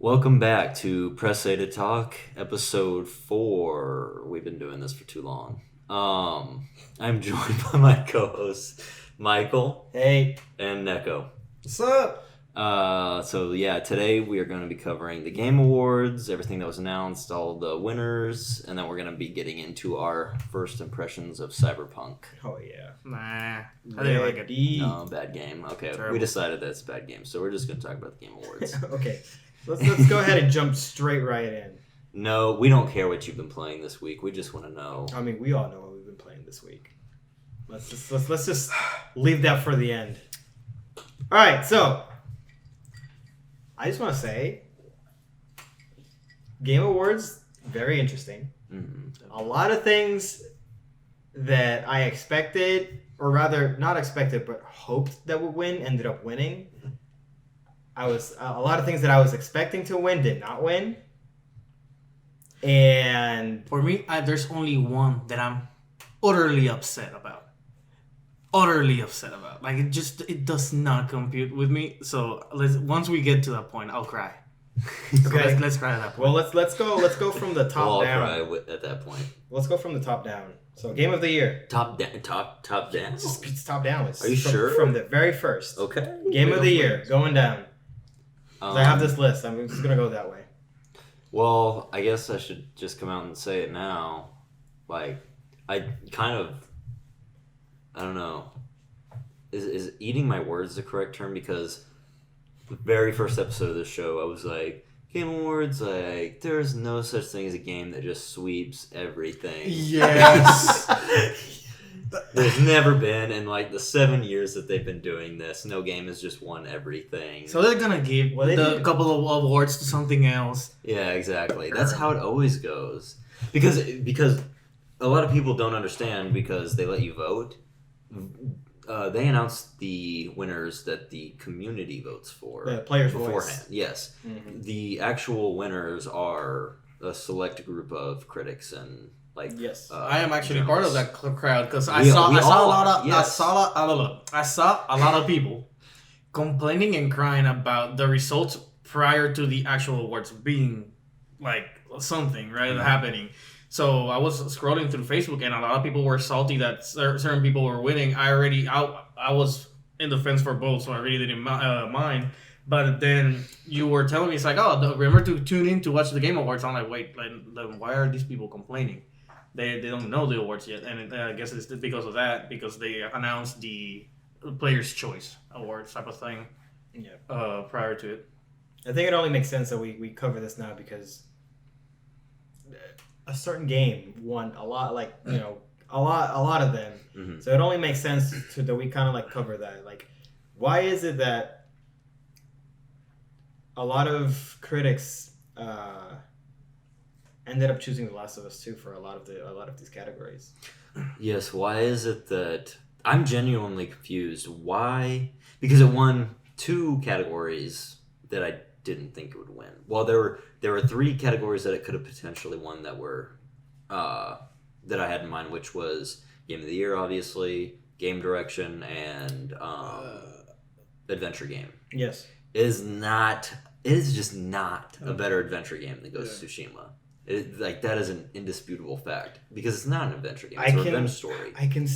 Welcome back to Press A to Talk, episode 4. We've been doing this for too long. I'm joined by my co-hosts, Michael Hey. and Neko. What's up? Today we are going to be covering the Game Awards, everything that was announced, all the winners, and then we're going to be getting into our first impressions of Cyberpunk. Oh, yeah. Nah, I didn't like it. No, bad game. Okay, Terrible. we decided that it's a bad game, so we're just going to talk about the Game Awards. Okay. Let's go ahead and jump straight right in. No, we don't care what you've been playing this week. We just want to know. I mean, we all know what we've been playing this week. Let's just leave that for the end. All right, so I just want to say, Game Awards, very interesting. Mm-hmm. A lot of things that I expected, or rather, not expected, but hoped that would win, ended up winning. A lot of things that I was expecting to win did not win. And For me, there's only one that I'm utterly upset about. Like it does not compute with me. So once we get to that point, I'll cry. Okay. Let's cry at that point. well, let's go from the top I'll down. cry at that point. Let's go from the top down. So, Game of the Year. Top down. It's top down. It's Are you sure? From the very first. Okay. Game of the Year, going down. I have this list. I'm just gonna go that way. Well, I guess I should just come out and say it now. Like, I don't know. Is eating my words the correct term? Because the very first episode of the show, I was like, Game Awards, like, there's no such thing as a game that just sweeps everything. Yes. There's never been, in like the 7 years that they've been doing this, no game has just won everything. So they're gonna give a couple of awards to something else. Yeah, exactly. That's how it always goes. Because a lot of people don't understand because they let you vote. They announced the winners that the community votes for. The player's beforehand. voice. Yes. Mm-hmm. The actual winners are a select group of critics and Yes. I am actually part of that crowd because I We saw all a lot of are, yes. I saw a lot of people complaining and crying about the results prior to the actual awards being like something happening. So I was scrolling through Facebook and a lot of people were salty that certain people were winning. I was in the fence for both, so I really didn't mind. But then you were telling me it's like, remember to tune in to watch the Game Awards. I'm like, wait, then why are these people complaining? They don't know the awards yet, and I guess it's because of that, because they announced the Player's Choice Awards type of thing prior to it. I think it only makes sense that we cover this now because a certain game won a lot, like, a lot of them. Mm-hmm. So it only makes sense that we kind of like cover that. Like, why is it that a lot of critics ended up choosing The Last of Us 2 for a lot of these categories? Yes, why is it that I'm genuinely confused? Why? Because it won 2 categories that I didn't think it would win. Well, there were 3 categories that it could have potentially won that were that I had in mind, which was Game of the Year, obviously, Game Direction, and Adventure Game. Yes. It is just not a better adventure game than Ghost of Tsushima. That is an indisputable fact because it's not an adventure game. It's a revenge story. I can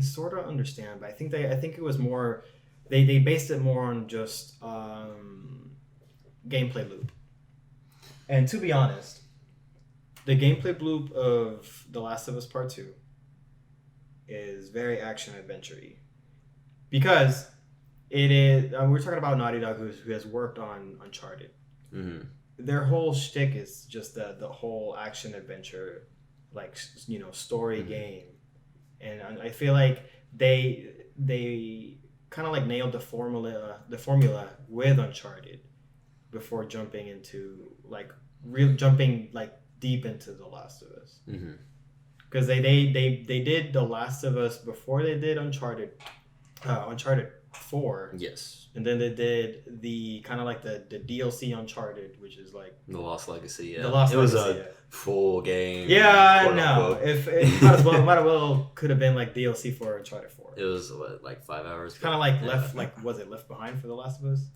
sort of understand, but I think it was more they based it more on just gameplay loop. And to be honest, the gameplay loop of The Last of Us Part 2 is very action adventure-y because it is. We're talking about Naughty Dog, who has worked on Uncharted. Mm-hmm. Their whole shtick is just the whole action adventure, like, story game, and I feel like they kind of like nailed the formula with Uncharted before jumping into deep into The Last of Us, because they did The Last of Us before they did Uncharted 4. Yes. And then they did the kind of like the DLC Uncharted, which is like The Lost Legacy. Yeah. The Lost it was Legacy, a full game. Yeah, I quote know. unquote. If it might as well could have been like DLC for Uncharted 4. It was like 5 hours. Kind of like was it Left Behind for The Last of Us?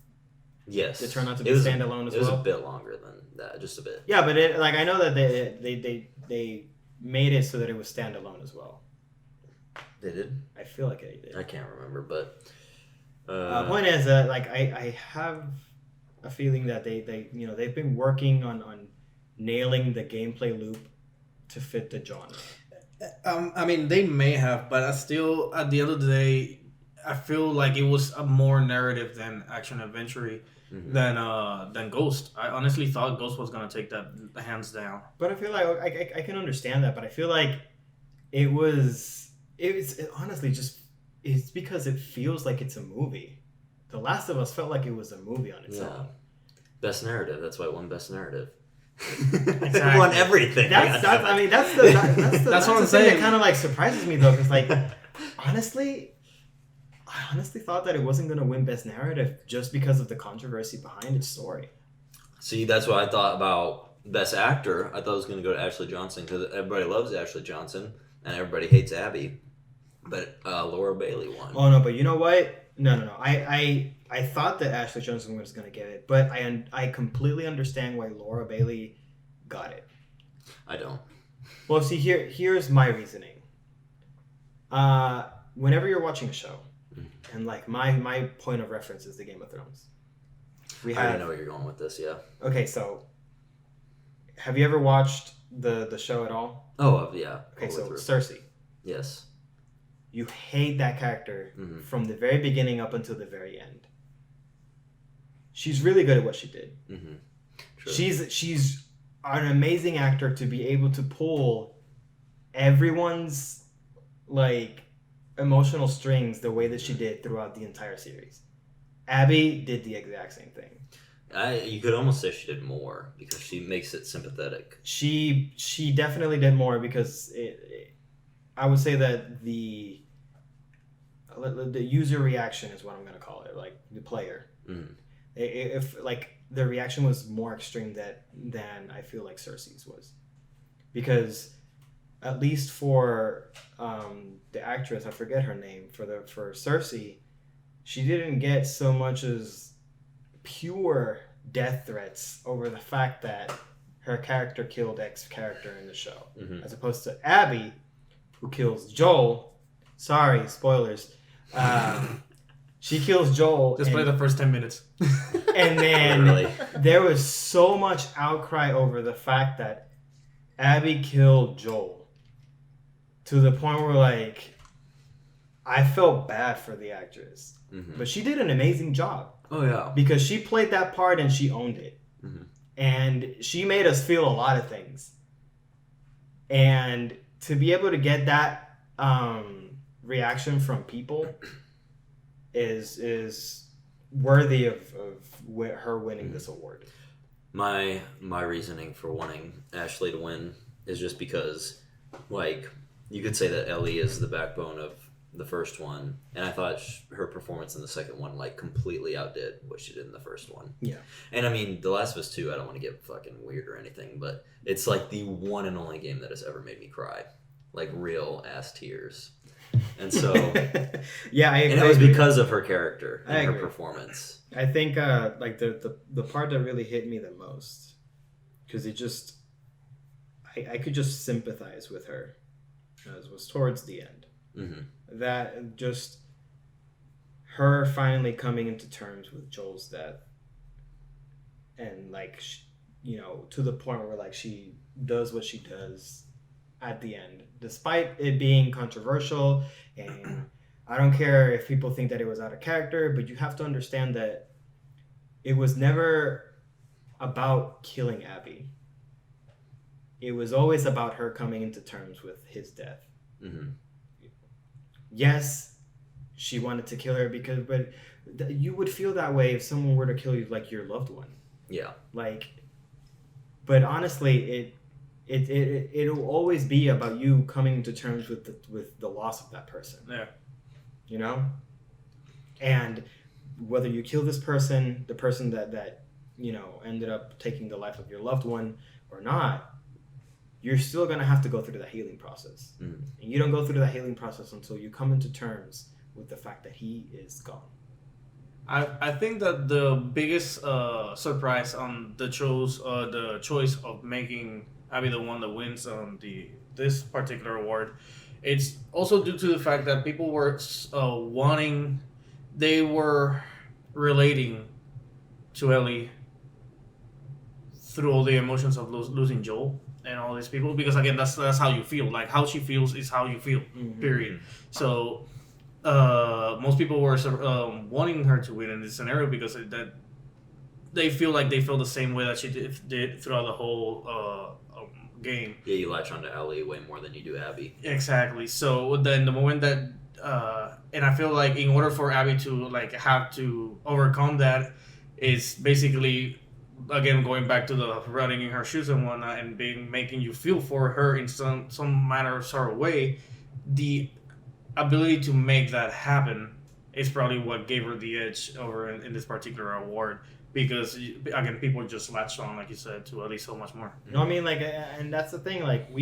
Yes. It turned out to be It was standalone as It was well. a bit longer than that, just a bit. Yeah, but I know that they made it so that it was standalone as well. They did? I feel like they did. I can't remember, but Point is that I have a feeling that they've been working on nailing the gameplay loop to fit the genre. I mean, they may have, but I still, at the end of the day, I feel like it was a more narrative than action adventure than Ghost. I honestly thought Ghost was gonna take that hands down. But I feel like I can understand that, but I feel like it's honestly just it's because it feels like it's a movie. The Last of Us felt like it was a movie on its own. Best narrative. That's why it won best narrative. Exactly. It won everything. That's what I'm saying. That kind of like surprises me though, because like honestly, I honestly thought that it wasn't gonna win best narrative just because of the controversy behind its story. See, that's what I thought about best actor. I thought it was going to go to Ashley Johnson because everybody loves Ashley Johnson and everybody hates Abby. But Laura Bailey won. Oh no, but you know what? No. I thought that Ashley Johnson was gonna get it, but I completely understand why Laura Bailey got it. I don't. Well, see, here's my reasoning. Whenever you're watching a show, and like my point of reference is the Game of Thrones. I already know where you're going with this. Yeah. Okay, so have you ever watched the show at all? Oh yeah. Okay, so through. Cersei. Yes. You hate that character from the very beginning up until the very end. She's really good at what she did. Mm-hmm. True. She's an amazing actor to be able to pull everyone's like emotional strings the way that she did throughout the entire series. Abby did the exact same thing. You could almost say she did more because she makes it sympathetic. She definitely did more because I would say that the user reaction is what I'm going to call it, like the player. If like the reaction was more extreme than I feel like Cersei's was, because at least for the actress, I forget her name, for Cersei, she didn't get so much as pure death threats over the fact that her character killed X character in the show, as opposed to Abby, who kills Joel. Sorry, spoilers. She kills Joel. Just play the first 10 minutes. And then there was so much outcry over the fact that Abby killed Joel, to the point where like I felt bad for the actress, but she did an amazing job. Oh yeah, because she played that part and she owned it, and she made us feel a lot of things. And to be able to get that reaction from people is worthy of her winning this award. My reasoning for wanting Ashley to win is just because, like, you could say that Ellie is the backbone of the first one, and I thought her performance in the second one like completely outdid what she did in the first one. Yeah. And I mean, The Last of Us 2, I don't want to get fucking weird or anything, but it's like the one and only game that has ever made me cry, like real ass tears. And so yeah, and it was because of her character and her performance. I think like the part that really hit me the most, because it just I could just sympathize with her, was towards the end. That just her finally coming into terms with Joel's death, and like to the point where like she does what she does at the end, despite it being controversial. And I don't care if people think that it was out of character, but you have to understand that it was never about killing Abby. It was always about her coming into terms with his death. Yes, she wanted to kill her but you would feel that way if someone were to kill you, like your loved one. Yeah. Like, but honestly, it'll always be about you coming to terms with the loss of that person. Yeah. You know? And whether you kill this person, the person that ended up taking the life of your loved one or not, you're still going to have to go through the healing process. And you don't go through the healing process until you come into terms with the fact that he is gone. I think that the biggest surprise on the choice of making Abby the one that wins on this particular award, it's also due to the fact that people were they were relating to Ellie through all the emotions of losing Joel and all these people, because again that's how you feel, like how she feels is how you feel, period. So most people were wanting her to win in this scenario because that they feel like they feel the same way that she did throughout the whole game. Yeah, you latch onto Ellie way more than you do Abby. Exactly. So then the moment that and I feel like in order for Abby to like have to overcome that is basically again going back to the running in her shoes and whatnot and making you feel for her in some manner of sort of way. The ability to make that happen is probably what gave her the edge over in this particular award, because again people just latched on, like you said, to Ellie so much more. You know what I mean? Like, and that's the thing. Like,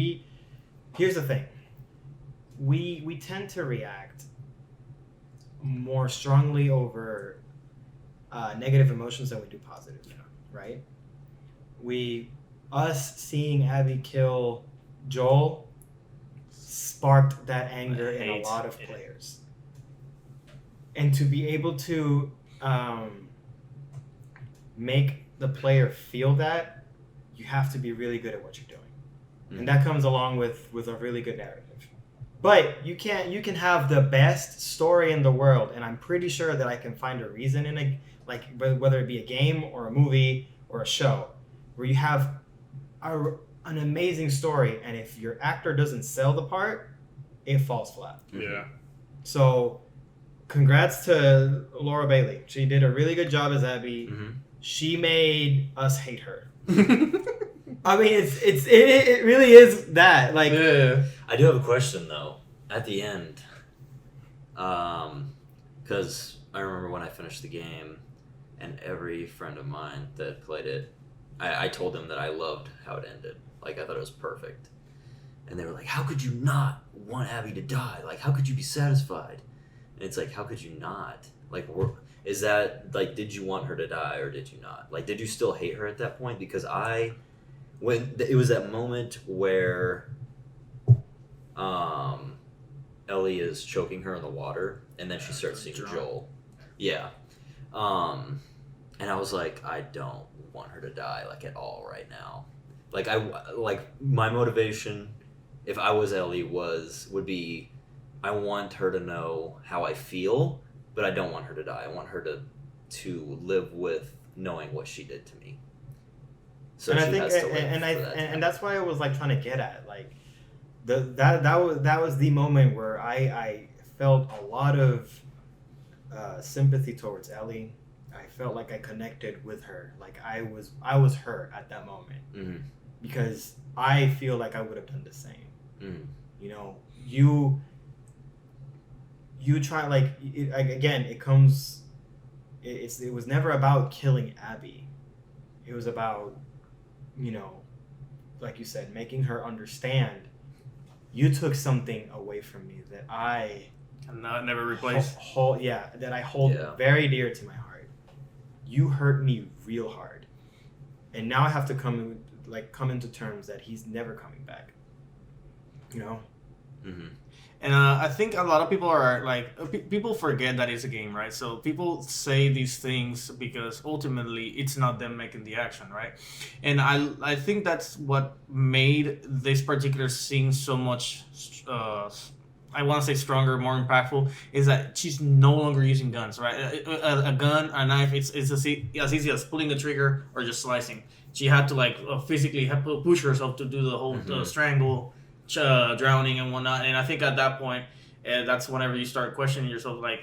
here's the thing. We tend to react more strongly over negative emotions than we do positive. Right? Us seeing Abby kill Joel sparked that anger in a lot of players, and to be able to make the player feel that, you have to be really good at what you're doing, and that comes along with a really good narrative. But you can have the best story in the world, and I'm pretty sure that I can find a reason in whether it be a game or a movie or a show, where you have an amazing story, and if your actor doesn't sell the part, it falls flat. Yeah. So, congrats to Laura Bailey. She did a really good job as Abby. Mm-hmm. She made us hate her. I mean, it really is that. Like, yeah. I do have a question though at the end, because I remember when I finished the game, and every friend of mine that played it, I told them that I loved how it ended. Like, I thought it was perfect. And they were like, how could you not want Abby to die? Like, how could you be satisfied? And it's like, how could you not? Like, is that, like, did you want her to die or did you not? Like, did you still hate her at that point? Because when it was that moment where Ellie is choking her in the water, and then she starts seeing Joel. Yeah. And I was like, I don't want her to die, like, at all right now. Like, my motivation, if I was Ellie, would be, I want her to know how I feel, but I don't want her to die. I want her to live with knowing what she did to me. So and she I think, has to live and that's why I was like trying to get at, like, that was the moment where I felt a lot of sympathy towards Ellie. I felt like I connected with her. Like, I was her at that moment. Mm-hmm. Because I feel like I would have done the same. Mm-hmm. You know, you try, like, again, it was never about killing Abby. It was about, you know, like you said, making her understand, you took something away from me that I cannot never replace. That I hold very dear to my heart. You hurt me real hard, and now I have to come into terms that he's never coming back. You know. Mm-hmm. And I think a lot of people are like, people forget that it's a game, right? So people say these things because ultimately it's not them making the action, right? And I think that's what made this particular scene so much, I want to say stronger, more impactful, is that she's no longer using guns, right? A gun, a knife, it's as easy as pulling the trigger or just slicing. She had to physically push herself to do the whole strangle, drowning and whatnot. And I think at that point, that's whenever you start questioning yourself, like,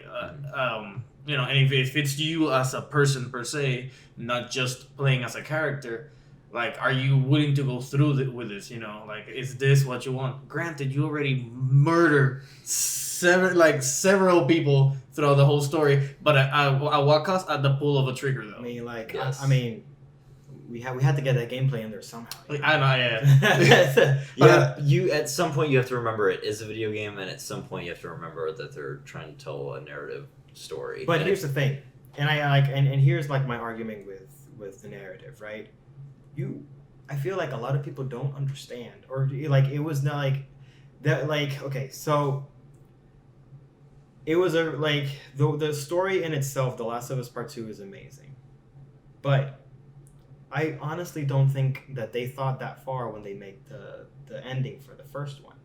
you know, and if it's you as a person per se, not just playing as a character, like, are you willing to go through with this? You know, like, is this what you want? Granted, you already murdered several people throughout the whole story, but at what cost? At the pull of a trigger, though. I mean, like, yes. I mean, we had to get that gameplay in there somehow. Like, I know, yeah. You at some point you have to remember it is a video game, and at some point you have to remember that they're trying to tell a narrative story. But here's the thing: and I like, and here's like my argument with the narrative, right? I feel like a lot of people don't understand, or like it was not like that. Like, okay, so it was the story in itself, The Last of Us Part Two, is amazing, but I honestly don't think that they thought that far when they made the ending for the first one.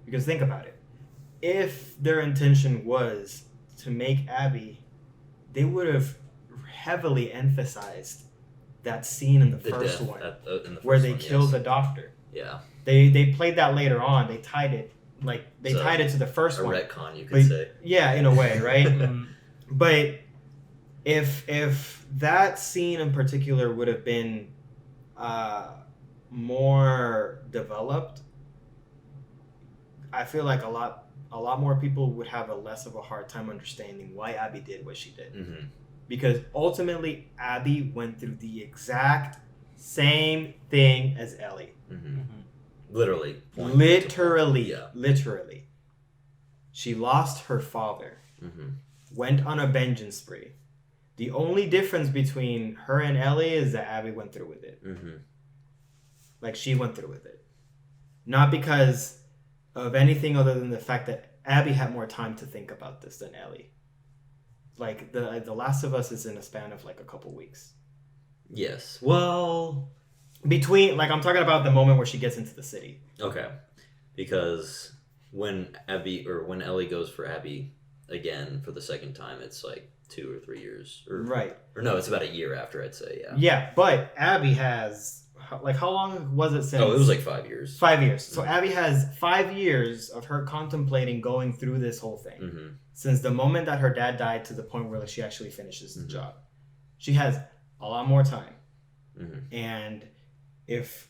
Because think about it. If their intention was to make Abby, they would have heavily emphasized that scene in the first one where they killed the doctor. Yeah. They played that later on. They tied it tied it to the first one. A retcon, you could say. Yeah, in a way, right? But if that scene in particular would have been more developed, I feel like a lot more people would have a less of a hard time understanding why Abby did what she did. Mm-hmm. Because ultimately, Abby went through the exact same thing as Ellie. Mm-hmm. Literally. Literally. She lost her father. Mm-hmm. Went on a vengeance spree. The only difference between her and Ellie is that Abby went through with it. Mm-hmm. Like, she went through with it. Not because of anything other than the fact that Abby had more time to think about this than Ellie. Like, the Last of Us is in a span of like a couple weeks. Yes. Well, between, like, I'm talking about the moment where she gets into the city. Okay. Because when Ellie goes for Abby again for the second time, it's like 2 or 3 years. Right. Or no, it's about a year after, I'd say, yeah. Yeah, but Abby has, like, how long was it since? Oh, it was like 5 years. 5 years. So Abby has 5 years of her contemplating going through this whole thing. Mm-hmm. Since the moment that her dad died to the point where, like, she actually finishes the job. She has a lot more time. Mm-hmm. And if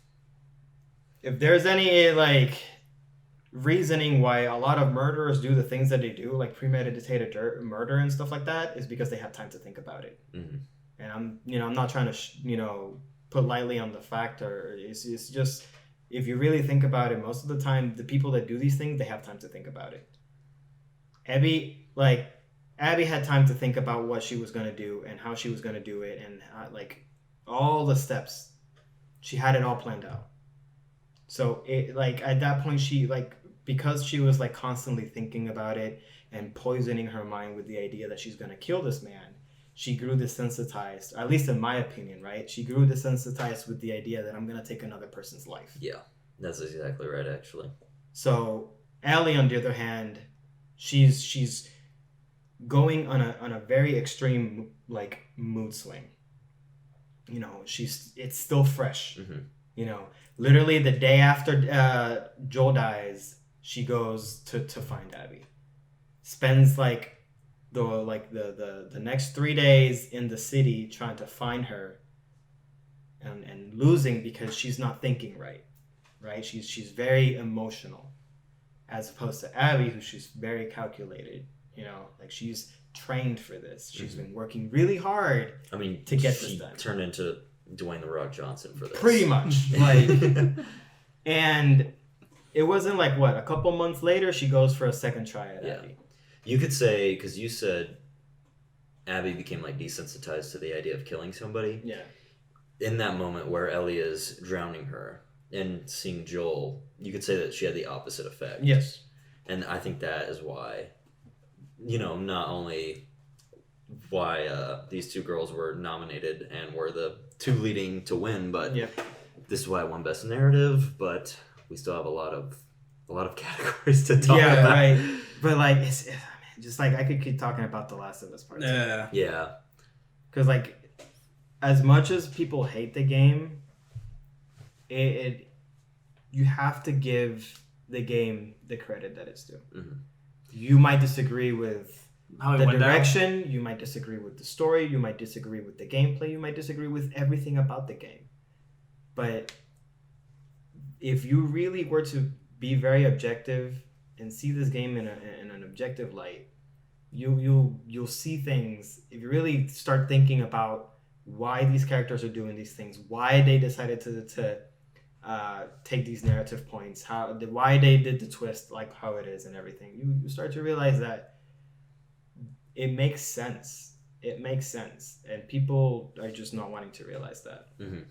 there's any, like, reasoning why a lot of murderers do the things that they do, like premeditated murder and stuff like that, is because they have time to think about it. Mm-hmm. And I'm not trying to put lightly on the fact, or it's just, if you really think about it, most of the time the people that do these things, they have time to think about it. Abby had time to think about what she was going to do and how she was going to do it, and like all the steps. She had it all planned out. So it, like, at that point, she, like, because she was, like, constantly thinking about it and poisoning her mind with the idea that she's going to kill this man, she grew desensitized, at least in my opinion, right? She grew desensitized with the idea that I'm going to take another person's life. Yeah, that's exactly right, actually. So Ellie, on the other hand, she's going on a very extreme, like, mood swing. You know, it's still fresh. Mm-hmm. Literally the day after Joel dies, she goes to find Abby. Spends like the next 3 days in the city trying to find her, and losing because she's not thinking right. She's very emotional, as opposed to Abby, who she's very calculated. Like, she's trained for this. She's been working really hard. I mean, to get this done. Turned into Dwayne the Rock Johnson for this. Pretty much. Like, and it wasn't like, what, a couple months later, she goes for a second try at Abby. You could say, because you said Abby became, like, desensitized to the idea of killing somebody. Yeah. In that moment where Ellie is drowning her and seeing Joel, you could say that she had the opposite effect. Yes. And I think that is why, not only why these two girls were nominated and were the two leading to win, but this is why I won Best Narrative, but we still have a lot of categories to talk about. Right. But, like, it's just, like, I could keep talking about The Last of Us Part 2. Yeah. Because, like, as much as people hate the game, you have to give the game the credit that it's due. Mm-hmm. You might disagree with how the direction, you might disagree with the story, you might disagree with the gameplay, you might disagree with everything about the game. But if you really were to be very objective and see this game in an objective light, you'll see things. If you really start thinking about why these characters are doing these things, why they decided to take these narrative points, why they did the twist like how it is and everything, you start to realize that it makes sense. it makes sense, and people are just not wanting to realize that. Mhm.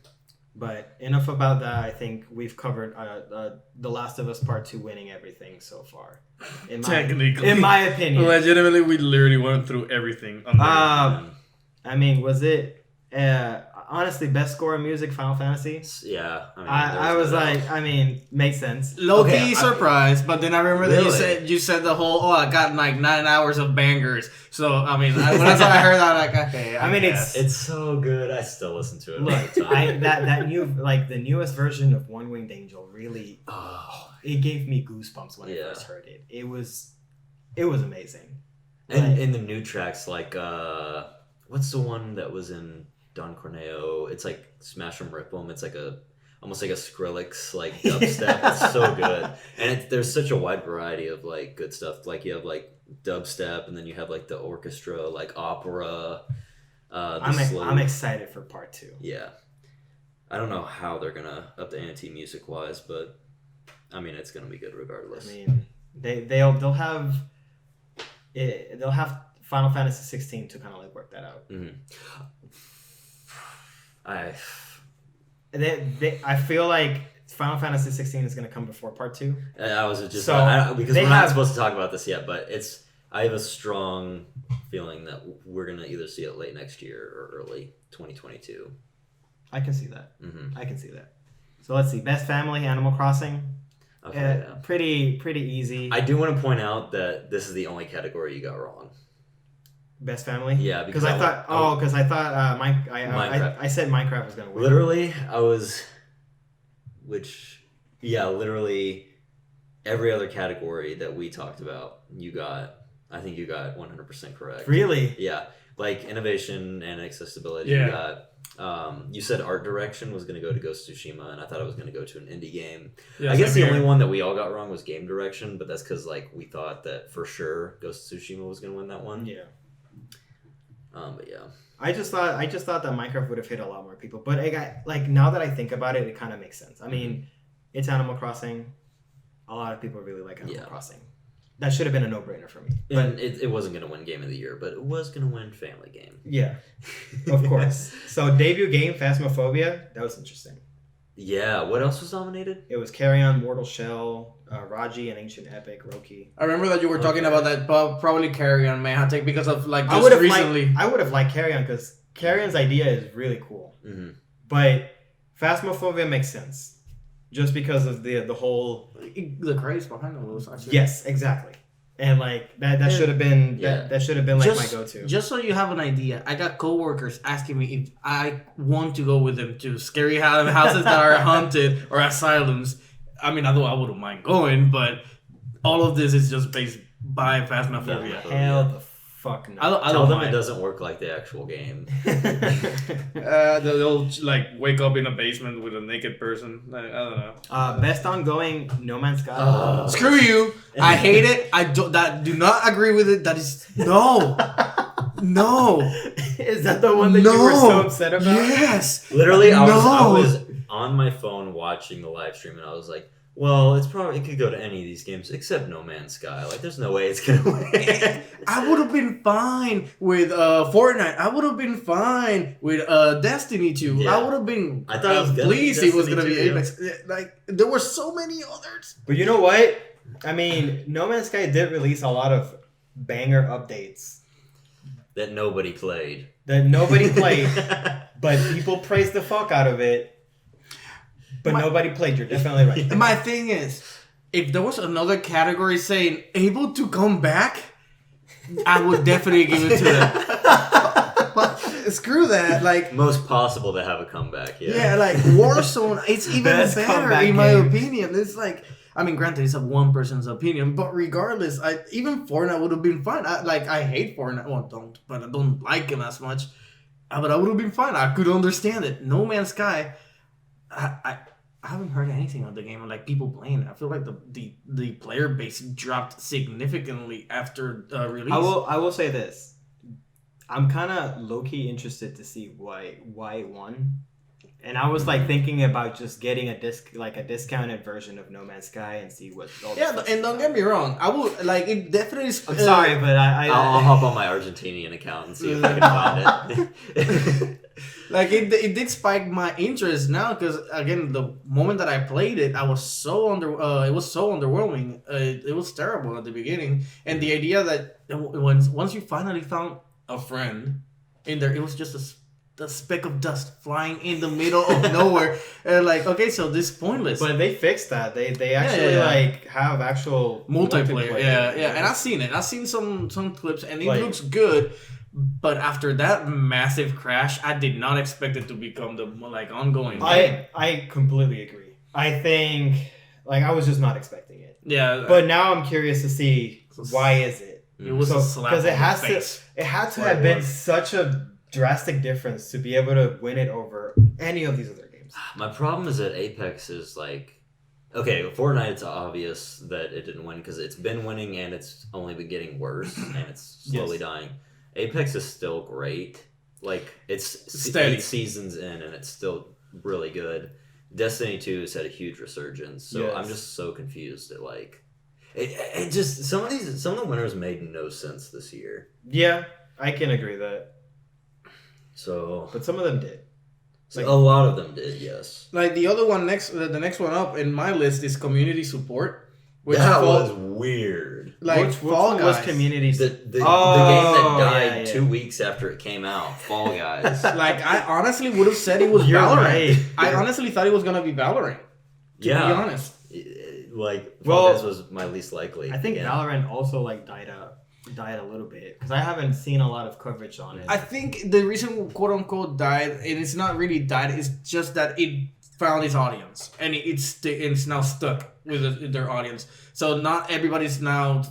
But enough about that. I think we've covered The Last of Us Part 2 winning everything so far. Technically. In my opinion. Legitimately, we literally went through everything. On I mean, was it honestly best score in music, Final Fantasy? Yeah. I was like, I mean, makes sense. Low key surprised, but then I remember that Really? you said the whole I got like 9 hours of bangers. So I mean, when I heard that, like okay, I mean, it's so good. I still listen to it. Look, all the time. that new the newest version of One Winged Angel really it gave me goosebumps when I first heard it. It was amazing. And in the new tracks, like what's the one that was in Don Corneo? It's like Smash 'em Rip 'em. It's like almost like a Skrillex like dubstep. It's so good, and there's such a wide variety of like good stuff. Like you have like dubstep, and then you have like the orchestra, like opera. I'm excited for part 2. Yeah, I don't know how they're gonna up the ante music wise, but I mean it's gonna be good regardless. I mean they'll have Final Fantasy 16 to kind of like work that out. Mm-hmm. I feel like Final Fantasy 16 is going to come before part 2. I was just So because we're not supposed to talk about this yet, but I have a strong feeling that we're gonna either see it late next year or early 2022. I can see that. Mm-hmm. I can see that. So let's see. Best family, Animal Crossing. Okay, yeah. Pretty easy. I do want to point out that this is the only category you got wrong. Best family. Yeah, because I thought Minecraft. I said Minecraft was gonna win. Literally, literally every other category that we talked about, I think you got 100% correct. Really? Yeah, like innovation and accessibility. Yeah. You got. You said art direction was going to go to Ghost of Tsushima, and I thought it was going to go to an indie game. Yeah, I guess the only one that we all got wrong was game direction, but that's because like we thought that for sure Ghost of Tsushima was going to win that one. Yeah. But yeah. I just thought that Minecraft would have hit a lot more people, but now that I think about it, it kind of makes sense. I mean, it's Animal Crossing. A lot of people really like Animal Crossing. That should have been a no-brainer for me. But it wasn't going to win Game of the Year, but it was going to win Family Game. Yeah, of course. So debut game, Phasmophobia. That was interesting. Yeah. What else was nominated? It was Carry On, Mortal Shell, Raji, and Ancient Epic, Roki. I remember that you were talking about that, probably Carry On may have taken because of like I would have liked Carry On because Carry On's idea is really cool. Mm-hmm. But Phasmophobia makes sense. Just because of the whole the craze behind all those. Actually. Yes, exactly, and like that should have been that should have been like my go-to. Just so you have an idea, I got coworkers asking me if I want to go with them to scary houses that are haunted or asylums. I mean, although I wouldn't mind going, but all of this is just based by Phasmophobia. Hell the fuck no. I Tell don't them mind. it doesn't work like the actual game. They'll like wake up in a basement with a naked person. I don't know. Best ongoing, No Man's Sky. Screw you! I hate it. I do not agree with it. That is no. Is that the one that you were so upset about? Yes. Literally, I was on my phone watching the live stream, and I was like, well, it could go to any of these games except No Man's Sky. Like, there's no way it's gonna win. I would have been fine with Fortnite. I would have been fine with Destiny 2. Yeah. I would have been I thought it was gonna be pleased it was Destiny gonna be 2, Apex. Like there were so many others. But you know what? I mean, No Man's Sky did release a lot of banger updates that nobody played. But people praised the fuck out of it. But nobody played. You're definitely right. My thing is, if there was another category saying able to come back, I would definitely give it to them. But screw that. Like Most possible to have a comeback. yeah, like Warzone, it's even Best better comeback in my game. opinion. It's like, I mean, granted, it's a one person's opinion, but regardless, even Fortnite would have been fine. I hate Fortnite. Well, but I don't like him as much. But I would have been fine. I could understand it. No Man's Sky, I haven't heard anything of the game, like people playing it. I feel like the player base dropped significantly after release. I will say this. I'm kind of low-key interested to see why it won. And I was like thinking about just getting a discounted version of No Man's Sky and see what. All the Yeah, fuss and is don't about. get me wrong. I will like it. Definitely. I'm sorry, but I'll hop on my Argentinian account and see if I can find it. Like it did spike my interest now because again the moment that I played it I was so it was so underwhelming. It was terrible at the beginning, and the idea that once you finally found a friend in there, it was just a speck of dust flying in the middle of nowhere, and like okay, so this is pointless. But they fixed that. They actually yeah. like have actual Multiplayer, yeah, and I've seen it. I've seen some clips, and it looks good. But after that massive crash, I did not expect it to become the ongoing game. I completely agree. I think I was just not expecting it. Yeah, But now I'm curious to see why is it? it was a slap because on the face. it had to Or have it been was. such a drastic difference to be able to win it over any of these other games. My problem is that Apex is okay, Fortnite, it's obvious that it didn't win because it's been winning and it's only been getting worse and it's slowly dying. Apex is still great. It's steady. 8 seasons in and it's still really good. Destiny 2 has had a huge resurgence, so Yes. I'm just so confused at it just some of the winners made no sense this year. Yeah, I can agree that, So but some of them did. a lot of them did, yes. Like the other one the next one up in my list is community support, which That was weird. Which Fall one was Guys. community? The game that Oh, died yeah. 2 weeks after it came out, Fall Guys. Like I honestly would have said it was You're Valorant. right. I honestly thought it was gonna be Valorant. To be honest. Fall Guys was my least likely. I think game. Valorant also died a little bit because I haven't seen a lot of coverage on it. I think the reason quote unquote died, and it's not really died, it's just that it found its audience and it's now stuck with their audience. So not everybody's now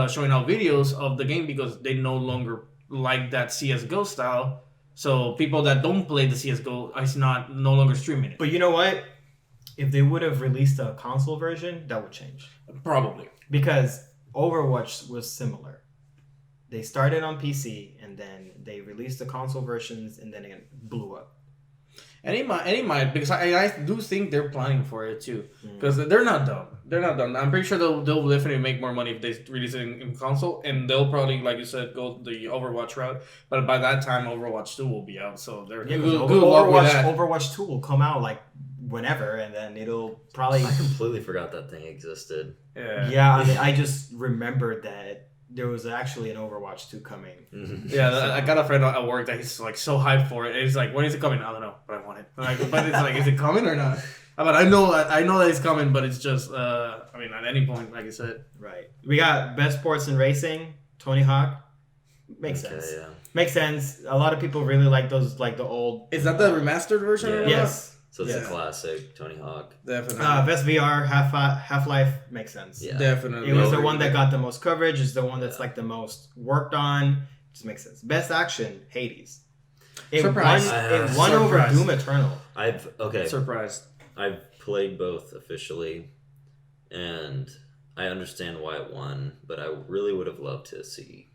showing out videos of the game because they no longer like that CS:GO style. So people that don't play the CS:GO is no longer streaming it. But you know what? If they would have released a console version, that would change. Probably. Because Overwatch was similar. They started on PC and then they released the console versions and then it blew up. And it might because I do think they're planning for it too. Because they're not dumb. They're not dumb. I'm pretty sure they'll definitely make more money if they release it in console. And they'll probably, like you said, go the Overwatch route. But by that time, Overwatch 2 will be out. So they're good luck with that. Overwatch 2 will come out whenever and then it'll probably... I completely forgot that thing existed. Yeah. I mean, I just remembered that there was actually an Overwatch 2 coming. Yeah, I got a friend at work that he's so hyped for it. And he's like, when is it coming? I don't know, but I want it. But it's is it coming or not? But I know that it's coming, but it's just at any point, like I said. Right. We got Best Sports and Racing, Tony Hawk. Makes sense. Yeah. Makes sense. A lot of people really like those, the old... Is that the remastered version? Yeah. Or Yes. So it's Yeah. a classic, Tony Hawk. Definitely. Best VR, Half-Life makes sense. Yeah. Definitely. It was the one that got the most coverage. It's the one that's the most worked on. Just makes sense. Best action, Hades. It Surprise. won over Surprise. Doom Eternal. Surprised. I've played both officially, and I understand why it won, but I really would have loved to see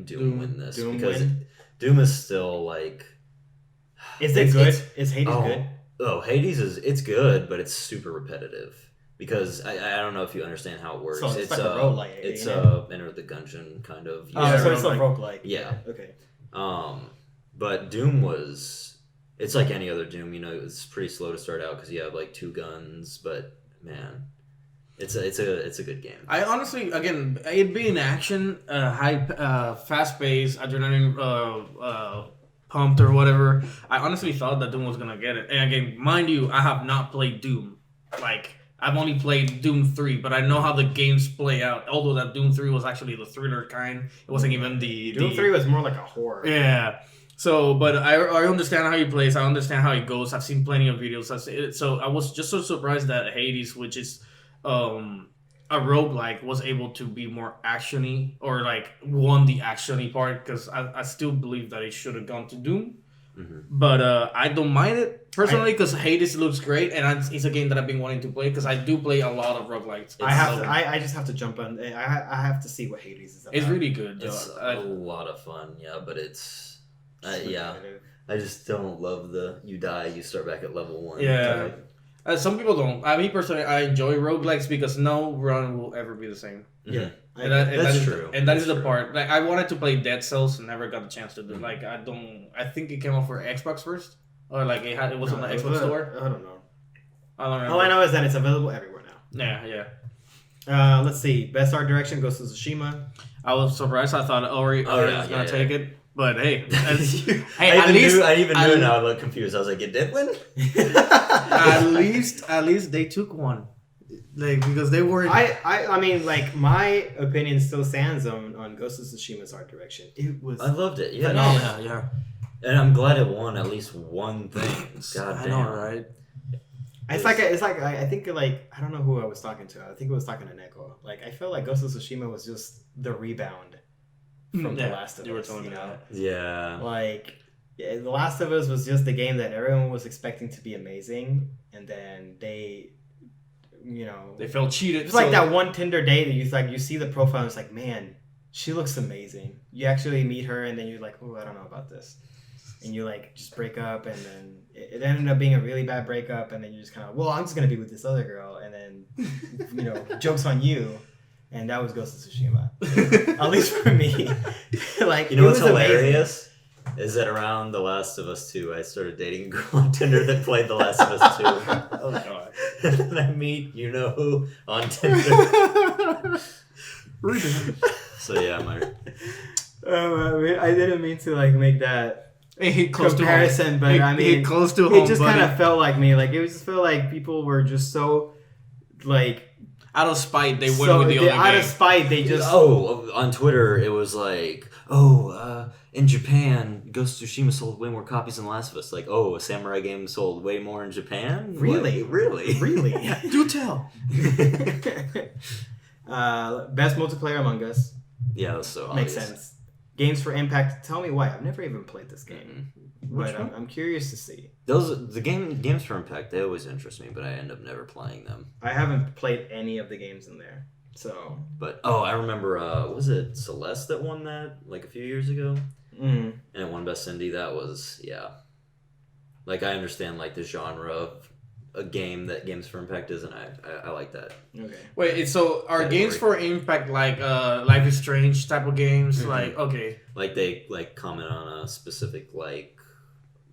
Doom win this because Doom is still Is it good? Is Hades good? Oh, Hades it's good, but it's super repetitive. Because I don't know if you understand how it works. So it's like a roguelike, It's isn't it? Enter the Gungeon kind of. So it's a roguelike. Yeah. Okay. But Doom it's like any other Doom. It's pretty slow to start out because you have 2 guns. But man, it's a good game. I honestly, again, it being action, fast paced, adrenaline pumped or whatever. I honestly thought that Doom was gonna get it. And again, mind you, I have not played Doom. I've only played Doom 3, but I know how the games play out. Although that Doom 3 was actually the thriller kind. It wasn't even the... Doom 3 was more like a horror. Yeah. So, but I understand how he plays. I understand how he goes. I've seen plenty of videos. So I was just so surprised that Hades, which is a roguelike, was able to be more actiony or won the actiony part because I still believe that it should have gone to Doom. Mm-hmm. But I don't mind it personally because Hades looks great and it's a game that I've been wanting to play because I do play a lot of roguelikes. I just have to jump on. I have to see what Hades is about. It's really good. Though. It's a lot of fun, yeah, but it's yeah. I just don't love the you die, you start back at level 1. Yeah. Some people don't. I mean, personally, I enjoy roguelikes because no run will ever be the same. Yeah. That's true. That is the part. Like, I wanted to play Dead Cells and never got the chance to do it. Like, I think it came out for Xbox first. Or, like, it was on the Xbox store. I don't know. I don't remember. All I know is that it's available everywhere now. Yeah. Let's see. Best art direction goes to Tsushima. I was surprised. I thought Ori was going to take it. But, hey. I even knew and I looked confused. I was like, it did win? at least they took one. Like, because they weren't. I mean, like, my opinion still stands on Ghost of Tsushima's art direction. It was. I loved it. Yeah. Yeah. And I'm glad it won at least one thing. God I damn. know, right? It's like I think like I don't know who I was talking to. I think I was talking to Neko. Like I felt like Ghost of Tsushima was just the rebound from The Last of Us. You know? Yeah. Like The Last of Us was just the game that everyone was expecting to be amazing, and then they felt cheated. It's like that one Tinder date that you see the profile and it's like, man, she looks amazing. You actually meet her and then you're like, oh, I don't know about this. And you like just break up, and then it ended up being a really bad breakup, and then you just kind of, well, I'm just gonna be with this other girl, and then joke's on you, and that was Ghost of Tsushima. At least for me, like what's hilarious is that around The Last of Us 2, I started dating a girl on Tinder that played The Last of Us 2. Oh god! And then I meet who on Tinder. So yeah, I didn't mean to like make that. It hit close comparison, but I mean, it close to home. It just kind of felt like me. Like it just felt like people were just so, like, out of spite. They went with the other game. Out of spite, they just. On Twitter, it was like, in Japan, Ghost of Tsushima sold way more copies than Last of Us. Like, a samurai game sold way more in Japan. Really, like, really. Do tell. Best multiplayer Among Us. Yeah, that's so makes obvious. sense. Games for Impact. Tell me why. I've never even played this game, but one? I'm curious to see. Games for Impact, they always interest me, but I end up never playing them. I haven't played any of the games in there, so. But I remember. Was it Celeste that won that like a few years ago? Mm-hmm. And it won Best Indie. That was Like I understand like the genre of a game that Games for Impact is, and I like that. Okay. Wait, so are category. Games for Impact like Life is Strange type of games? Mm-hmm. Like, okay. Like they like comment on a specific like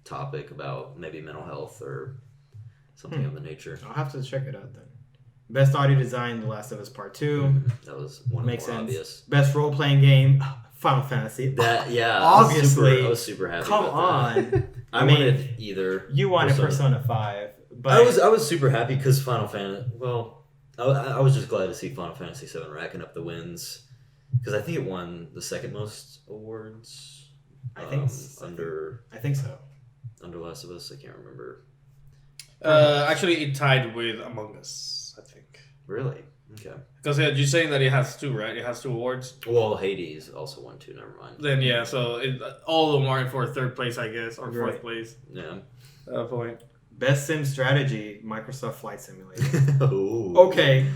topic about maybe mental health or something of the nature. I'll have to check it out then. Best audio design, The Last of Us Part 2. That was one Makes more sense. obvious. Best role playing game, Final Fantasy. That obviously. I was super happy. Come about that. on. I wanted either. You wanted Persona 5, but I was super happy because Final Fantasy. Well, I was just glad to see Final Fantasy VII racking up the wins because I think it won the second most awards. I think so. Under Last of Us, I can't remember. Actually, it tied with Among Us, I think. Really? Okay. Because you're saying that it has two, right? It has 2 awards. Well, Hades also won 2. Never mind. Then yeah, so all of them are for 3rd place, I guess, or 4th Right. place. Yeah. Point. Best sim strategy, Microsoft Flight Simulator. Ooh. Okay,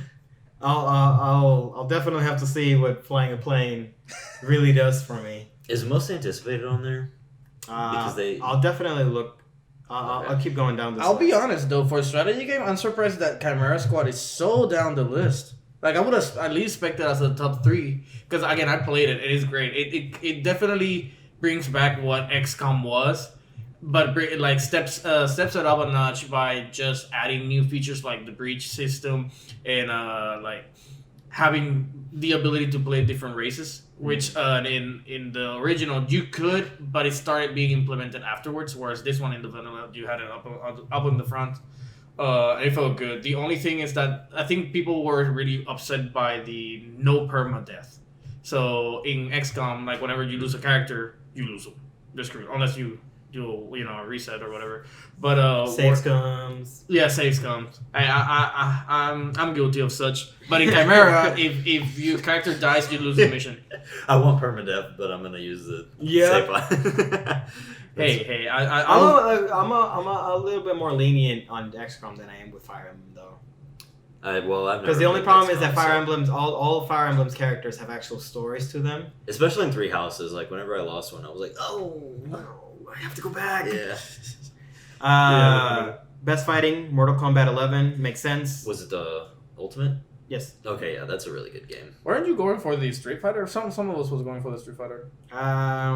I'll definitely have to see what flying a plane really does for me. Is most anticipated on there? Because I'll definitely look. I'll keep going down this. I'll be list. honest though, for a strategy game, I'm surprised that Chimera Squad is so down the list. Like I would have at least expected as a top 3. Because again, I played it. It is great. It definitely brings back what XCOM was, but it like steps it up a notch by just adding new features like the breach system and like having the ability to play different races. Which in the original you could, but it started being implemented afterwards. Whereas this one in the vanilla, you had it up in the front. It felt good. The only thing is that I think people were really upset by the no permadeath. So in XCOM, like whenever you lose a character, you lose them. They're screwed unless you do a reset or whatever. But saves comes. Yeah, saves comes. I'm guilty of such. But in Chimera, if your character dies, you lose the mission. I want permadeath, but I'm gonna use the save button. Hey, I'm a little bit more lenient on XCOM than I am with Fire Emblem though. Because the only problem is that Fire Emblems, all Fire Emblem's characters have actual stories to them. Especially in 3 Houses, like whenever I lost one, I was like, oh no. I have to go back. Yeah. Best fighting, Mortal Kombat 11 makes sense. Was it the Ultimate? Yes. Okay, yeah, that's a really good game. Weren't you going for the Street Fighter? Some of us was going for the Street Fighter. I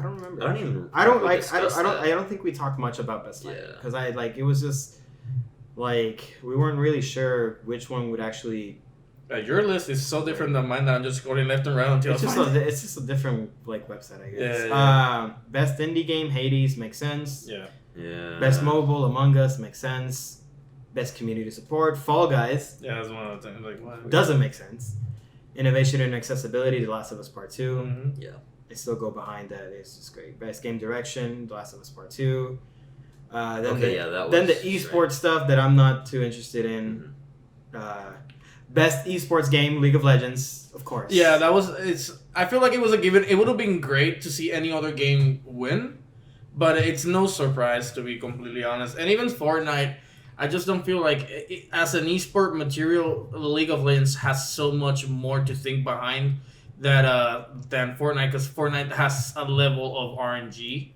don't remember. I don't even. I don't we like. discussed I that. don't think we talked much about best fighting Yeah. because I like it was just like we weren't really sure which one would actually. Your list is so different than mine that I'm just going left and right until It's I just find it. it's just a different like website, I guess. Yeah. Best indie game, Hades makes sense. Yeah. Yeah. Best mobile, Among Us makes sense. Best community support, Fall Guys Yeah, that's one of the things. Like, what? doesn't make sense. Innovation and accessibility, The Last of Us Part 2. Mm-hmm. They still go behind that. It's just great. Best game direction, The Last of Us Part 2. Then that the was esports stuff that I'm not too interested in. Best esports game, League of Legends, of course. Yeah, that was. It's. I feel like it was a given. It would have been great to see any other game win, but it's no surprise to be completely honest. And even Fortnite, I just don't feel like as an esport material, League of Legends has so much more to think behind that than Fortnite, because Fortnite has a level of RNG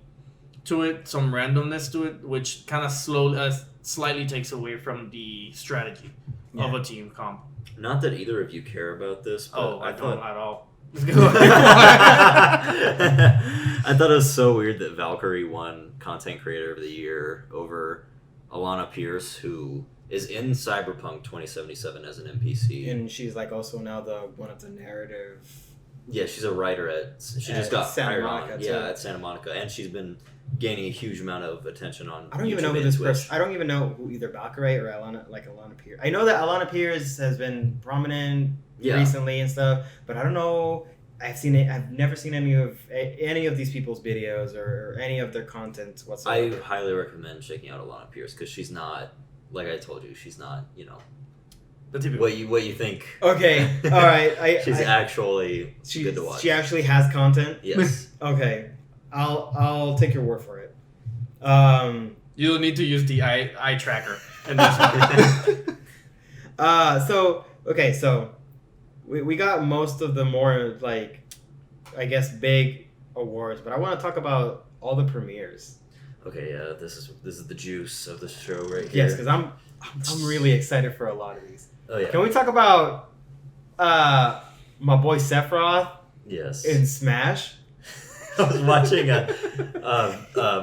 to it, some randomness to it, which kind of slightly takes away from the strategy of a team comp. Not that either of you care about this, but I don't at all. I thought it was so weird that Valkyrie won Content Creator of the Year over Alana Pierce, who is in Cyberpunk 2077 as an NPC. And she's like also now one of the narrative. Yeah, she's a writer she just got Santa hired Monica, on. too. Yeah, at Santa Monica, and she's been gaining a huge amount of attention on. I don't even YouTube know who and this Twitch. person. I don't even know who either Valkyrie or Alana Pierce. I know that Alana Pierce has been prominent recently and stuff, but I don't know. I've never seen any of these people's videos or any of their content whatsoever. I highly recommend checking out Alana Pierce because she's not, like I told you, she's not, The typical. what you think. Okay, all right. She's actually good to watch. She actually has content. Yes. Okay, I'll take your word for it. You don't need to use the eye tracker in this one. So we got most of the more like I guess big awards, but I want to talk about all the premieres. Okay, yeah, this is the juice of the show right here. Yes, because I'm really excited for a lot of these. Oh yeah. Can we talk about my boy Sephiroth Yes. in Smash? I was watching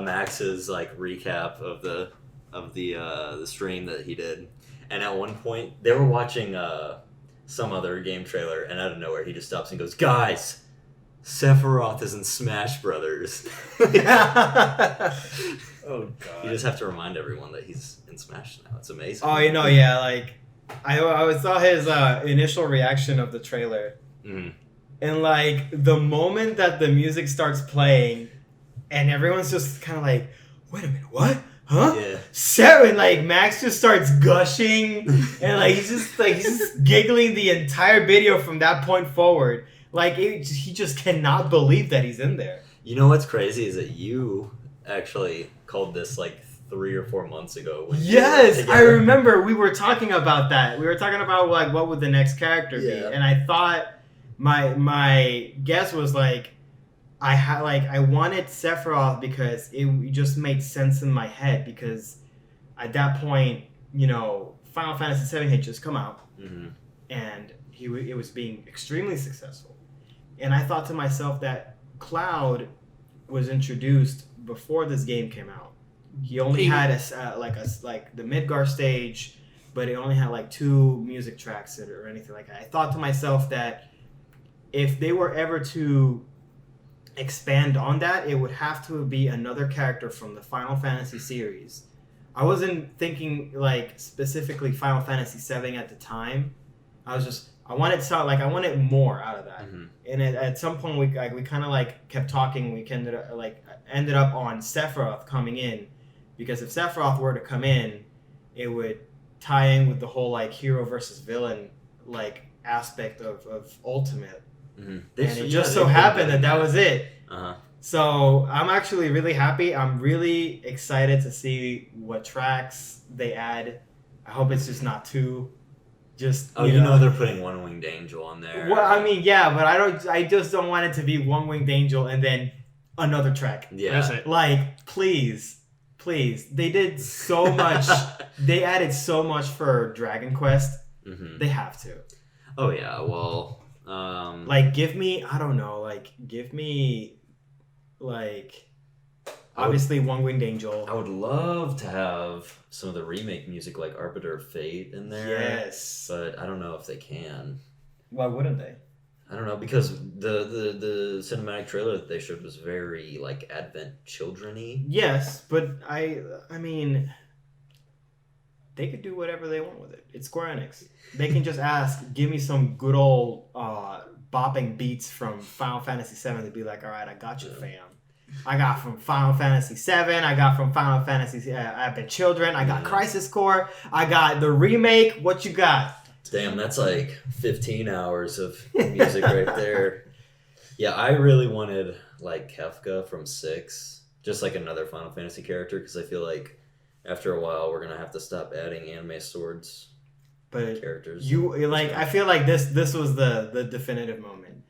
Max's like recap of the stream that he did, and at one point they were watching some other game trailer, and out of nowhere he just stops and goes, "Guys, Sephiroth is in Smash Brothers." Oh god. You just have to remind everyone that he's in Smash now. It's amazing. Oh, yeah, like I saw his initial reaction of the trailer, and like the moment that the music starts playing, and everyone's just kind of like, "Wait a minute, what? Huh?" Yeah. Seven, like Max just starts gushing, and like he's just giggling the entire video from that point forward. Like he just cannot believe that he's in there. You know what's crazy is that you actually called this like 3 or 4 months ago. When Yes, we were I together. remember we were talking about that. We were talking about like what would the next character be, Yeah. and I thought my guess was like I wanted Sephiroth because it just made sense in my head because at that point Final Fantasy VII had just come out and it was being extremely successful, and I thought to myself that Cloud was introduced before this game came out. He only had like the Midgar stage, but it only had like 2 music tracks or anything like that. I thought to myself that if they were ever to expand on that, it would have to be another character from the Final Fantasy series. I wasn't thinking like specifically Final Fantasy VII at the time. I wanted more out of that. And at some point we kind of like kept talking. We ended up on Sephiroth coming in, because if Sephiroth were to come in, it would tie in with the whole like hero versus villain like aspect of Ultimate. And it just so happened that was it. So I'm actually really happy. I'm really excited to see what tracks they add. I hope it's just not 2. Just they're putting One Winged Angel on there. Well, I mean, yeah, but I just don't want it to be One Winged Angel and then another track. Yeah. That's it. Like, please. They did so much. They added so much for Dragon Quest. Mm-hmm. They have to. Oh yeah. Well. Like, give me. I don't know. Like, give me. Like. Obviously, One Winged Angel. I would love to have some of the remake music like Arbiter of Fate in there. Yes. But I don't know if they can. Why wouldn't they? I don't know because the cinematic trailer that they showed was very like Advent children-y. Yes, but I mean, they could do whatever they want with it. It's Square Enix. They can just ask, give me some good old bopping beats from Final Fantasy VII to be like, all right, I got you, fam. I got from Final Fantasy VII. I got from Final Fantasy Advent Children. I got Crisis Core. I got the remake. What you got? Damn, that's like 15 hours of music right there. Yeah, I really wanted like Kefka from 6, just like another Final Fantasy character, because I feel like after a while we're gonna have to stop adding anime swords But characters. you like, I feel like this was the definitive moment.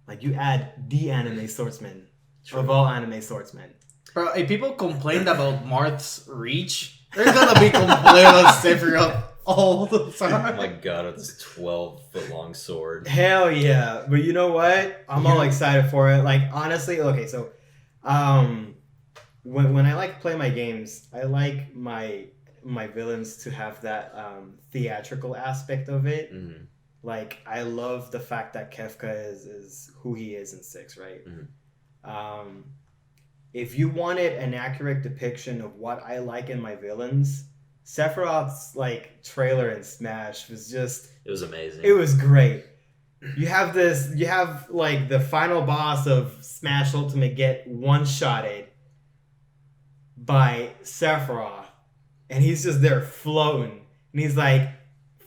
Like you add the anime swordsman of all anime swordsmen. Bro, if people complained about Marth's reach, they're gonna be complaining about Sephiroth all the Oh time. my god, with this 12-foot long sword. Hell yeah. But you know what? I'm all excited for it. Like, honestly, okay, so when I like play my games, I like my villains to have that theatrical aspect of it. Mm-hmm. Like, I love the fact that Kefka is who he is in 6, right? Mm-hmm. If you wanted an accurate depiction of what I like in my villains, Sephiroth's like trailer in Smash was just, It was amazing. it was great. You have like the final boss of Smash Ultimate get one-shotted by Sephiroth, and he's just there floating, and he's like,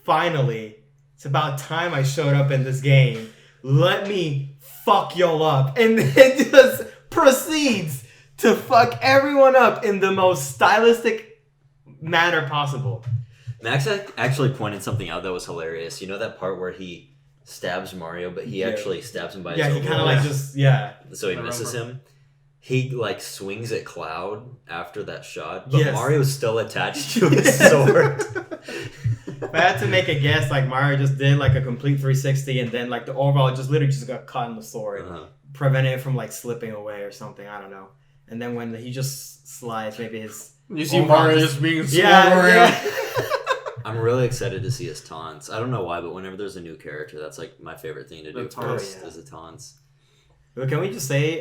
finally, it's about time I showed up in this game. Let me fuck y'all up. And then just proceeds to fuck everyone up in the most stylistic manner possible. Max actually pointed something out that was hilarious. You know that part where he stabs Mario, but he actually stabs him by his Yeah, he kind of like just, yeah. so he misses him. He like swings at Cloud after that shot, but Yes. Mario's still attached to his sword. If I had to make a guess, like Mario just did like a complete 360, and then like the overall just literally just got caught in the sword, preventing it from like slipping away or something. I don't know. And then when he just slides, maybe his You see overall Mario just being swung yeah, around. yeah. I'm really excited to see his taunts. I don't know why, but whenever there's a new character, that's like my favorite thing to do The taunts. first is the taunts. But can we just say,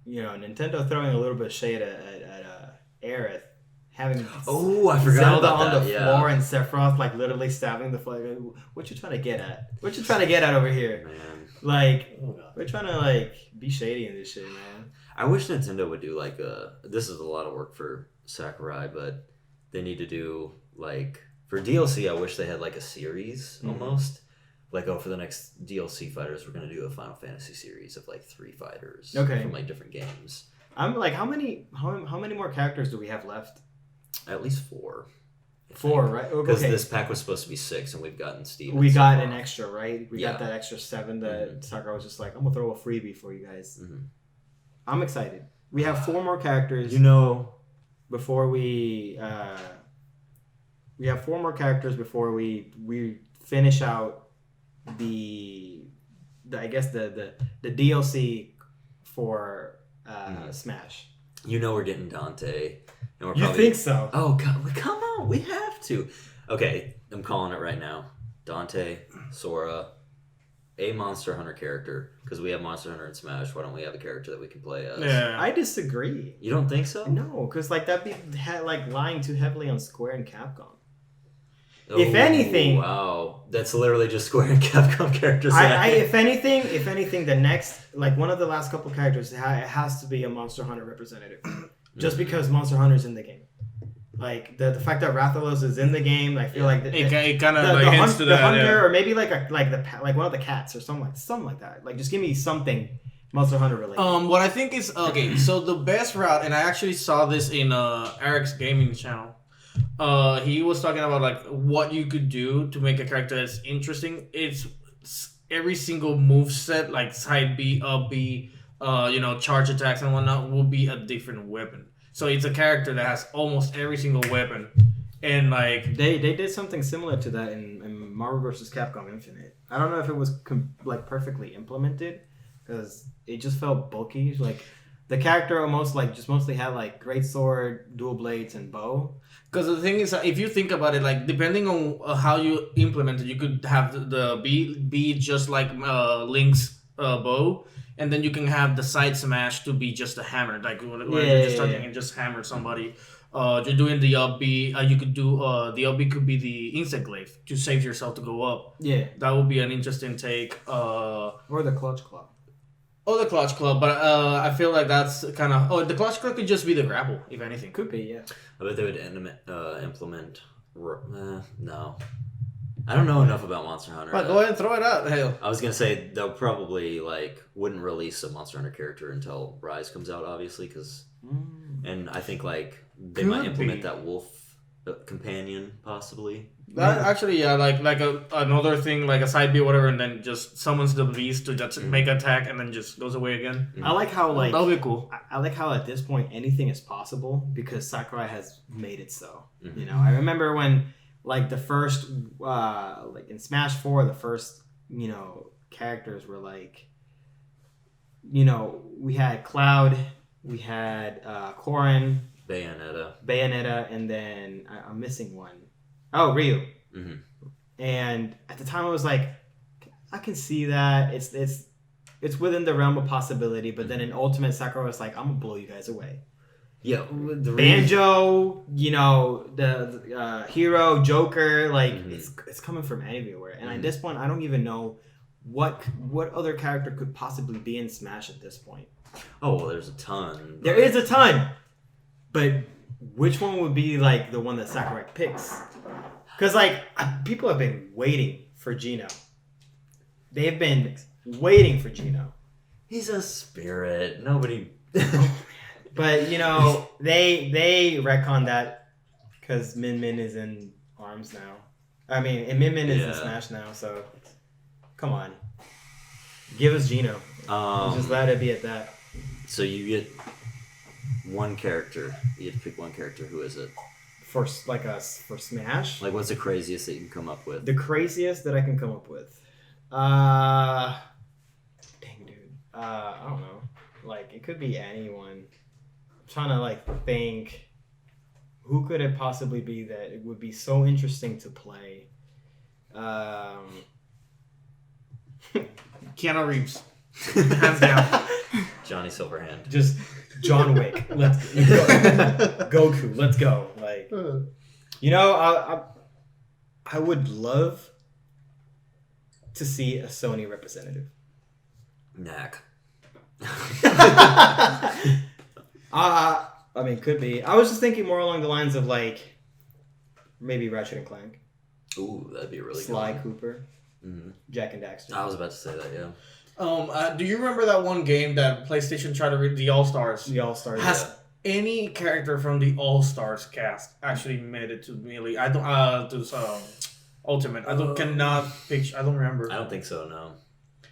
you know, Nintendo throwing a little bit of shade at Aerith, having Oh, I forgot Zelda about on that. the Yeah. floor and Sephiroth like literally stabbing the flag. What you trying to get at? What you trying to get at over here? Man. Like, we're trying to like be shady in this shit, man. I wish Nintendo would do like this is a lot of work for Sakurai, but they need to do like for DLC. I wish they had like a series almost. Like, oh, for the next DLC fighters, we're gonna do a Final Fantasy series of like 3 fighters from like different games. I'm like, how many more characters do we have left? At least 4. 4, right? Because Okay. this pack was supposed to be 6, and we've gotten Steven. We so got far. an extra, right? We got that extra 7 that Sakurai was just like, I'm gonna throw a freebie for you guys. I'm excited. We have 4 more characters. You know, Before we have 4 more characters before we finish out the I guess the DLC for Smash. you know we're getting Dante, and we're You probably. think so? Oh God! Come on, we have to. Okay, I'm calling it right now. Dante, Sora, a Monster Hunter character, because we have Monster Hunter in Smash. Why don't we have a character that we can play as? Yeah. I disagree. You don't think so? No, because like that'd be like lying too heavily on Square and Capcom. Oh, If anything- wow, that's literally just Square and Capcom characters. If anything, the next like one of the last couple characters it has to be a Monster Hunter representative, just because Monster Hunter's in the game. Like the fact that Rathalos is in the game, I feel like It kind of like hints to the that. hunter, Yeah. or maybe like one of the cats or something like that. Like just give me something Monster Hunter related. What I think is okay. So the best route, and I actually saw this in Eric's gaming channel. He was talking about like what you could do to make a character that's interesting. It's every single move set, like side B, up B, charge attacks and whatnot, will be a different weapon. So it's a character that has almost every single weapon, and like They did something similar to that in Marvel vs. Capcom Infinite. I don't know if it was perfectly implemented because it just felt bulky. Like the character almost just mostly had like great sword, dual blades, and bow. because the thing is, if you think about it, like depending on how you implement it, you could have the be just like Link's bow, and then you can have the side smash to be just a hammer, like where you're just starting and just hammer somebody. You're doing the up B. You could do the up B could be the insect glaive to save yourself to go up. Yeah, That would be an interesting take. or the clutch claw. Oh, the clutch club, but I feel like that's kind of. Oh, the clutch club could just be the grapple, if anything. Could be, yeah. I bet they would implement. No, I don't know enough about Monster Hunter. But go ahead and throw it out. Hell. I was gonna say they'll probably wouldn't release a Monster Hunter character until Rise comes out, obviously, because and I think they might Could implement be. that wolf companion possibly. That actually, yeah, like another thing, like a side B or whatever, and then just summons the beast to just make attack, and then just goes away again. I like how That would be cool. I like how at this point anything is possible because Sakurai has made it so. Mhm. You know, I remember when the first in Smash 4, the first characters were we had Cloud, we had Corrin, Bayonetta, and then I'm missing one. Oh, Ryu. Mm-hmm. And at the time, I was like, I can see that it's within the realm of possibility. But then in Ultimate, Sakurai was like, I'm gonna blow you guys away. Yeah, Banjo, the hero, Joker, it's coming from anywhere. And at this point, I don't even know what other character could possibly be in Smash at this point. Oh, well, there's a ton. There is a ton, but which one would be the one that Sakurai picks? Because people have been waiting for Gino. They've been waiting for Gino. He's a spirit. Nobody. But they retcon that because Min Min is in ARMS now. I mean, and Min Min is in Smash now. So come on, give us Gino. Just let it be at that. So you get one character. You have to pick one character. Who is it? For Smash. What's the craziest that you can come up with? The craziest that I can come up with. Dang, dude. I don't know. It could be anyone. I'm trying to think. Who could it possibly be that it would be so interesting to play? Keanu Reeves, hands down. Johnny Silverhand. Just John Wick. Let's go. Goku. Let's go. I would love to see a Sony representative. Knack. I mean, could be. I was just thinking more along the lines of maybe Ratchet and Clank, Ooh, that'd be really Sly good. Cooper, Mm-hmm. Jack and Daxter. I was about to say that, yeah. Do you remember that one game that PlayStation tried to read the All Stars? The All Stars. Has any character from the All Stars cast actually made it to Melee? I don't. To Ultimate. Cannot picture. I don't remember. I don't think so, no.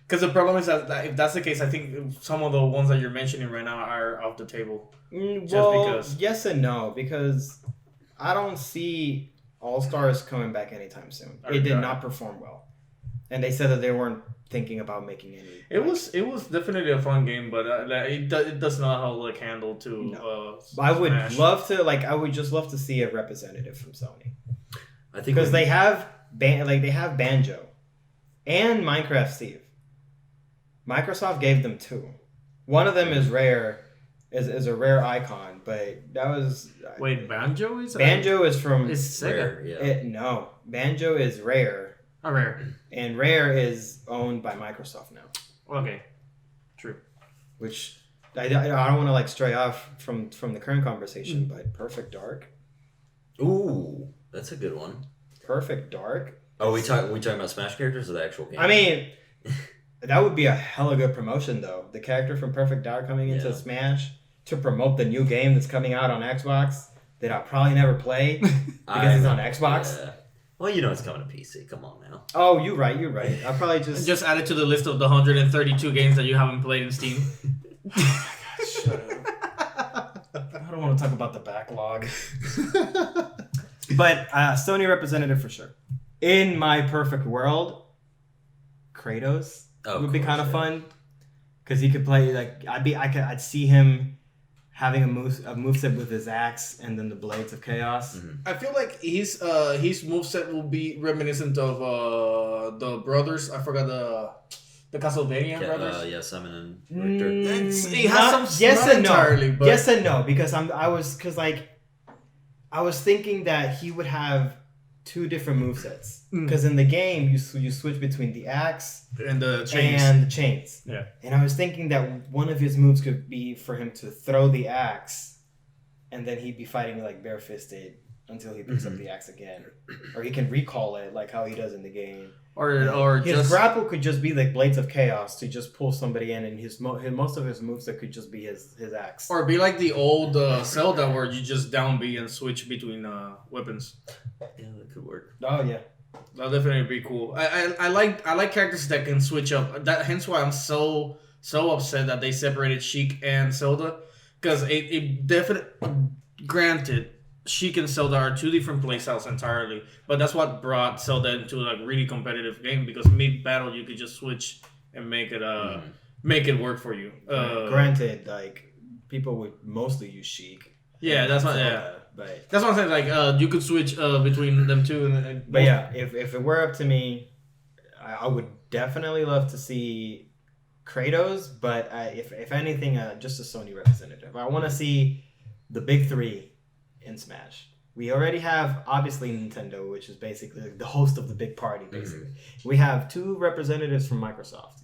Because the problem is that if that's the case, I think some of the ones that you're mentioning right now are off the table. Because yes and no, because I don't see All Stars coming back anytime soon. It did not perform well, and they said that they weren't thinking about making any. It was definitely a fun game, but it does not hold handle to. No. I would Smash. love to I would just love to see a representative from Sony. I think Because they have they have Banjo, and Minecraft Steve. Microsoft gave them two. One of them is rare, is a rare icon, but that was. Wait, Banjo is from. It's Sega. Rare, yeah. No, Banjo is Rare, Oh, Rare. and Rare is owned by Microsoft now. Okay, true. Which I don't want to stray off from the current conversation, but Perfect Dark. Ooh, that's a good one. Perfect Dark. Oh, we talking about Smash characters or the actual game? I mean, that would be a hella good promotion, though. The character from Perfect Dark coming into Smash to promote the new game that's coming out on Xbox that I'll probably never play because it's on Xbox. Yeah. Well, it's coming to PC. Come on now. Oh, you're right. I'll probably just Just add it to the list of the 132 games that you haven't played in Steam. Shut up. I don't want to talk about the backlog. But Sony representative for sure. In my perfect world, Kratos would be kind of fun because he could play like I'd see him having a moveset with his axe and then the blades of chaos. Mm-hmm. I feel like his moveset will be reminiscent of the brothers. I forgot the Castlevania brothers. Yeah, Simon and Richter. It has some yes and entirely, no. but Yes and no, because I was thinking that he would have two different movesets. Because in the game you switch between the axe and the chains. and the chains. Yeah. And I was thinking that one of his moves could be for him to throw the axe, and then he'd be fighting like barefisted until he picks up the axe again, or he can recall it like how he does in the game. Or His just grapple could just be like blades of chaos to just pull somebody in, and most of his moves that could just be his axe. or be like the old Zelda where you just down B and switch between weapons. Yeah, that could work. Oh yeah. That'll definitely be cool. I like characters that can switch up. That hence why I'm so upset that they separated Sheik and Zelda, because it definitely, granted, Sheik and Zelda are two different playstyles entirely, but that's what brought Zelda into like really competitive game, because mid battle you could just switch and make it work for you. Granted, like people would mostly use Sheik. Yeah, that's what. Zelda, Yeah, but that's what I'm saying. Like you could switch between them two. But yeah, if it were up to me, I would definitely love to see Kratos. But if anything, just a Sony representative. I want to see the big three in Smash. We already have obviously Nintendo, which is basically the host of the big party. Basically, we have two representatives from Microsoft.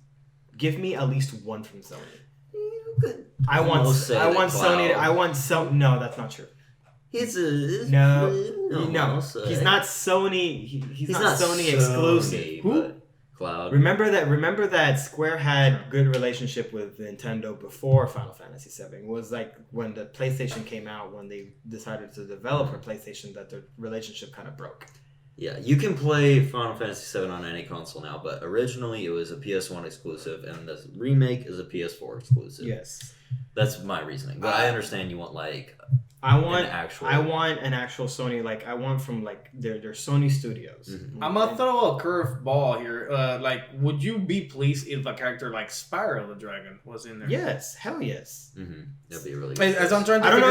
Give me at least one from Sony. I want Sony. No, that's not true. No. He's not Sony. He's not Sony exclusive. Who? Cloud. Remember that Square had good relationship with Nintendo before Final Fantasy VII. It was like when the PlayStation came out, when they decided to develop for PlayStation, that the relationship kind of broke. Yeah, you can play Final Fantasy VII on any console now, but originally it was a PS1 exclusive, and the remake is a PS4 exclusive. Yes. That's my reasoning. But I understand you want like I want an actual Sony, like I want from like their Sony studios. Mm-hmm. I'm gonna throw a curve ball here. Like, would you be pleased if a character like Spyro the Dragon was in there? Yes, hell yes. Mm-hmm. That'd be really good. As I'm trying to I figure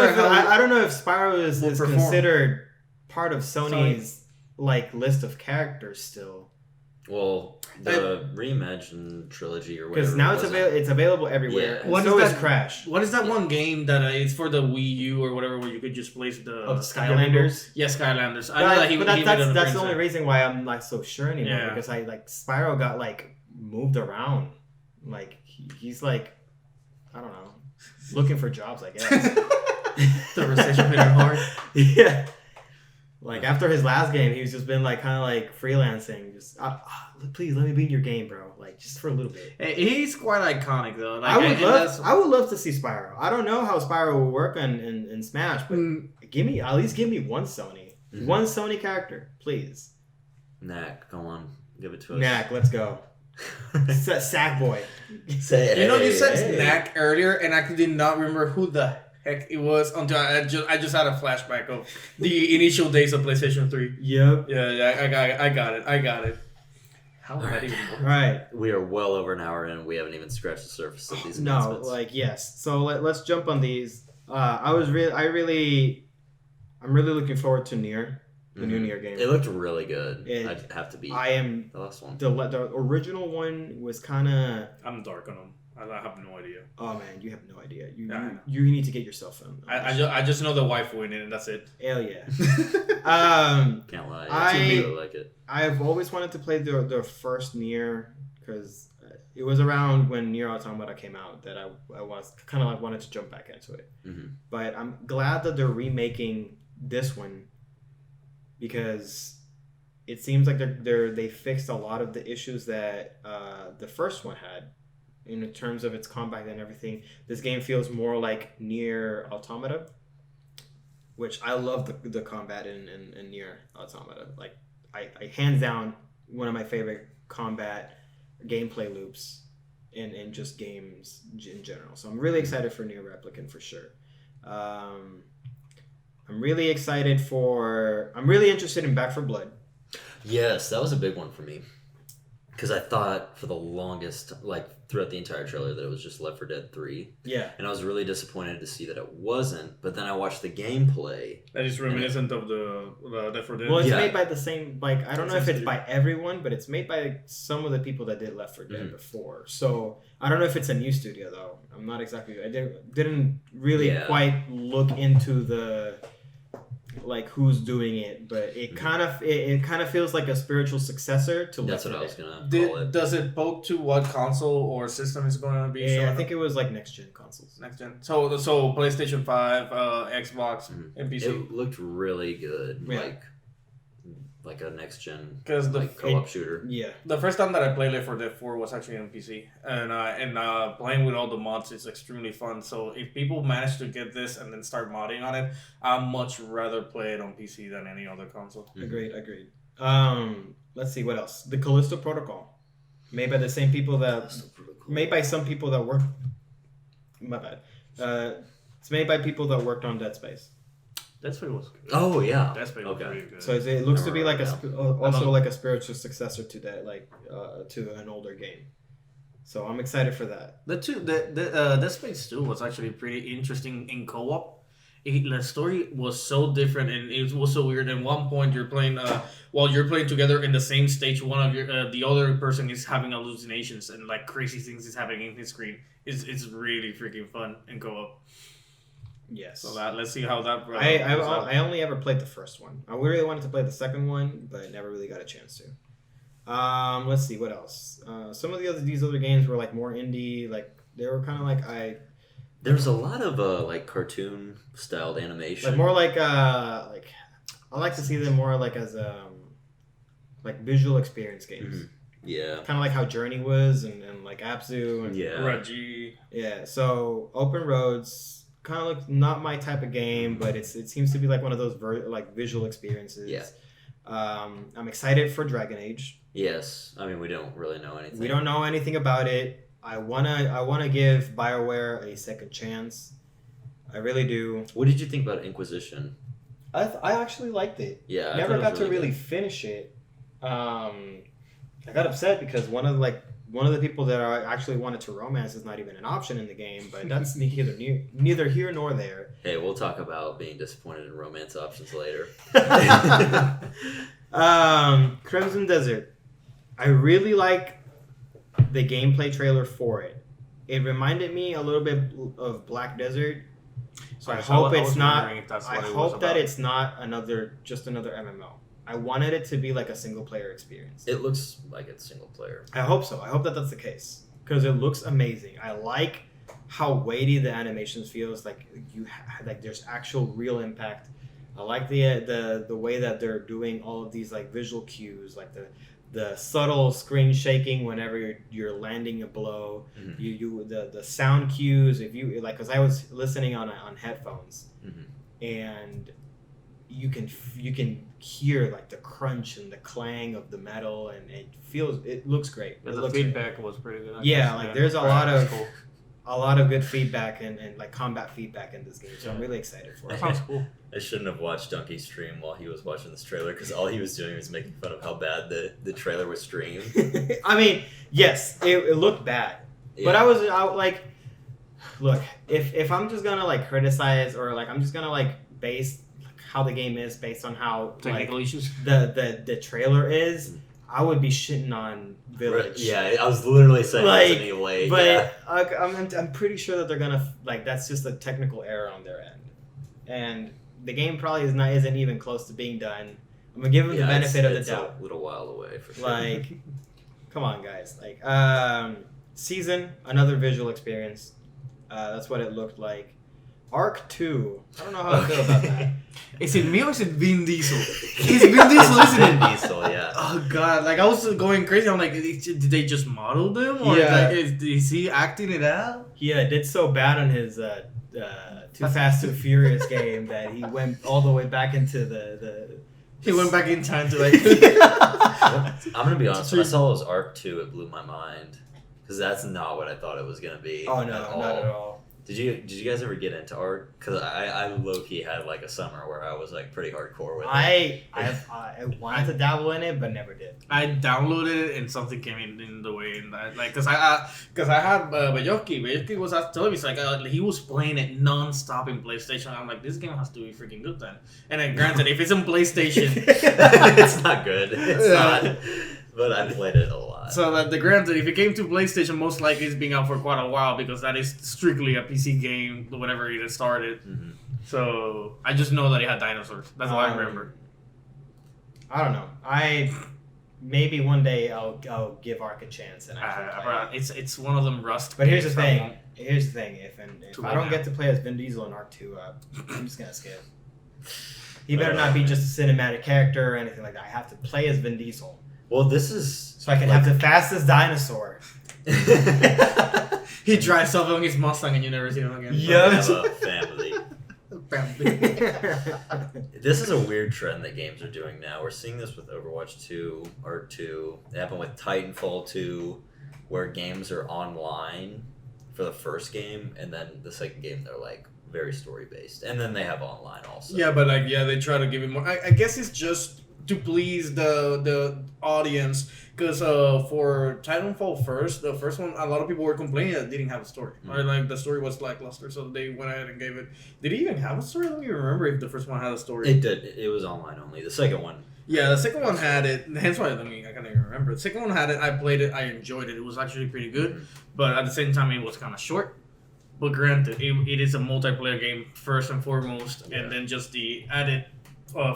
don't know if Spyro is perform. considered part of Sony's like list of characters still. Well, the Reimagined trilogy or whatever. Because now it's available everywhere. Yeah. What So is is Crash. What is that one game that it's for the Wii U or whatever, where you could just place the Skylanders? Yeah, Skylanders. I know that he But made it on that's the the only reason why I'm like so sure anymore. Yeah. Because I like Spyro got like moved around. Like he's like, I don't know, looking for jobs, I guess. The recession hit him hard. Yeah. Like after his last game, he's just been like kind of like freelancing. Just please let me be in your game, bro. Like just for a little bit. Hey, he's quite iconic though. Like, I would love to see Spyro. I don't know how Spyro will work in Smash, but at least give me one Sony, one Sony character, please. Knack, come on, give it to us. Knack, let's go. Sackboy. You said Knack earlier, and I did not remember who the heck it was until I just had a flashback of the initial days of PlayStation 3. Yep. Yeah, I got it. How All right. Right. We are well over an hour in, and we haven't even scratched the surface of these announcements. Yes. So let's jump on these. I'm really looking forward to Nier, the new Nier game. It looked really good. I'd have to be. I am the last one. The original one was kind of. I'm dark on them. I have no idea. Oh man, you have no idea. You need to get yourself in. I just know the waifu in it, and that's it. Hell yeah. Can't lie. I really like it. I've always wanted to play the first Nier because it was around when Nier Automata came out that I was kind of like wanted to jump back into it. Mm-hmm. But I'm glad that they're remaking this one because it seems like they fixed a lot of the issues that the first one had. In terms of its combat and everything, this game feels more like Nier Automata, which I love the combat in Nier Automata. Like, I hands down one of my favorite combat gameplay loops in just games in general. So I'm really excited for Nier Replicant for sure. I'm really excited for. I'm really interested in Back 4 Blood. Yes, that was a big one for me. Because I thought for the longest, like throughout the entire trailer, that it was just Left 4 Dead 3. Yeah. And I was really disappointed to see that it wasn't. But then I watched the gameplay. That is reminiscent of the Left 4 Dead. Well, it's Yeah. made by the same. Like I don't know if it's by everyone, but it's made by some of the people that did Left 4 Dead before. So I don't know if it's a new studio though. I'm not exactly. I didn't really quite look into the. Like who's doing it, but it kind of feels like a spiritual successor to. That's Left 4 what I was Dead. gonna call it. Does it poke to what console or system is going to be? Yeah, I think it was like next gen consoles. Next gen. So PlayStation 5, Xbox, and PC. It looked really good, Yeah. like a next gen, 'Cause the- like co-op shooter. Yeah. The first time that I played Left 4 Dead 4 was actually on PC, and playing with all the mods is extremely fun. So if people manage to get this and then start modding on it, I'd much rather play it on PC than any other console. Agreed. Let's see what else. The Callisto Protocol, made by the same people that, made by some people that work. My bad. It's made by people that worked on Dead Space. Dead Space was good. Oh yeah. Dead Space was pretty good. So it looks to be like Another- like a spiritual successor to that, like to an older game. So I'm excited for that. Dead Space 2 was actually pretty interesting in co-op. The story was so different and it was so weird. At one point, you're playing while you're playing together in the same stage. One of your the other person is having hallucinations and like crazy things is happening in his screen. It's really freaking fun in co-op. Yes. So let's see how that. I only ever played the first one. I really wanted to play the second one, but never really got a chance to. Let's see what else. Some of these other games were like more indie. Like they were kind of like There's a lot of like cartoon styled animation. like more like I like to see them more like as like visual experience games. Yeah. Kind of like how Journey was and like Abzu and Yeah. Raji. yeah. So Open Roads kind of like not my type of game, but it seems to be like one of those like visual experiences. Yeah. I'm excited for Dragon Age. Yes. I mean, we don't really know anything. We don't know anything about it. I wanna give BioWare a second chance. I really do. What did you think about Inquisition? I actually liked it. Yeah. I Never thought it got was to really really finish it. I got upset because one of the people that I actually wanted to romance is not even an option in the game, but that's neither here nor there. Hey, we'll talk about being disappointed in romance options later. Crimson Desert. I really like the gameplay trailer for it. It reminded me a little bit of Black Desert. So I hope it's not. I hope that it's not just another MMO. I wanted it to be like a single player experience. It looks like it's single player. I hope so. I hope that that's the case because it looks amazing. I like how weighty the animations feels. Like like there's actual real impact. I like the way that they're doing all of these like visual cues, like the subtle screen shaking whenever you're landing a blow. Mm-hmm. The sound cues. If you like, because I was listening on headphones, and you can hear like the crunch and the clang of the metal, and it looks great. Yeah, It the looks feedback was pretty good. Yeah, like there's a lot of good feedback and like combat feedback in this game, so I'm really excited for it. Sounds cool. I shouldn't have watched Donkey stream while he was watching this trailer because all he was doing was making fun of how bad the trailer was streamed. I mean, yes, it looked bad, but I was like, look, if I'm just gonna like criticize or like I'm just gonna like base how the game is based on how Technical issues. the trailer is, I would be shitting on Village. Yeah, I was literally saying Like, that anyway. But yeah. I'm pretty sure that they're gonna like that's just a technical error on their end, and the game probably isn't even close to being done. I'm gonna give them the benefit of the doubt. A little while away for sure. Like, come on, guys. Like, Season, another visual experience. That's what it looked like. Arc 2. I don't know how I feel about that. Is it me or is it Vin Diesel? It's Vin Diesel, isn't it? Vin Diesel, yeah. Oh god, like I was going crazy. I'm like, did they just model them, or Yeah. is he acting it out? He did so bad on his Too Fast, Too Furious game that he went all the way back into the He went back in time to like. I'm gonna be honest. When I saw it was Arc 2, it blew my mind because that's not what I thought it was gonna be. Oh no, not at all. Did you guys ever get into art? Because I low key had like a summer where I was like pretty hardcore with it. I wanted to dabble in it, but never did. I downloaded it and something came in the way, and I, like, cause I had Bayoki. Bayoki was telling me, it's like he was playing it non-stop in PlayStation. I'm like, this game has to be freaking good then. And then granted, if it's in PlayStation, It's not good. It's not. But I played it a lot. so that granted, if it came to PlayStation, most likely it's been out for quite a while because that is strictly a PC game. Whenever it started, so I just know that it had dinosaurs. That's all I remember. I don't know. Maybe one day I'll give Ark a chance and actually play it. It's one of them Rust. But here's the games thing. that won't- Here's the thing. If I don't get to play as Vin Diesel in Ark 2, I'm just gonna skip. He better not be just a cinematic character or anything like that. I have to play as Vin Diesel. Well, this is So I can have the fastest dinosaur. He drives off on his Mustang and you never see him again. Yeah. have a family. This is a weird trend that games are doing now. We're seeing this with Overwatch 2, Arc 2. It happened with Titanfall 2, where games are online for the first game, and then the second game they're like very story based, and then they have online also. Yeah, but like, yeah, they try to give it more. I guess it's just to please the audience, because for Titanfall the first one, a lot of people were complaining that it didn't have a story, or like the story was lackluster, so they went ahead and gave it. Did it even have a story? I don't even remember if the first one had a story. It did. It was online only. The second one. Yeah, the second one had it. Hence why I can't even remember. The second one had it. I played it. I enjoyed it. It was actually pretty good, but at the same time, it was kind of short. But granted, it is a multiplayer game first and foremost, and then just the added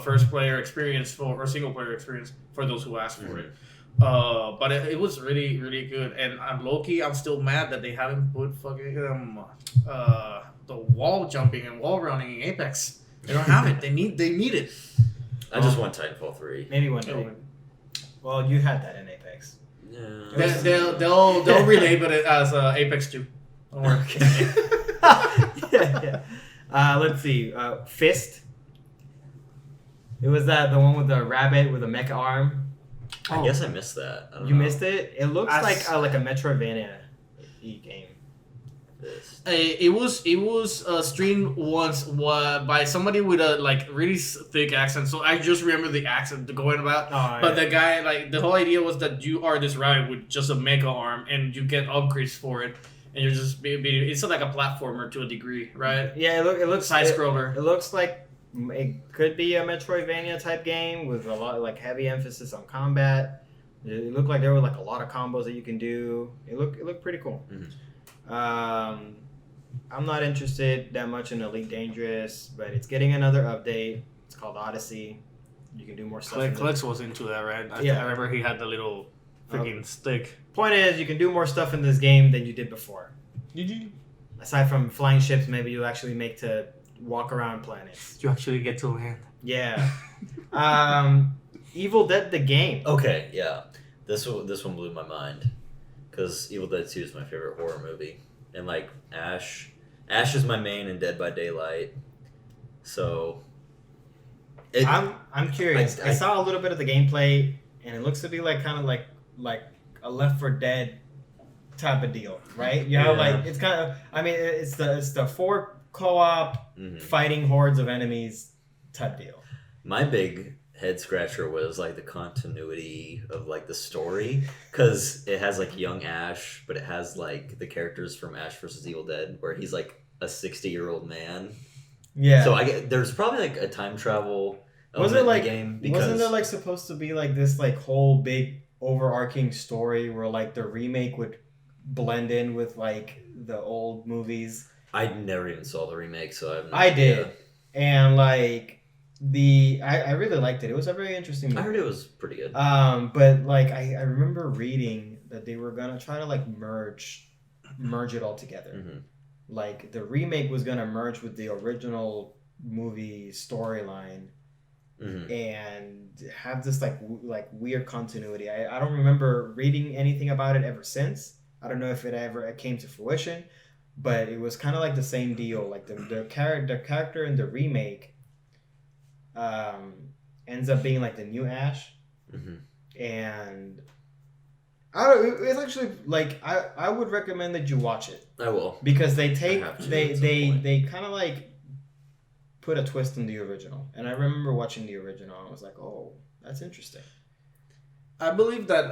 first player experience or single player experience for those who ask for it. But it was really, really good. And I'm low-key, I'm still mad that they haven't put fucking the wall jumping and wall running in Apex. They don't have it. They need it. I just want Titanfall 3. Maybe one day. Well, you had that in Apex. Yeah. They'll relabel it as Apex 2. Don't worry. yeah. Let's see. Fist. It was the one with the rabbit with a mecha arm. I guess I missed that. I don't You know. missed it. It looks like a Metroidvania game. This. It was streamed once by somebody with a like really thick accent. So I just remember the accent going about. But the guy, like, the whole idea was that you are this rabbit with just a mecha arm and you get upgrades for it. And you're just it's like a platformer to a degree, right? Yeah, it looks Side scroller. It looks like it could be a Metroidvania type game with a lot like heavy emphasis on combat. It looked like there were like a lot of combos that you can do. It looked pretty cool. Mm-hmm. I'm not interested that much in Elite Dangerous, but it's getting another update. It's called Odyssey. You can do more stuff. Klex was into that, right? I remember he had the little freaking stick. Point is, you can do more stuff in this game than you did before. Did you? Aside from flying ships, maybe you actually make to walk around planets. You actually get to land. Yeah. Evil Dead the game. Okay, yeah. This one blew my mind. Because Evil Dead 2 is my favorite horror movie. And, like, Ash is my main in Dead by Daylight. So... I'm curious. I saw a little bit of the gameplay, and it looks to be like kind of like a Left 4 Dead type of deal, right? You know, like it's kind of. I mean, it's the 4 co-op fighting hordes of enemies type deal. My big head scratcher was like the continuity of like the story, because it has like young Ash, but it has like the characters from Ash vs. Evil Dead, where he's like a 60-year-old man. Yeah. So there's probably like a time travel. Wasn't it like game wasn't there like supposed to be like this like whole big overarching story where like the remake would blend in with like the old movies? I never even saw the remake, so I have no I idea. did, and like I really liked it. It was a very interesting movie. I heard it was pretty good. But like I remember reading that they were gonna try to like merge it all together. Mm-hmm. Like the remake was gonna merge with the original movie storyline. Mm-hmm. And have this like weird continuity. I don't remember reading anything about it ever since. I don't know if it ever came to fruition, but it was kind of like the same deal. Like the character in the remake ends up being like the new Ash, and It's actually like I would recommend that you watch it I will. because they take have to they at some they point. they kind of like put a twist in the original, and I remember watching the original and I was like, oh, that's interesting. I believe that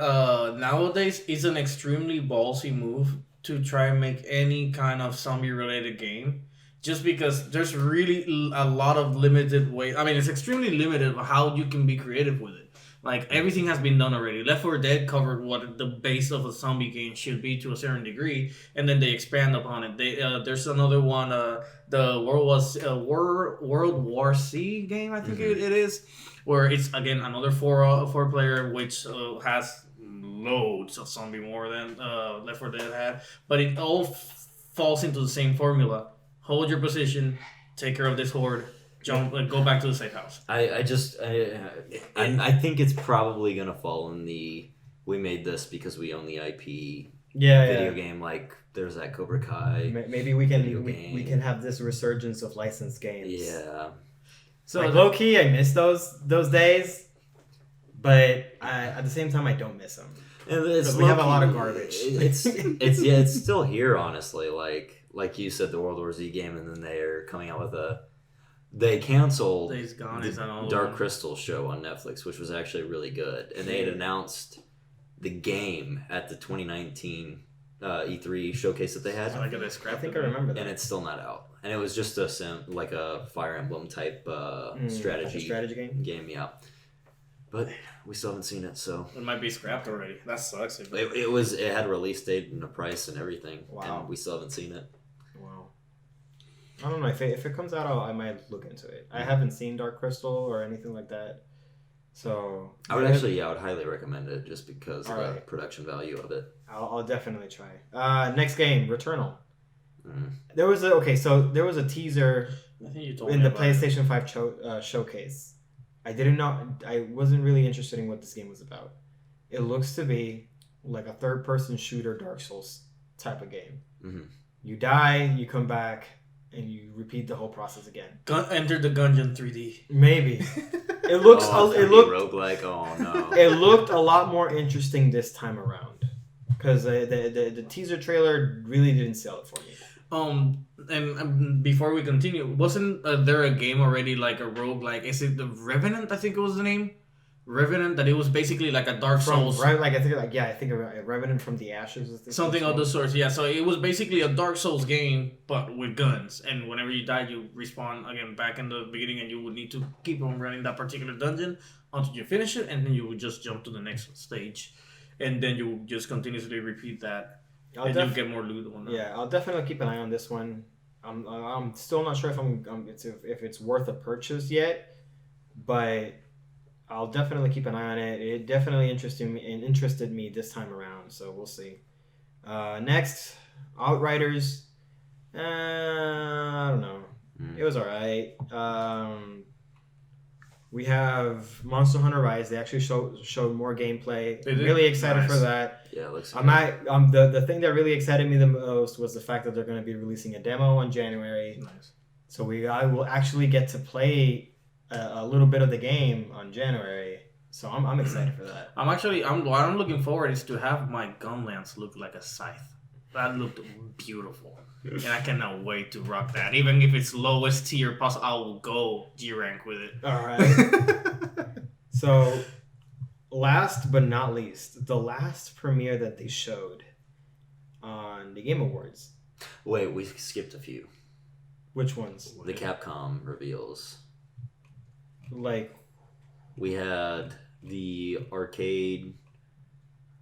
nowadays it's an extremely ballsy move to try and make any kind of zombie related game. Just because there's really a lot of limited way. I mean, it's extremely limited how you can be creative with it. Like everything has been done already. Left 4 Dead covered what the base of a zombie game should be to a certain degree, and then they expand upon it. There's another one, the World War C game, I think it is, where it's again another four player, which has loads of zombie more than Left 4 Dead had, but it all falls into the same formula. Hold your position, take care of this horde, jump, go back to the safe house. I think it's probably gonna fall in the we made this because we own the IP video game. Like there's that Cobra Kai. Maybe we can can have this resurgence of licensed games. Yeah. So like, low key, I miss those days, but at the same time, I don't miss them. Because we have a lot of garbage. It's still here, honestly. Like you said, the World War Z game, and then they're coming out with they canceled Days Gone the Dark Crystal show on Netflix, which was actually really good, and they had announced the game at the 2019 E3 showcase that they had. I think I remember that, and it's still not out. And it was just a Fire Emblem type strategy game, yeah. But we still haven't seen it, so it might be scrapped already. That sucks. It had a release date and a price and everything. Wow. And we still haven't seen it. Wow. I don't know if it comes out, I might look into it. I haven't seen Dark Crystal or anything like that, so I would highly recommend it just because of the production value of it. I'll definitely try. Next game, Returnal. There was a teaser in the PlayStation 5 showcase. I wasn't really interested in what this game was about. It looks to be like a third-person shooter Dark Souls type of game. Mm-hmm. You die, you come back, and you repeat the whole process again. Enter the Gungeon 3D. Maybe. It looks. It looked roguelike. Oh no. It looked a lot more interesting this time around because the teaser trailer really didn't sell it for me. And before we continue, wasn't there a game already like a roguelike? Is it the Revenant? I think it was the name. Revenant, that it was basically like a Dark Souls. I think a Revenant from the Ashes. Something of the sort, yeah. So it was basically a Dark Souls game, but with guns. And whenever you died, you respawn again back in the beginning, and you would need to keep on running that particular dungeon until you finish it, and then you would just jump to the next stage, and then you would just continuously repeat that. And you get more loot on that. Yeah, I'll definitely keep an eye on this one. I'm still not sure if it's worth a purchase yet, but I'll definitely keep an eye on it. It definitely interested me this time around, so we'll see. Next, Outriders. I don't know. It was alright. We have Monster Hunter Rise. They actually showed more gameplay. Really excited for that. Yeah, it looks. The thing that really excited me the most was the fact that they're going to be releasing a demo in January. Nice. So I will actually get to play a little bit of the game on January. So I'm excited for that. What I'm looking forward is to have my gun lance look like a scythe. That looked beautiful. And I cannot wait to rock that. Even if it's lowest tier possible, I will go G rank with it. All right. So, last but not least, the last premiere that they showed on the Game Awards. Wait, we skipped a few. Which ones? The Capcom reveals. Like, we had the arcade.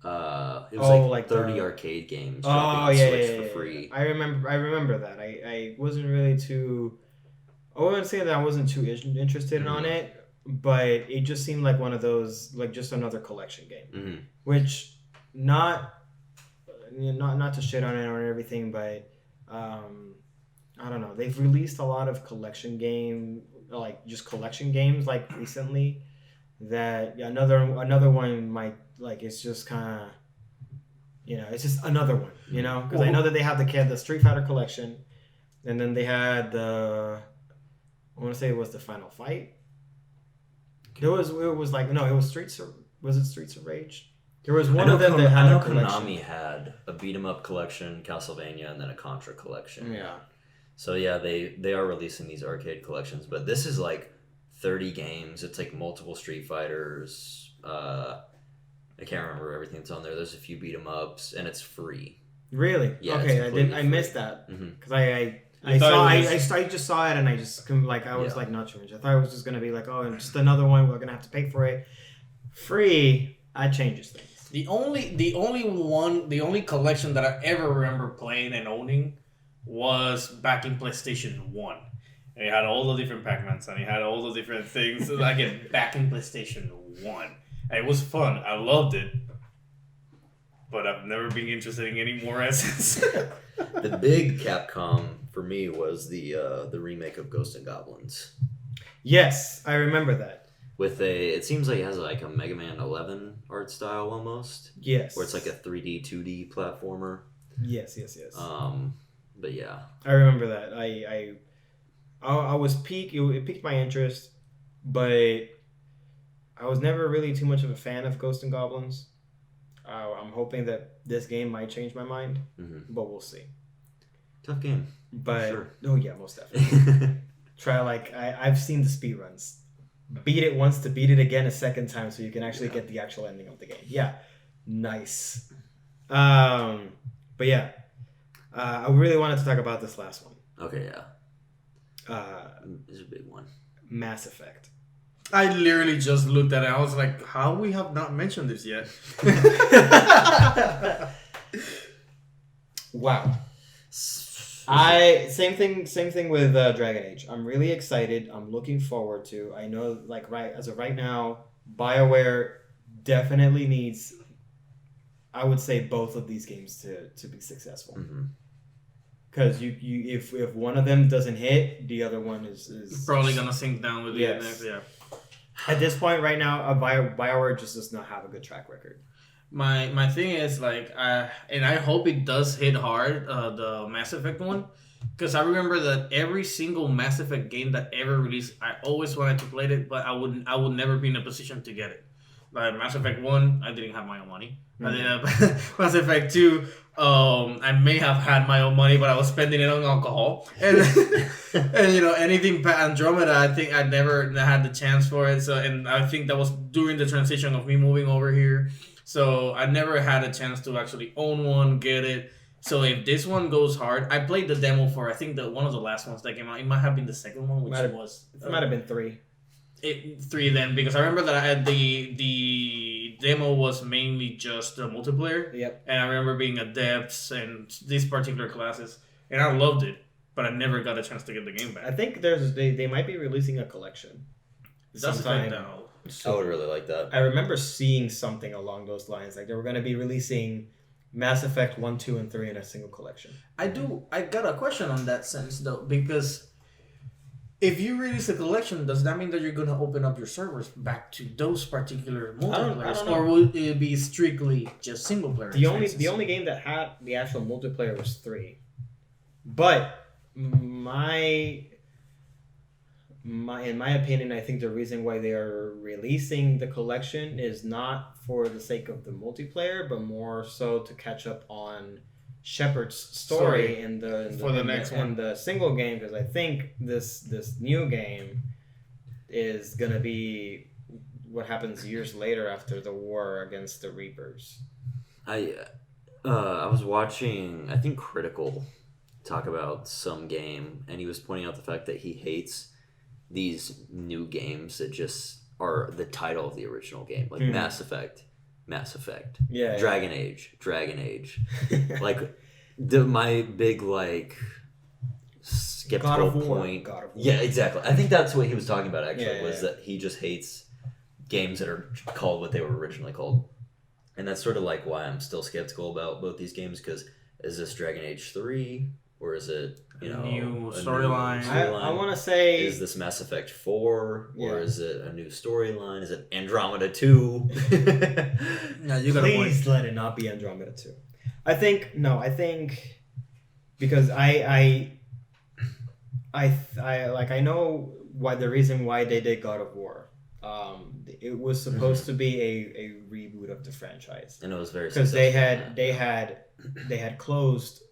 It was like 30 arcade games dropping on Switch for free. I remember that. I wasn't really too. I wouldn't say that I wasn't too interested on it, but it just seemed like one of those, like just another collection game, which not to shit on it or everything, but I don't know. They've released a lot of collection games like recently. That another one might like it's just kind of, it's just another one, because I know that they have the Street Fighter collection, and then they had I want to say it was the Final Fight. Okay. It was Streets of Rage? There was one of them that I had know a collection. Konami had a beat 'em up collection, Castlevania, and then a Contra collection. Yeah. So yeah, they are releasing these arcade collections, but this is like 30 games. It's like multiple Street Fighters. I can't remember everything that's on there. There's a few beat 'em ups, and it's free. Really? Yeah, Okay, it's completely I missed free. that Mhm. because I just saw it and I just like I was Yeah. like not too much. I thought it was just gonna be like just another one. We're gonna have to pay for it. Free. That changes things. The only collection that I ever remember playing and owning was back in PlayStation 1. And it had all the different Pac-Mans and it had all the different things again back in PlayStation 1. And it was fun. I loved it. But I've never been interested in any more since. The big Capcom for me was the remake of Ghosts and Goblins. Yes, I remember that. It seems like it has like a Mega Man 11 art style almost, Yes. where it's like a 3D 2D platformer. Yes. But yeah, I remember that. I was it piqued my interest, but I was never really too much of a fan of Ghosts and Goblins. I'm hoping that this game might change my mind, but we'll see. tough game. But Sure. oh yeah, most definitely. Try I've seen the speed runs. Beat it once to beat it again a second time, so you can actually get the actual ending of the game. Yeah, nice. But yeah, I really wanted to talk about this last one. Okay, yeah. It's a big one. Mass Effect. I literally just looked at it. I was like, how we have not mentioned this yet? Wow. Same thing with Dragon Age. I'm really excited. I'm looking forward to. I know as of right now, BioWare definitely needs, I would say, both of these games to be successful. Because if one of them doesn't hit, the other one is Probably gonna sink down with Yes. the next. Yeah. At this point right now, BioWare just does not have a good track record. My thing is and I hope it does hit hard, the Mass Effect one, because I remember that every single Mass Effect game that ever released, I always wanted to play it, but I would never be in a position to get it. Like Mass Effect 1, I didn't have my own money. I didn't have Mass Effect 2. I may have had my own money, but I was spending it on alcohol. And and anything Andromeda, I think I never had the chance for it. So, and I think that was during the transition of me moving over here. So I never had a chance to actually own one, get it. So if this one goes hard, I played the demo for I think one of the last ones that came out. It might have been the second one, which It might have been 3. 3 then, because I remember that I had the demo was mainly just the multiplayer. Yep. And I remember being adepts and these particular classes, and I loved it, but I never got a chance to get the game back. I think they might be releasing a collection. That's sometime. now. I would really like that. I remember seeing something along those lines, like they were going to be releasing Mass Effect 1, 2, and 3 in a single collection. I got a question on that sense though, because if you release a collection, does that mean that you're going to open up your servers back to those particular multiplayers, I don't know. or will it be strictly just single player? The only game that had the actual multiplayer was 3, but in my opinion, I think the reason why they are releasing the collection is not for the sake of the multiplayer, but more so to catch up on Shepard's story in the single game, because I think this new game is gonna be what happens years later after the war against the Reapers. I was watching, I think, Critical talk about some game, and he was pointing out the fact that he hates these new games that just are the title of the original game, like Mass Effect, Yeah, Dragon Age. Like my big skeptical point. God of War. Yeah, exactly. I think that's what he was talking about actually, was yeah. that he just hates games that are called what they were originally called. And that's sort of like why I'm still skeptical about both these games, because is this Dragon Age 3 or is it, a new storyline? I want to say, is this Mass Effect 4 Yeah. or is it a new storyline? Is it Andromeda 2? Yeah, you got a point. please let it not be Andromeda 2. I think because I know why the reason why they did God of War. It was supposed to be a reboot of the franchise And it was very because successful. they had closed,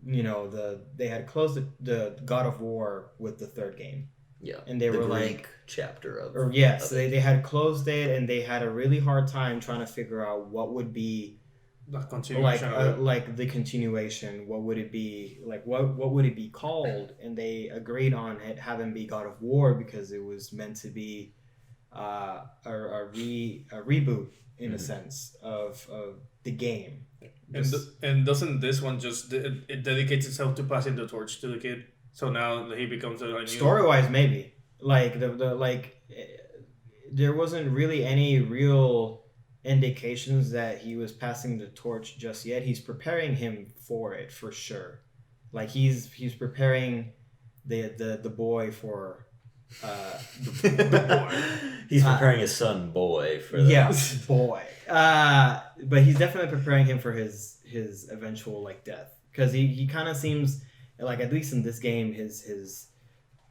they had closed the God of War with the third game. Yeah, and they the were Greek like, chapter of. or yes, of they had closed it, and they had a really hard time trying to figure out what would be The continuation of it. like the continuation. What would it be like? What would it be called? And they agreed on it having be God of War because it was meant to be a reboot in a sense of the game. And doesn't this one just it dedicates itself to passing the torch to the kid? So now he becomes a new Story wise, maybe like there wasn't really any real indications that he was passing the torch just yet. He's preparing him for it for sure. Like he's preparing the boy for the boy. He's preparing his son boy for that. Yeah, boy. But he's definitely preparing him for his eventual like death because he kind of seems like, at least in this game, his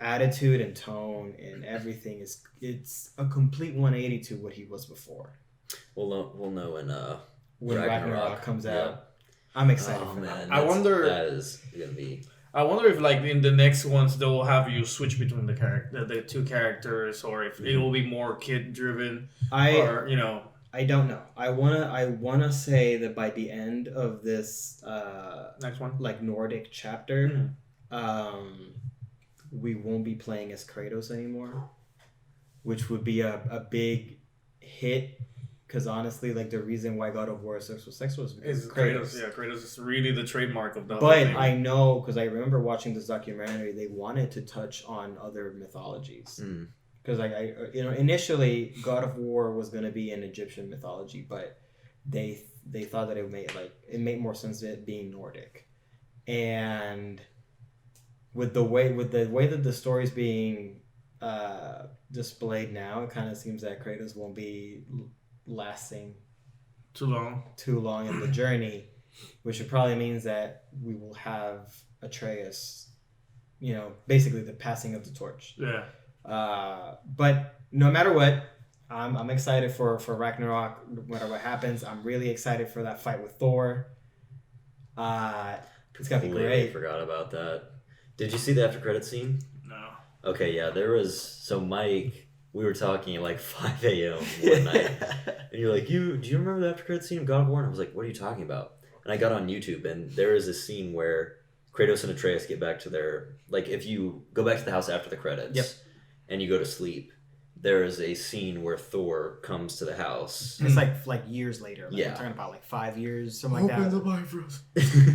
attitude and tone and everything it's a complete 180 to what he was before. We'll know When Ragnarok comes out. Yeah. I'm excited for man, that. I wonder- that is gonna be. I wonder if like in the next ones they will have you switch between the two characters, or if it will be more kid driven, or I don't know. I wanna say that by the end of this next one. like Nordic chapter, Mhm. we won't be playing as Kratos anymore, which would be a big hit. Because honestly, like the reason why God of War is so successful is because Is Kratos. Kratos? Yeah, Kratos is really the trademark of the whole But thing. I know because I remember watching this documentary. They wanted to touch on other mythologies. Mm. Because initially God of War was going to be in Egyptian mythology, but they thought that it made more sense it being Nordic, and with the way that the story's being displayed now, it kind of seems that Kratos won't be lasting Too long. too long in the journey, which probably means that we will have Atreus, basically the passing of the torch. Yeah. But no matter what, I'm excited for Ragnarok. No matter what happens, I'm really excited for that fight with Thor. It's gonna be Completely great. forgot about that. Did you see the after credit scene? No. Okay, yeah, there was. So Mike, we were talking at like 5 a.m. one night, and you're like, do you remember the after credit scene of God of War? And I was like, what are you talking about? And I got on YouTube, and there is a scene where Kratos and Atreus get back to their, like, if you go back to the house after the credits, Yep. and you go to sleep, there is a scene where Thor comes to the house. It's like years later. Like Yeah. we're talking about like 5 years, something like that. Bifrost.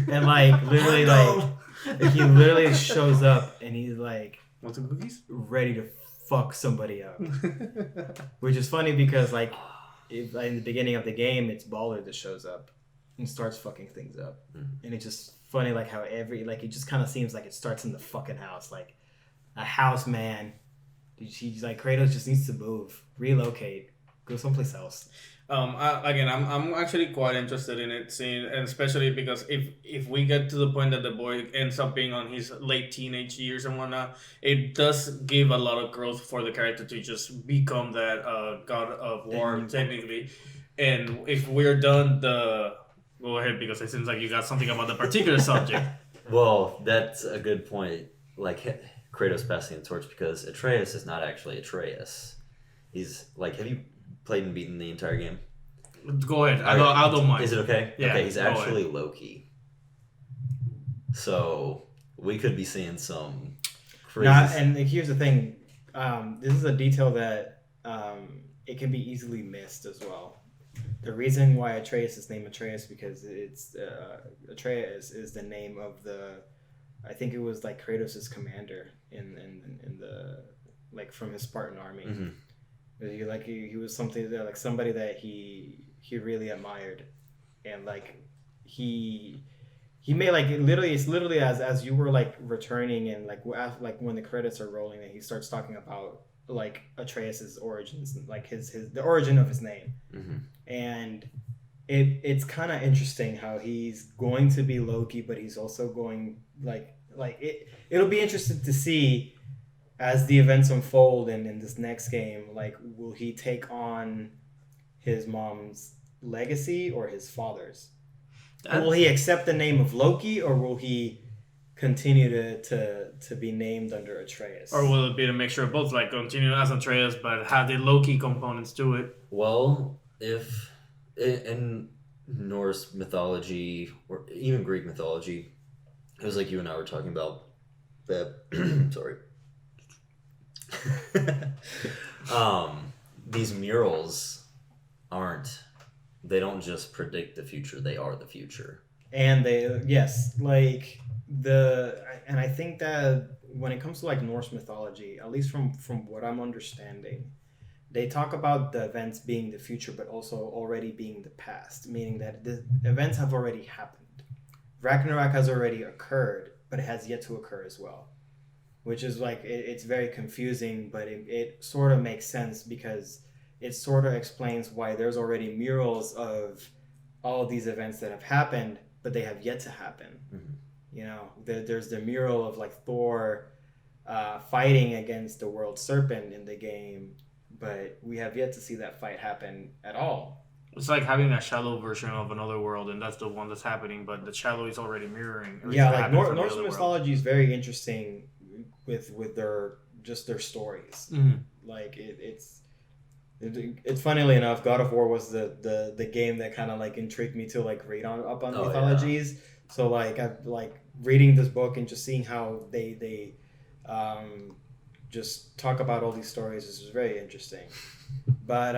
And like literally, like he literally shows up and he's like Want some cookies? ready to fuck somebody up. Which is funny because like in the beginning of the game, it's Baller that shows up and starts fucking things up. Mhm. And it's just funny like how it just kind of seems like it starts in the fucking house, like a house man. He's like, Kratos just needs to move, relocate, go someplace else. I'm actually quite interested in it, seeing, and especially because if we get to the point that the boy ends up being on his late teenage years and whatnot, it does give a lot of growth for the character to just become that God of War technically. And if we're done, go ahead, because it seems like you got something about the particular subject. Well, that's a good point. Like Kratos passing the torch, because Atreus is not actually Atreus. He's like, have you played and beaten the entire game? Go ahead. I don't mind. Is it okay? Yeah, Okay, he's go actually Loki. So we could be seeing some crazy. And here's the thing, this is a detail that it can be easily missed as well. The reason why Atreus is named Atreus because it's Atreus is the name of I think it was like Kratos' commander in the like from his Spartan army. Mhm. He was something that like somebody that he really admired, and like he made like it's literally as you were like returning and like when the credits are rolling and he starts talking about like Atreus's origins, like the origin of his name. Mhm. And it's kind of interesting how he's going to be Loki, but he's also going it'll be interesting to see as the events unfold in this next game, like, will he take on his mom's legacy or his father's? Or will he accept the name of Loki, or will he continue to be named under Atreus? Or will it be a mixture of both, like continue as Atreus, but have the Loki components to it? Well, if in Norse mythology or even Greek mythology, it was like you and I were talking about. Sorry. These murals they don't just predict the future, they are the future. And and I think that when it comes to like Norse mythology, at least from what I'm understanding, they talk about the events being the future, but also already being the past, meaning that the events have already happened. Ragnarok has already occurred, but it has yet to occur as well, which is like, it's very confusing, but it sort of makes sense because it sort of explains why there's already murals of all of these events that have happened, but they have yet to happen. Mm-hmm. You know, there's the mural of like Thor fighting against the world serpent in the game, but we have yet to see that fight happen at all. It's like having a shallow version of another world, and that's the one that's happening, but the shallow is already mirroring. Yeah, like Norse mythology is very interesting with their stories. Mm-hmm. Like it's funnily enough, God of War was the game that kind of like intrigued me to like read up on mythologies. Yeah. So like I like reading this book and just seeing how they just talk about all these stories. This is very interesting. But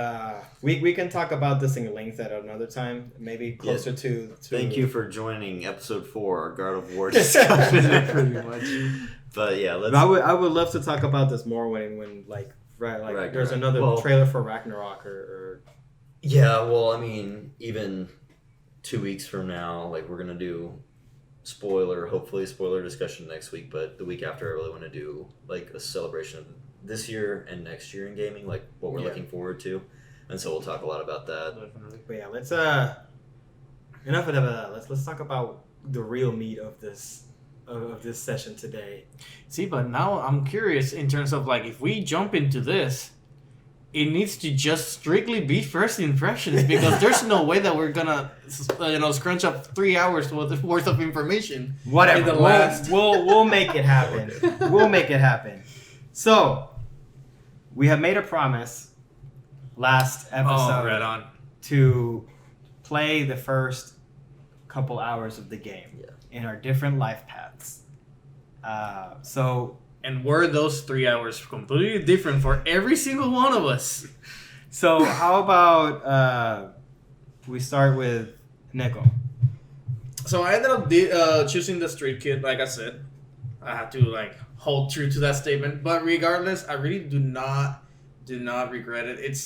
we can talk about this in length at another time, maybe closer to. Thank you for joining episode 4, our God of War discussion. Pretty much. But yeah, I would love to talk about this more when like Ragnarok. There's another trailer for Ragnarok or. Yeah, well, I mean, even 2 weeks from now, like we're gonna do hopefully a spoiler discussion next week, but the week after I really want to do like a celebration of this year and next year in gaming, like what we're looking forward to, and so we'll talk a lot about that. Definitely. But yeah, let's enough of that. Let's talk about the real meat of this session today. See, but now I'm curious in terms of like if we jump into this, it needs to just strictly be first impressions because there's no way that we're gonna scrunch up 3 hours worth of information. Whatever. We'll make it happen. We'll make it happen. So we have made a promise last episode to play the first couple hours of the game in our different life paths. And were those 3 hours completely different for every single one of us? So how about we start with Neko? So I ended up choosing the Street Kid, like I said. I had to hold true to that statement. But regardless, I really do not regret it.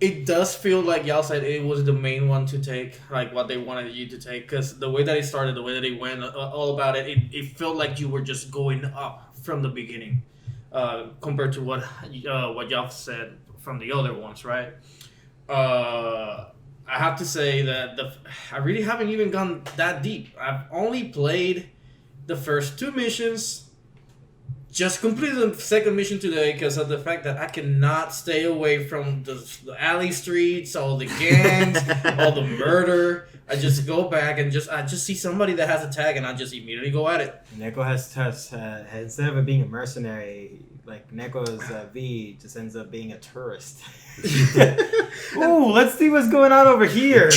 It does feel like y'all said it was the main one to take, like what they wanted you to take, because the way that it started, the way that it went, all about it felt like you were just going up from the beginning, compared to what y'all said from the other ones, right? I have to say that I really haven't even gone that deep. I've only played the first 2 missions. Just completed the second mission today because of the fact that I cannot stay away from the alley streets, all the gangs, all the murder. I just go back and I just see somebody that has a tag and I just immediately go at it. Neko has instead of it being a mercenary, like Neko's V just ends up being a tourist. Ooh, let's see what's going on over here.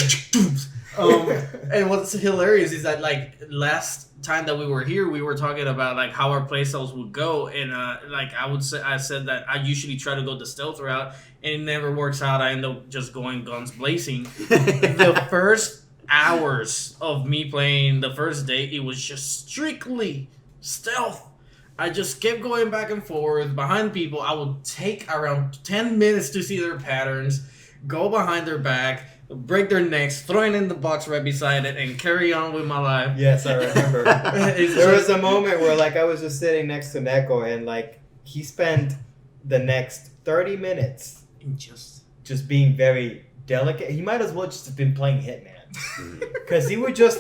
And what's hilarious is that last time that we were here, we were talking about how our playstyles would go, and I said that I usually try to go the stealth route, and it never works out. I end up just going guns blazing. The first hours of me playing the first day, it was just strictly stealth. I just kept going back and forth behind people. I would take around 10 minutes to see their patterns, go behind their back, break their necks, throw it in the box right beside it, and carry on with my life. Yes, I remember. There was a moment where I was just sitting next to Neko, and he spent the next 30 minutes just being very delicate. He might as well just have been playing Hitman, because he would just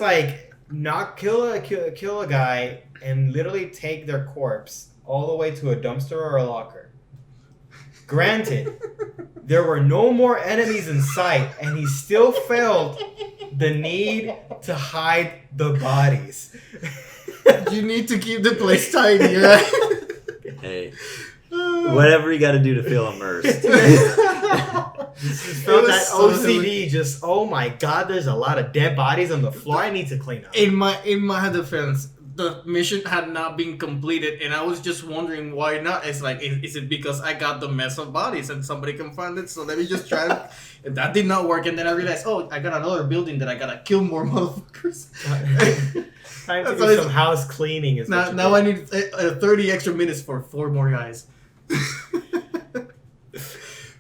not kill a guy and literally take their corpse all the way to a dumpster or a locker. Granted, there were no more enemies in sight, and he still felt the need to hide the bodies. You need to keep the place tidy, right? Hey, whatever you got to do to feel immersed. Just felt that so OCD. Just oh my god, there's a lot of dead bodies on the floor. I need to clean up. In my defense, the mission had not been completed, and I was just wondering why not. It's like, is it because I got the mess of bodies and somebody can find it? So let me just try it. And that did not work, and then I realized, oh, I got another building that I gotta kill more motherfuckers. Time to do some house cleaning. Is Now I need 30 extra minutes for 4 more guys.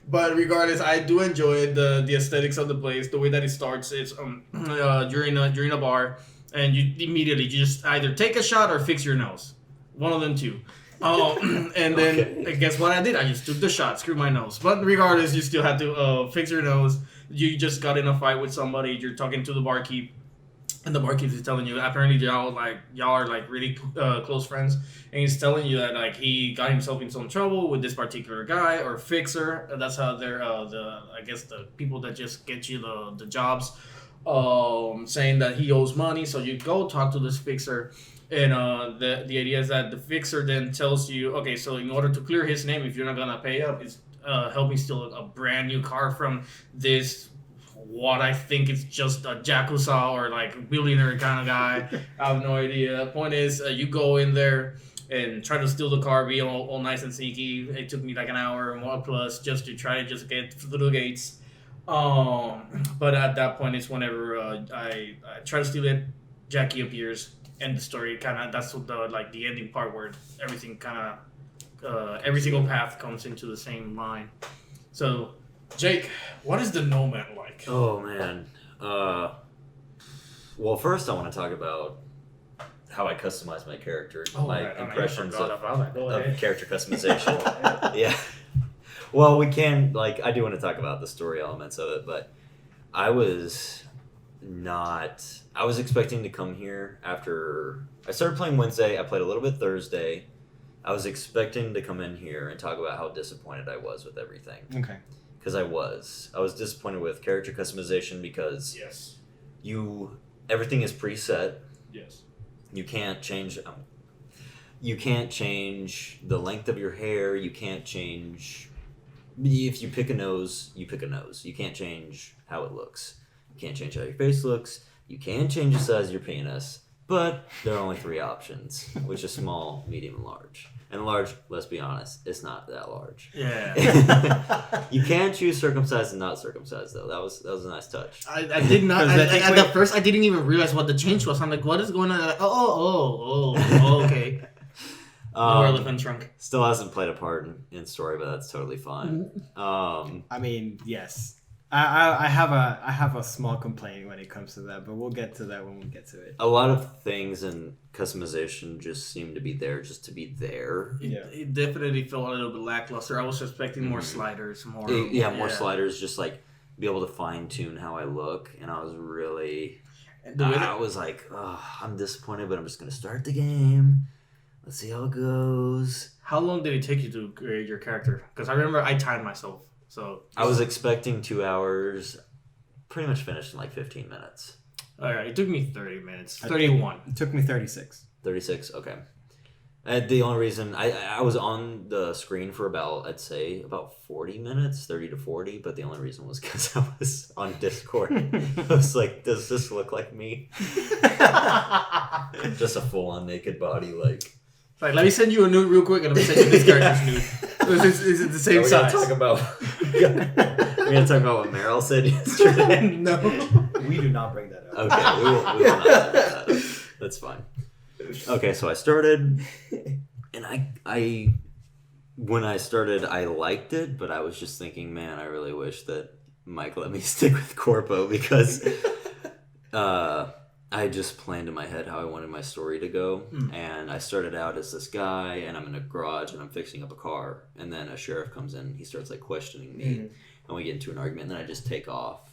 But regardless, I do enjoy the aesthetics of the place. The way that it starts, it's during a bar, and you immediately just either take a shot or fix your nose, one of them two. And then guess what I did? I just took the shot, screw my nose. But regardless, you still had to fix your nose. You just got in a fight with somebody. You're talking to the barkeep. And the barkeep is telling you, apparently y'all are like really close friends, and he's telling you that like he got himself in some trouble with this particular guy or fixer. That's how they're the people that just get you the jobs, saying that he owes money. So you go talk to this fixer, and the idea is that the fixer then tells you, okay, so in order to clear his name, if you're not gonna pay up, it's help me steal a brand new car from this. What I think is just a Yakuza or like billionaire kind of guy. I have no idea. Point is, you go in there and try to steal the car, be all nice and sneaky. It took me like an hour and more plus just to try to just get through the gates. But at that point, it's whenever I try to steal it, Jackie appears, and the story kind of that's what the ending part where everything kind of every single path comes into the same line. So. Jake, what is the Nomad like? Oh man. Well, first I want to talk about how I customize my character, my impressions of character customization. Yeah. Well, we can I do want to talk about the story elements of it, but I was expecting to come here after I started playing Wednesday. I played a little bit Thursday. I was expecting to come in here and talk about how disappointed I was with everything. Okay. Because I was disappointed with character customization because everything is preset. Yes. You can't change the length of your hair. You can't change if you pick a nose. You pick a nose. You can't change how it looks. You can't change how your face looks. You can change the size of your penis, but there are only 3 options, which is small, medium, and large. And large, let's be honest, it's not that large. Yeah. You can choose circumcised and not circumcised, though. That was a nice touch. I did not. At first, I didn't even realize what the change was. I'm like, what is going on? Like, okay. Elephant trunk. Still hasn't played a part in story, but that's totally fine. I mean, yes. I have a small complaint when it comes to that, but we'll get to that when we get to it. A lot of things in customization just seem to be there just to be there. It definitely felt a little bit lackluster. I was expecting more sliders, more sliders, just like be able to fine tune how I look, and I was really, I was like, I'm disappointed, but I'm just gonna start the game. Let's see how it goes. How long did it take you to create your character? Because I remember I timed myself. So I was expecting 2 hours. Pretty much finished in like 15 minutes. All right, it took me 30 minutes. 31. It took me 36. 36. Okay. The only reason I was on the screen for I'd say about 40 minutes, 30 to 40. But the only reason was because I was on Discord. I was like, does this look like me? Just a full-on naked body, like. Like, let me send you a nude real quick, and let me send you this character's nude. Is it the same size? We're gonna talk about what Meryl said yesterday. No, we do not bring that up. Okay, we will not bring that up. That's fine. Okay, so I started, and I when I started, I liked it, but I was just thinking, man, I really wish that Mike let me stick with Corpo because I just planned in my head how I wanted my story to go, and I started out as this guy, and I'm in a garage, and I'm fixing up a car, and then a sheriff comes in, and he starts like questioning me, and we get into an argument, and then I just take off,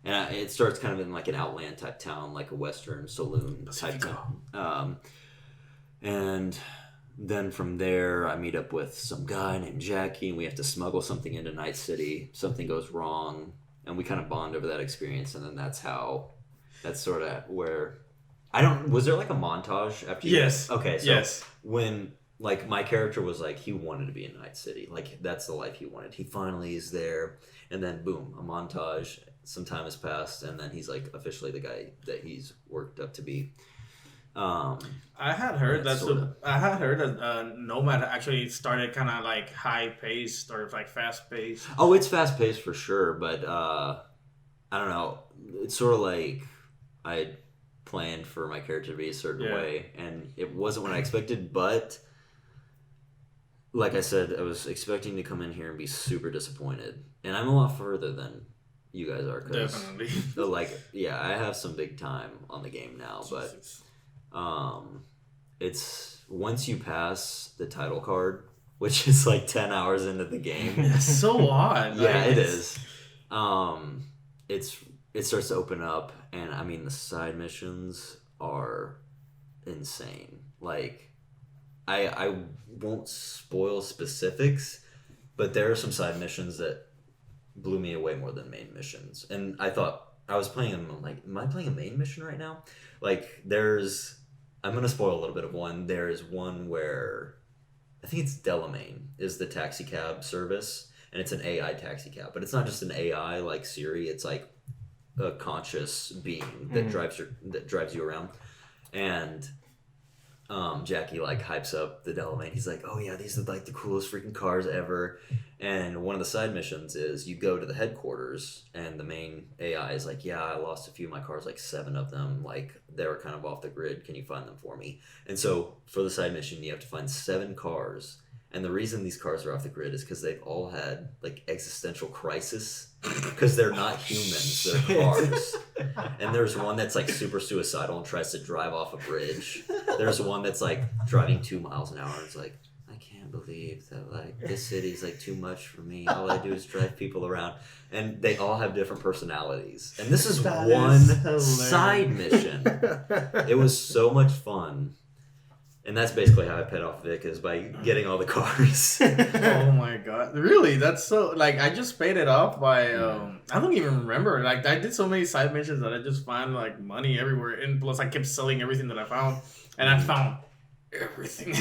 and it starts kind of in like an Outland type town, like a Western saloon type town, and then from there, I meet up with some guy named Jackie, and we have to smuggle something into Night City. Something goes wrong, and we kind of bond over that experience, and then that's sort of where I don't. Was there like a montage after? Yes. Okay. So Yes. when like my character was like he wanted to be in Night City, like that's the life he wanted. He finally is there, and then boom, a montage. Some time has passed, and then he's like officially the guy that he's worked up to be. I had heard Yeah, that. sorta. I had heard that Nomad actually started kind of like high paced or like fast paced. Oh, it's fast paced for sure, but I don't know. It's sort of like I planned for my character to be a certain Yeah. way, and it wasn't what I expected. But like I said, I was expecting to come in here and be super disappointed, and I'm a lot further than you guys are. Cause, Definitely. like, yeah, I have some big time on the game now, but Jesus. it's once you pass the title card, which is like 10 hours into the game. It's so odd. Yeah, like, it it's- is. It starts to open up, and I mean the side missions are insane. Like, I won't spoil specifics, but there are some side missions that blew me away more than main missions. And I thought I was playing them. I'm like, am I playing a main mission right now? Like, I'm gonna spoil a little bit of one. There's one where I think it's Delamain is the taxi cab service, and it's an AI taxi cab, but it's not just an AI like Siri. It's like a conscious being that drives you around, and Jackie like hypes up the Delamain. He's like, "Oh yeah, these are like the coolest freaking cars ever." And one of the side missions is you go to the headquarters, and the main AI is like, "Yeah, I lost a few of my cars, like 7 of them. Like they were kind of off the grid. Can you find them for me?" And so for the side mission, you have to find 7 cars. And the reason these cars are off the grid is because they've all had like existential crisis because they're not humans, they're cars. And there's one that's like super suicidal and tries to drive off a bridge. There's one that's like driving 2 miles an hour. It's like, I can't believe that like this city's like too much for me. All I do is drive people around. And they all have different personalities. And this is That one is hilarious. side mission. It was so much fun. And that's basically how I paid off Vic, is by getting all the cars. Oh my god! Really? That's so. Like, I just paid it off by. I don't even remember. Like, I did so many side missions that I just found like money everywhere, and plus I kept selling everything that I found, and I found everything.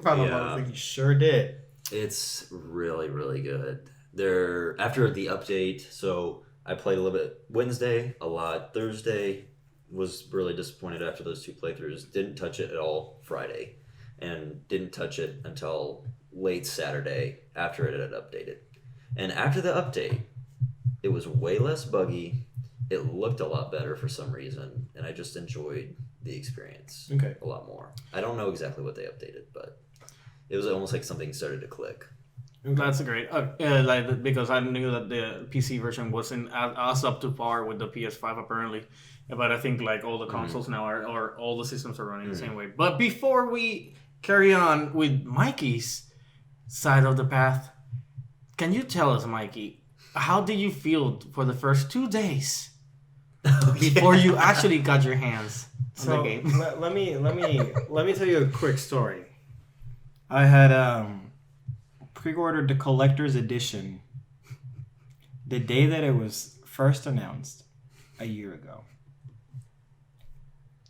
Found a lot of Yeah. things. Sure did. It's really, really good. After the update, so I played a little bit Wednesday, a lot Thursday. Was really disappointed after those 2 playthroughs. Didn't touch it at all Friday, and didn't touch it until late Saturday after it had updated. And after the update, it was way less buggy. It looked a lot better for some reason, and I just enjoyed the experience Okay. a lot more. I don't know exactly what they updated, but it was almost like something started to click. That's great. Like, because I knew that the PC version wasn't as up to par with the PS5 apparently, but I think like all the consoles now or all the systems are running the same way. But before we carry on with Mikey's side of the path, can you tell us, Mikey, how did you feel for the first 2 days before you actually got your hands on So the game? let me tell you a quick story. I had pre-ordered the collector's edition the day that it was first announced a year ago.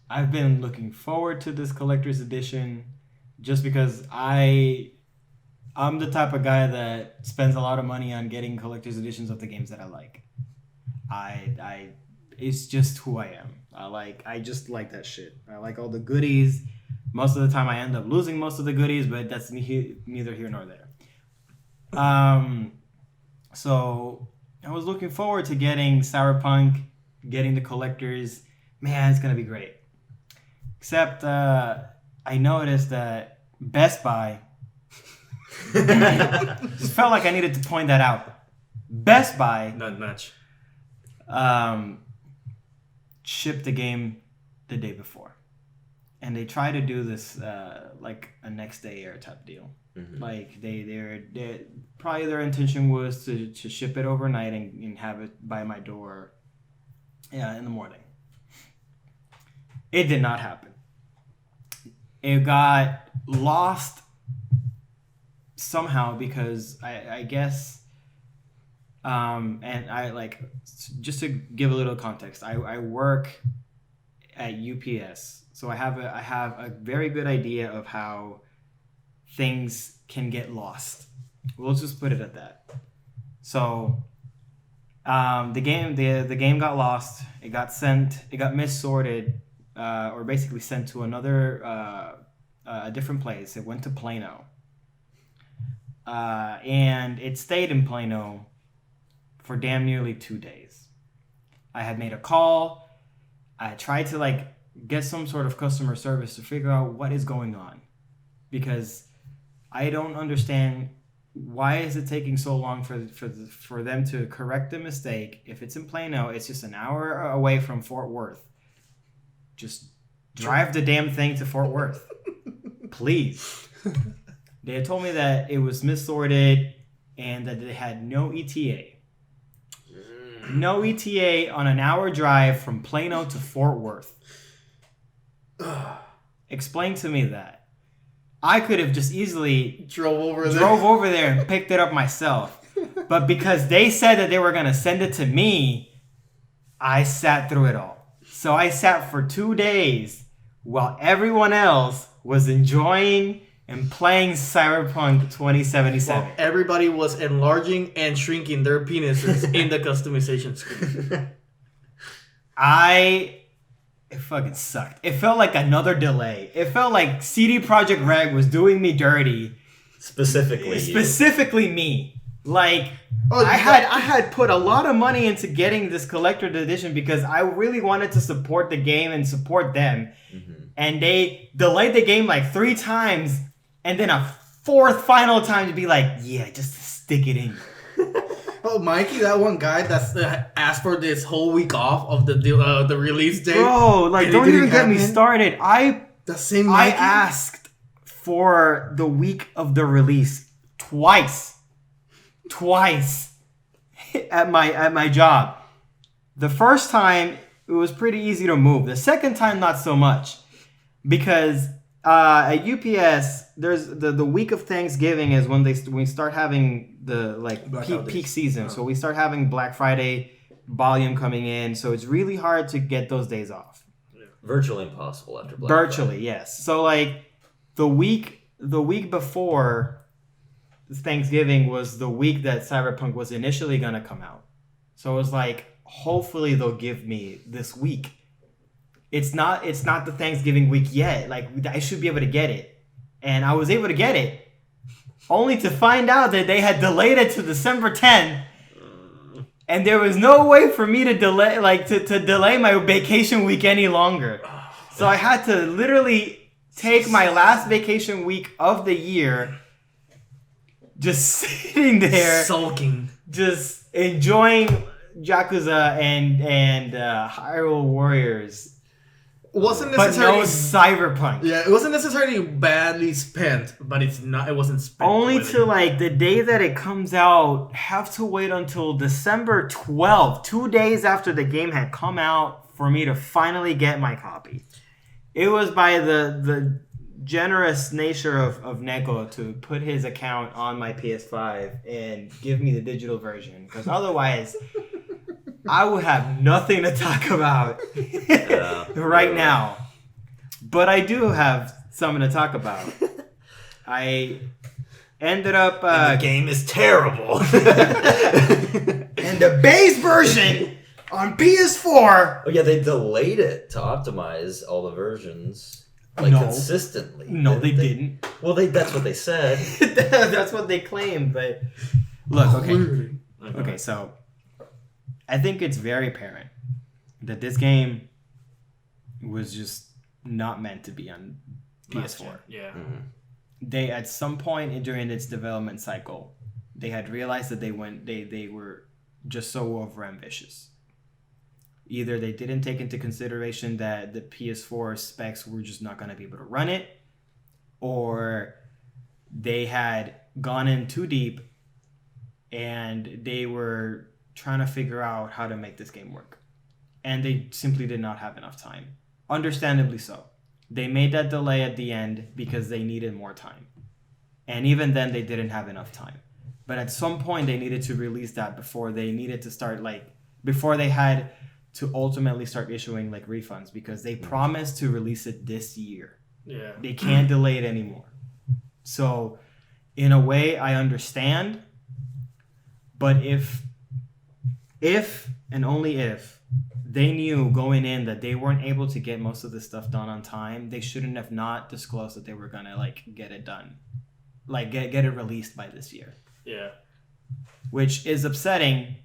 I've been looking forward to this collector's edition just because I'm the type of guy that spends a lot of money on getting collector's editions of the games that I like. I it's just who I am. I just like that shit. I like all the goodies. Most of the time I end up losing most of the goodies, but that's neither here nor there. So I was looking forward to getting Cyberpunk, getting the collectors. Man, it's gonna be great. Except I noticed that Best Buy just felt like I needed to point that out. Best Buy Not much. shipped the game the day before, and they try to do this like a next day air type deal. Mhm. Like they probably their intention was to ship it overnight and have it by my door in the morning. It did not happen. it got lost somehow because I guess and I like just to give a little context. I work at UPS, so I have a very good idea of how things can get lost. We'll just put it at that. So the game got lost. It got missorted, or basically sent to another a different place. It went to Plano, and it stayed in Plano for damn nearly 2 days. I had made a call. I tried to like get some sort of customer service to figure out what is going on, because I don't understand why is it taking so long for them to correct the mistake. If it's in Plano, it's just an hour away from Fort Worth. Just drive the damn thing to Fort Worth, please. They had told me that it was missorted and that they had no ETA. No ETA on an hour drive from Plano to Fort Worth. Explain to me that. I could have just easily drove over there and picked it up myself. But because they said that they were going to send it to me, I sat through it all. So I sat for 2 days while everyone else was enjoying and playing Cyberpunk 2077. Well, everybody was enlarging and shrinking their penises in the customization screen. It fucking sucked. It felt like another delay. It felt like CD Projekt Red was doing me dirty. Specifically me. Like, I had put a lot of money into getting this collector's edition because I really wanted to support the game and support them. Mm-hmm. And they delayed the game like 3 times and then a 4th final time to be like, yeah, just stick it in. Oh, Mikey, that one guy that's asked for this whole week off of the release date. Bro, like, don't even get me started. The same Mikey? I asked for the week of the release twice at my job. The first time it was pretty easy to move. The second time not so much, because at UPS there's the week of Thanksgiving is when we start having the like peak season. Oh. So we start having Black Friday volume coming in. So it's really hard to get those days off. Yeah. Virtually impossible after Black Friday. Yes. So like the week before Thanksgiving was the week that Cyberpunk was initially gonna come out. So it was like, hopefully they'll give me this week. It's not the Thanksgiving week yet. Like, I should be able to get it. And I was able to get it. Only to find out that they had delayed it to December 10th. And there was no way for me to delay delay my vacation week any longer. So I had to literally take my last vacation week of the year, just sitting there, sulking, just enjoying Yakuza and Hyrule Warriors. Wasn't necessarily, but no Cyberpunk. Yeah, it wasn't necessarily badly spent, but it wasn't spent. Only to like the day that it comes out, have to wait until December 12th, 2 days after the game had come out, for me to finally get my copy. It was by the generous nature of Neko to put his account on my PS5 and give me the digital version, because otherwise I would have nothing to talk about right now. But I do have something to talk about. I ended up... and the game is terrible. And the base version on PS4... Oh yeah, they delayed it to optimize all the versions consistently. No, they didn't. Well, that's what they said. That's what they claimed, but... Look, okay. Okay, so... I think it's very apparent that this game was just not meant to be on PS4. Yeah. Mm-hmm. They, at some point during its development cycle, they had realized that they were just so overambitious. Either they didn't take into consideration that the PS4 specs were just not going to be able to run it, or they had gone in too deep and they were trying to figure out how to make this game work, and they simply did not have enough time. Understandably so. They made that delay at the end because they needed more time. And even then, they didn't have enough time. But at some point, they needed to release that before they needed to start, before they had to ultimately start issuing, refunds, because they promised to release it this year. Yeah. They can't delay it anymore. So, in a way, I understand. But if and only if they knew going in that they weren't able to get most of this stuff done on time, they shouldn't have not disclosed that they were gonna get it done, get it released by this year. Yeah. Which is upsetting.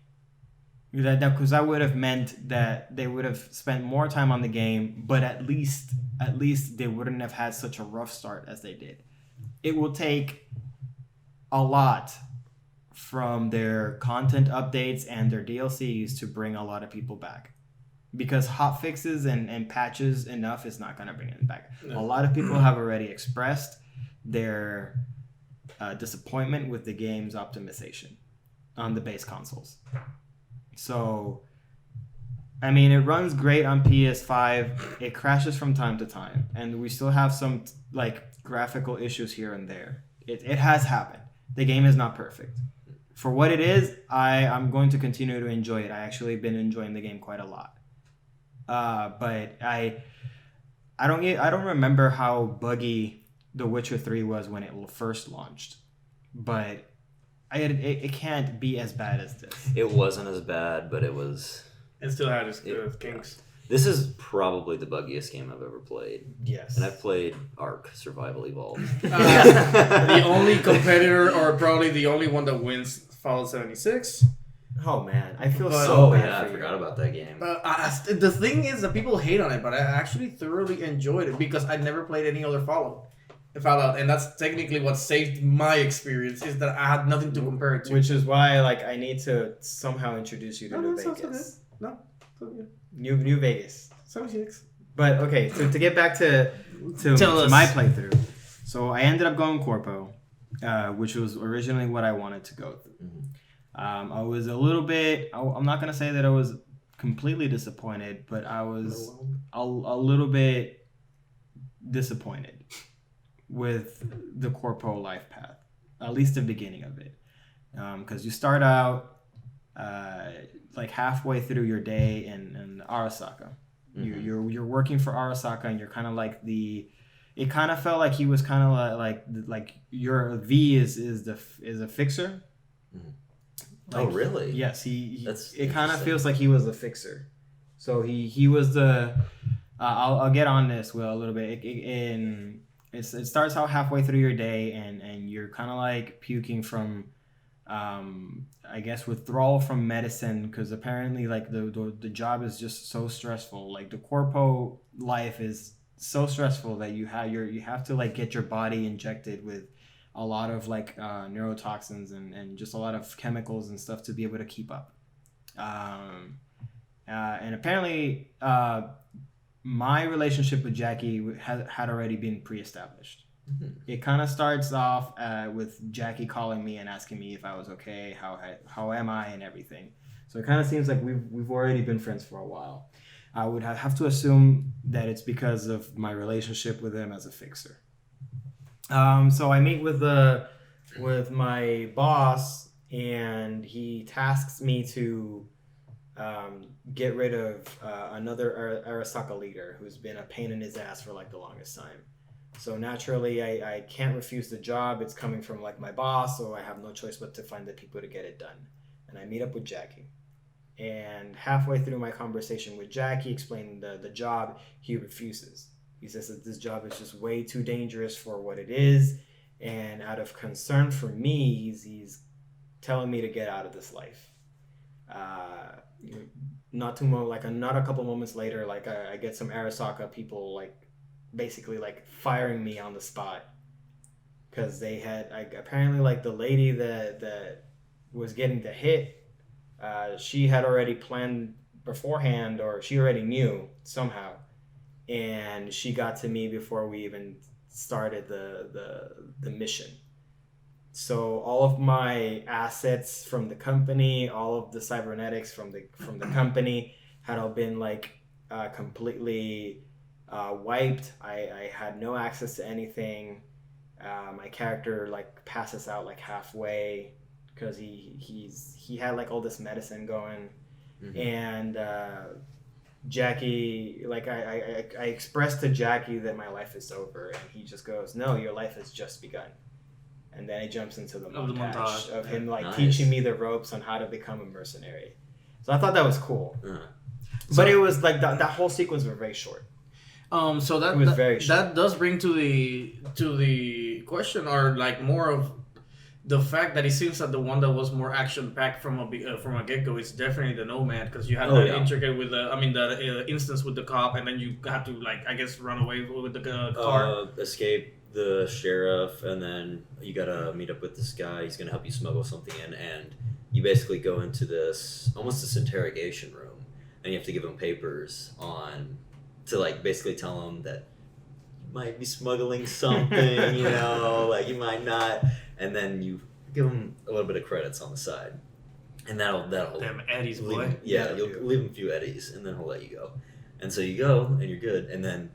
Because that would have meant that they would have spent more time on the game, but at least they wouldn't have had such a rough start as they did. It will take a lot from their content updates and their DLCs to bring a lot of people back. Because hot fixes and patches enough is not going to bring them back. No. A lot of people have already expressed their disappointment with the game's optimization on the base consoles. So, I mean, it runs great on PS5. It crashes from time to time. And we still have some, graphical issues here and there. It has happened. The game is not perfect. For what it is, I'm going to continue to enjoy it. I actually been enjoying the game quite a lot. But I don't remember how buggy The Witcher 3 was when it first launched. But it can't be as bad as this. It wasn't as bad, but it was. It still had its kinks. This is probably the buggiest game I've ever played. Yes. And I've played Ark Survival Evolved. The only competitor, or probably the only one that wins, Fallout 76. Oh man, I feel But- so Oh bad yeah, for I you. forgot about that game. The thing is that people hate on it, but I actually thoroughly enjoyed it because I never played any other Fallout, and that's technically what saved my experience, is that I had nothing to compare it to. Which is why I need to somehow introduce you to New sounds Vegas. No, so good. New Vegas. 76. But okay, so to get back to Tell us. my playthrough. So I ended up going Corpo, which was originally what I wanted to go through. I was a little bit, I'm not going to say that I was completely disappointed, but I was a little bit disappointed with the Corpo life path, at least the beginning of it. Because you start out halfway through your day in Arasaka. Mm-hmm. You're working for Arasaka, and you're kind of it kind of felt like he was kind of like your V is a fixer. Mm-hmm. Oh really? Yes, he That's it kind of interesting. feels like he was the fixer. So he was the. I'll get on this a little bit. It starts out halfway through your day, and you're kind of puking from, I guess, withdrawal from medicine, because apparently the job is just so stressful. The corpo life is so stressful that you have to get your body injected with a lot of neurotoxins and just a lot of chemicals and stuff to be able to keep up. And apparently my relationship with Jackie had already been pre-established. Mm-hmm. It kind of starts off with Jackie calling me and asking me if I was okay, how am I, and everything. So it kind of seems like we've already been friends for a while. I would have to assume that it's because of my relationship with him as a fixer. So I meet with my boss, and he tasks me to get rid of another Arasaka leader who's been a pain in his ass for the longest time. So naturally, I can't refuse the job. It's coming from my boss, so I have no choice but to find the people to get it done. And I meet up with Jackie. And halfway through my conversation with Jackie, explaining the job, he refuses. He says that this job is just way too dangerous for what it is, and out of concern for me, he's telling me to get out of this life. Not a couple moments later, I get some Arasaka people basically firing me on the spot, because they had apparently the lady that was getting the hit. She had already planned beforehand, or she already knew somehow, and she got to me before we even started the mission. So all of my assets from the company, all of the cybernetics from the company had all been completely wiped. I had no access to anything. My character like passes out like halfway because he had like all this medicine going, and Jackie, like I expressed to Jackie that my life is over, and he just goes, "No, your life has just begun." And then he jumps into the montage of him like teaching me the ropes on how to become a mercenary. So I thought that was cool. But it was like that whole sequence was very short. So that it was very short. That does bring to the question, or like more of the fact that it seems that the one that was more action packed from a get go is definitely the Nomad, because you had intricate with the instance with the cop, and then you have to like I guess run away with the car, escape the sheriff, and then you gotta meet up with this guy. He's gonna help you smuggle something in, and you basically go into this interrogation room, and you have to give him papers to like basically tell him that you might be smuggling something, you know, like you might not, and then you give him a little bit of credits on the side, and that'll damn Eddie's boy. You'll leave him a few Eddies, and then he'll let you go, and so you go and you're good, and then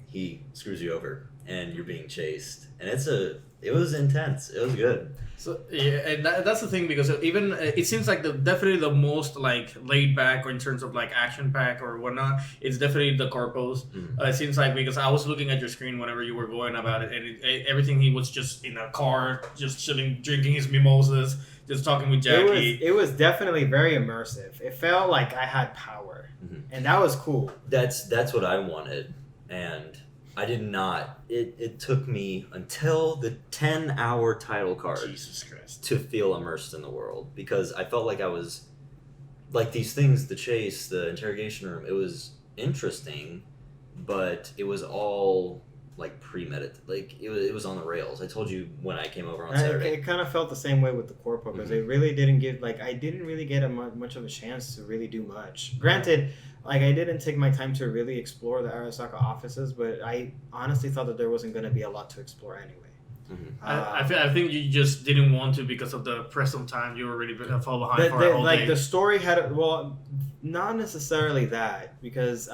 he screws you over and you're being chased, and it was intense. It was good. So yeah, and that's the thing, because even it seems like definitely the most like laid back, or in terms of like action pack or whatnot, it's definitely the Corpos. It seems like, because I was looking at your screen whenever you were going about it, and everything, he was just in a car, just chilling, drinking his mimosas, just talking with Jackie. It was definitely very immersive. It felt like I had power, and that was cool. That's what I wanted, and I did not. It took me until the 10-hour title card to feel immersed in the world, because I felt like I was like these things, the chase, the interrogation room. It was interesting, but it was all like premeditated. Like it was on the rails. I told you when I came over on Saturday. It kind of felt the same way with the Corpo, because it really didn't give I didn't really get much of a chance to really do much. Granted, like I didn't take my time to really explore the Arasaka offices, but I honestly thought that there wasn't going to be a lot to explore anyway. I think you just didn't want to because of the press on time. You were really fall behind for a whole day. The story had not necessarily that, because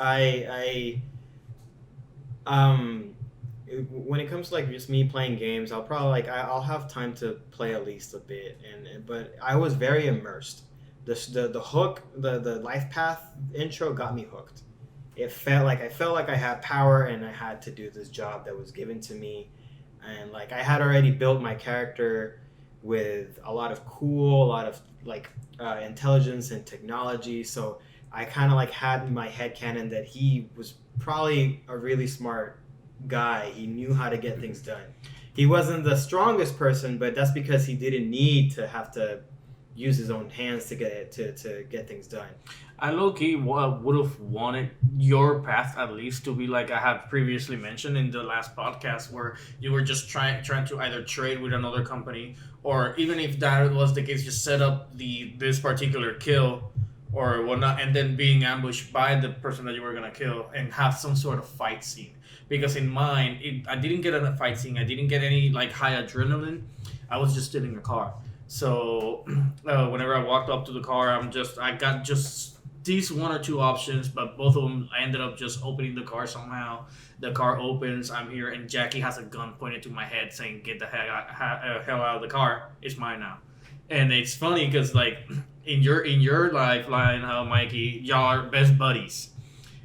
when it comes to like just me playing games, I'll probably I'll have time to play at least a bit, but I was very immersed. The hook, the life path intro got me hooked. It felt like I had power, and I had to do this job that was given to me, and like I had already built my character with a lot of intelligence and technology, so I kind of like had in my headcanon that he was probably a really smart guy. He knew how to get things done. He wasn't the strongest person, but that's because he didn't need to have to use his own hands to get things done. I low-key would have wanted your path at least to be like I had previously mentioned in the last podcast, where you were just trying to either trade with another company, or even if that was the case, just set up this particular kill or whatnot, and then being ambushed by the person that you were gonna kill, and have some sort of fight scene. Because in mine, I didn't get a fight scene. I didn't get any like high adrenaline. I was just sitting in a car. So whenever I walked up to the car, I got just these one or two options, but both of them I ended up just opening the car somehow. The car opens, I'm here, and Jackie has a gun pointed to my head saying, "Get the hell out of the car. It's mine now." And it's funny because like in your lifeline, Mikey, y'all are best buddies.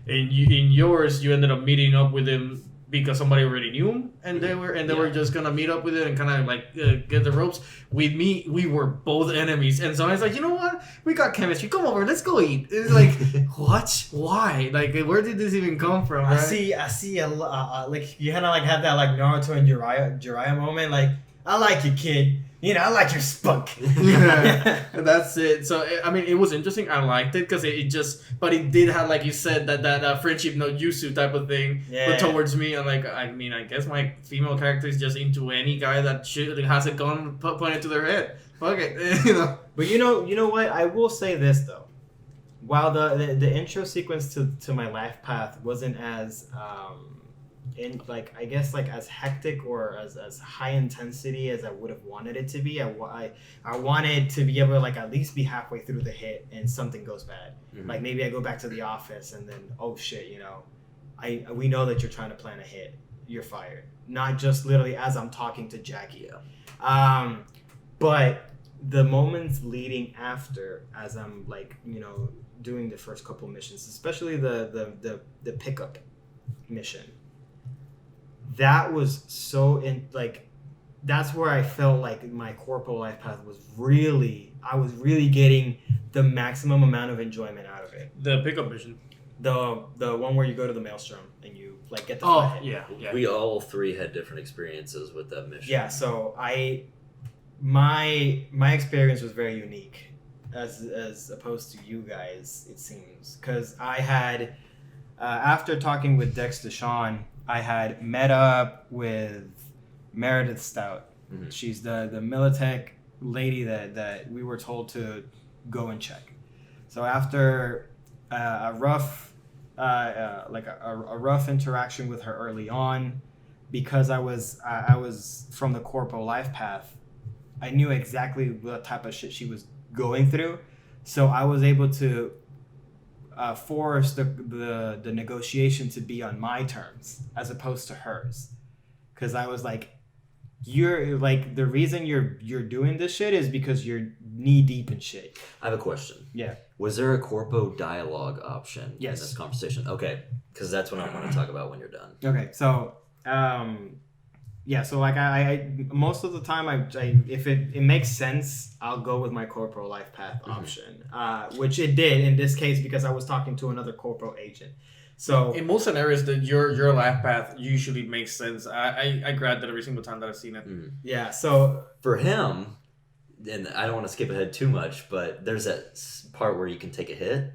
In yours, you ended up meeting up with him because somebody already knew him, and they were just gonna meet up with it and kind of like get the ropes. With me, we were both enemies, and so I was like, you know what? We got chemistry. Come over, let's go eat. It's like, what? Why? Like, where did this even come from? Right? I see a like you kind of like had that like Naruto and Jiraiya moment. Like, I like you, kid. You know, I like your spunk. Yeah, that's it. So, I mean, it was interesting. I liked it because but it did have, like you said, that friendship no jutsu type of thing. Yeah. But towards me, I'm like, I mean, I guess my female character is just into any guy that has a gun pointed to their head. Fuck it, you know. But you know what? I will say this though. While the intro sequence to my life path wasn't as as hectic or as high intensity as I would have wanted it to be. I wanted to be able to like at least be halfway through the hit and something goes bad. Mm-hmm. Like maybe I go back to the office and then, oh shit, you know, we know that you're trying to plan a hit. You're fired. Not just literally as I'm talking to Jackie. Yeah. But the moments leading after, as I'm like, doing the first couple missions, especially the pickup mission, that was so that's where I felt like my corporal life path I was really getting the maximum amount of enjoyment out of it. The pickup mission. The one where you go to the maelstrom and you like get the flathead. Yeah. We all three had different experiences with that mission. Yeah, so my experience was very unique as opposed to you guys, it seems, because I had after talking with Dex Deshawn, I had met up with Meredith Stout. Mm-hmm. She's the Militech lady that we were told to go and check. So after a rough interaction with her early on, because I was from the corporal life path, I knew exactly what type of shit she was going through, so I was able to force the negotiation to be on my terms as opposed to hers, because I was like, you're like, the reason you're doing this shit is because you're knee deep in shit. I have a question. Yeah. Was there a corpo dialogue option in Yes. this conversation? Okay, because that's what I want to talk about when you're done. Okay, so yeah, so like I most of the time I if it makes sense, I'll go with my corporal life path option, which it did in this case because I was talking to another corporal agent. So in most scenarios, that your life path usually makes sense. I grabbed that every single time that I've seen it. Mm. yeah, so For him, and I don't want to skip ahead too much, but there's that part where you can take a hit,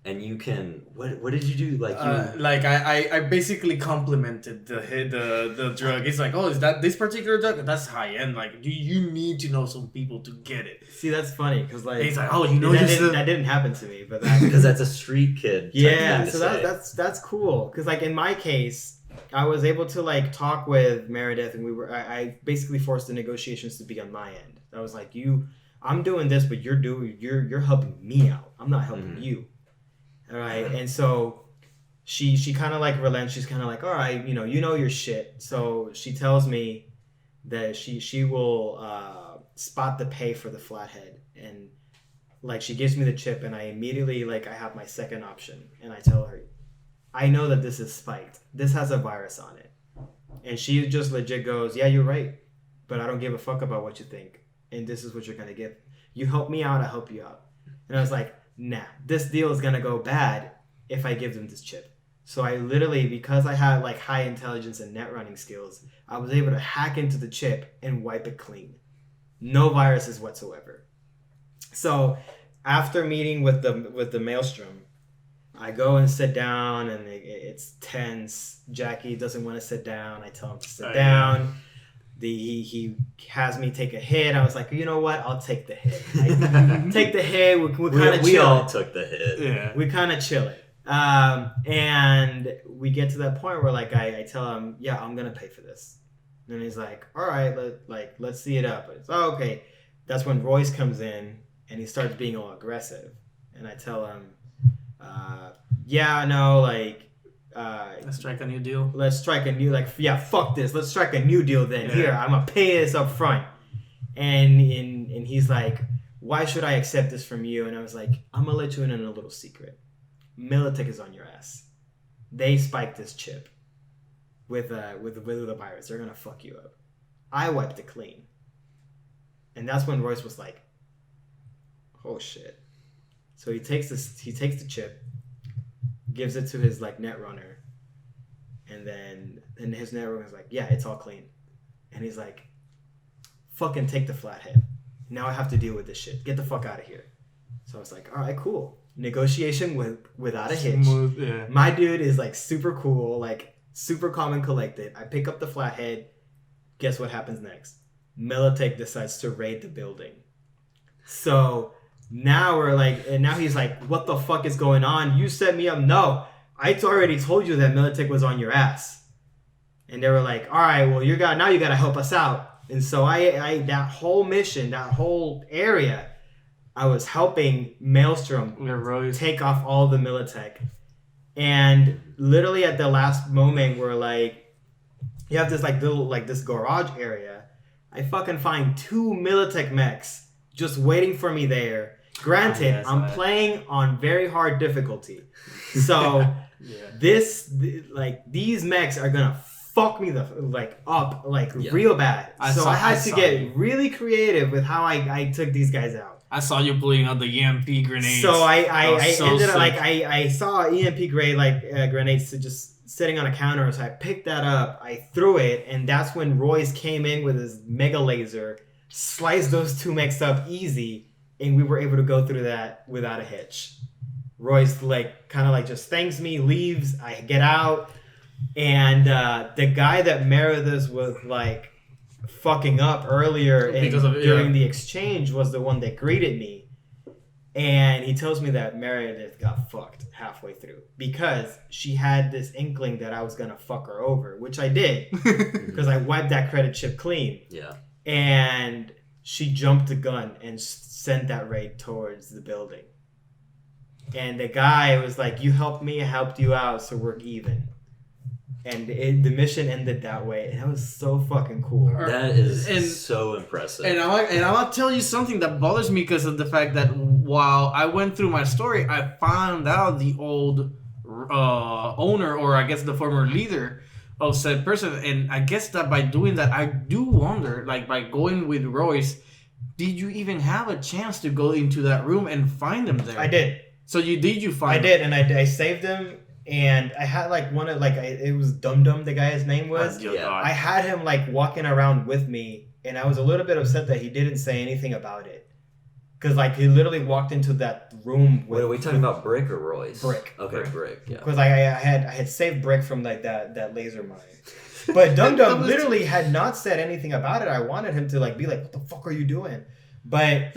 and you can what did you do? Like I basically complimented the drug. It's like, oh, is that this particular drug? That's high end. Like, do you need to know some people to get it? see, that's funny because like It's like, oh, you know, that didn't happen to me, but that, because that's a street kid. type yeah, thing to so say. that's cool because like in my case, I was able to like talk with Meredith, and I basically forced the negotiations to be on my end. I was like, I'm doing this, but you're helping me out. I'm not helping you. All right, and so she kind of like relents. She's kind of like, all right, you know your shit. So she tells me that she will spot the pay for the flathead, and like she gives me the chip, and I immediately like I have my second option, and I tell her, I know that this is spiked. This has a virus on it, and she just legit goes, yeah, you're right, but I don't give a fuck about what you think, and this is what you're gonna get. You help me out, I help you out, and I was like, nah, this deal is gonna go bad if I give them this chip. So I literally, because I had like high intelligence and net running skills, I was able to hack into the chip and wipe it clean. No viruses whatsoever. So after meeting with the Maelstrom, I go and sit down, and it's tense. Jackie doesn't want to sit down. I tell him to sit down. He has me take a hit. I was like, you know what? I'll take the hit. I take the hit. We all took the hit. Yeah. We kind of chill it. And we get to that point where like I tell him, yeah, I'm gonna pay for this. And he's like, all right, let's see it up. But it's okay. That's when Royce comes in and he starts being all aggressive. And I tell him, yeah, no, like. Let's strike a new deal. Let's strike a new, like, yeah, fuck this. Let's strike a new deal then. Yeah. Here, I'm gonna pay this up front. And he's like, why should I accept this from you? And I was like, I'm gonna let you in on a little secret. Militech is on your ass. They spiked this chip with the virus. They're gonna fuck you up. I wiped it clean. And that's when Royce was like, oh shit. So he takes the chip, gives it to his like net runner, and his net runner is like, yeah, it's all clean. And he's like, fucking take the flathead. Now I have to deal with this shit. Get the fuck out of here. So I was like, all right, cool. Negotiation without a hitch. Smooth, yeah. My dude is like super cool, like super calm and collected. I pick up the flathead. Guess what happens next? Militech decides to raid the building. So now we're like, and now he's like, what the fuck is going on? You set me up. No, I already told you that Militech was on your ass. And they were like, all right, well, now you got to help us out. And so I that whole mission, that whole area, I was helping Maelstrom take off all the Militech. And literally at the last moment, where like you have this like little like this garage area, I fucking find 2 Militech mechs just waiting for me there. Granted, Yes, I'm playing on very hard difficulty, so these mechs are gonna fuck me up real bad. I had to get really creative with how I took these guys out. I saw you pulling out the EMP grenades. So I ended up I saw EMP grenades just sitting on a counter, so I picked that up, I threw it, and that's when Royce came in with his mega laser, sliced those 2 mechs up easy, and we were able to go through that without a hitch. Royce just thanks me, leaves, I get out, and the guy that Meredith was like fucking up earlier during the exchange was the one that greeted me, and he tells me that Meredith got fucked halfway through because she had this inkling that I was gonna fuck her over, which I did because I wiped that credit chip clean. Yeah. And she jumped the gun and sent that raid towards the building. And the guy was like, "You helped me, I helped you out, so we're even." And the mission ended that way, and that was so fucking cool. That is so impressive. And I'll tell you something that bothers me because of the fact that while I went through my story, I found out the old owner, or I guess the former leader of said person, and I guess that by doing that, I do wonder, like by going with Royce, did you even have a chance to go into that room and find him there? I did. So you find I him? did, and I saved him. And I had it was Dum Dum, the guy's name was. Yeah. I had him like walking around with me, and I was a little bit upset that he didn't say anything about it, because like he literally walked into that room. Wait, are we talking about Brick or Royce? Brick. Okay, Brick. Yeah. Because I had saved Brick from like that laser mine, but Dum Dum literally had not said anything about it. I wanted him to be like, "What the fuck are you doing?" But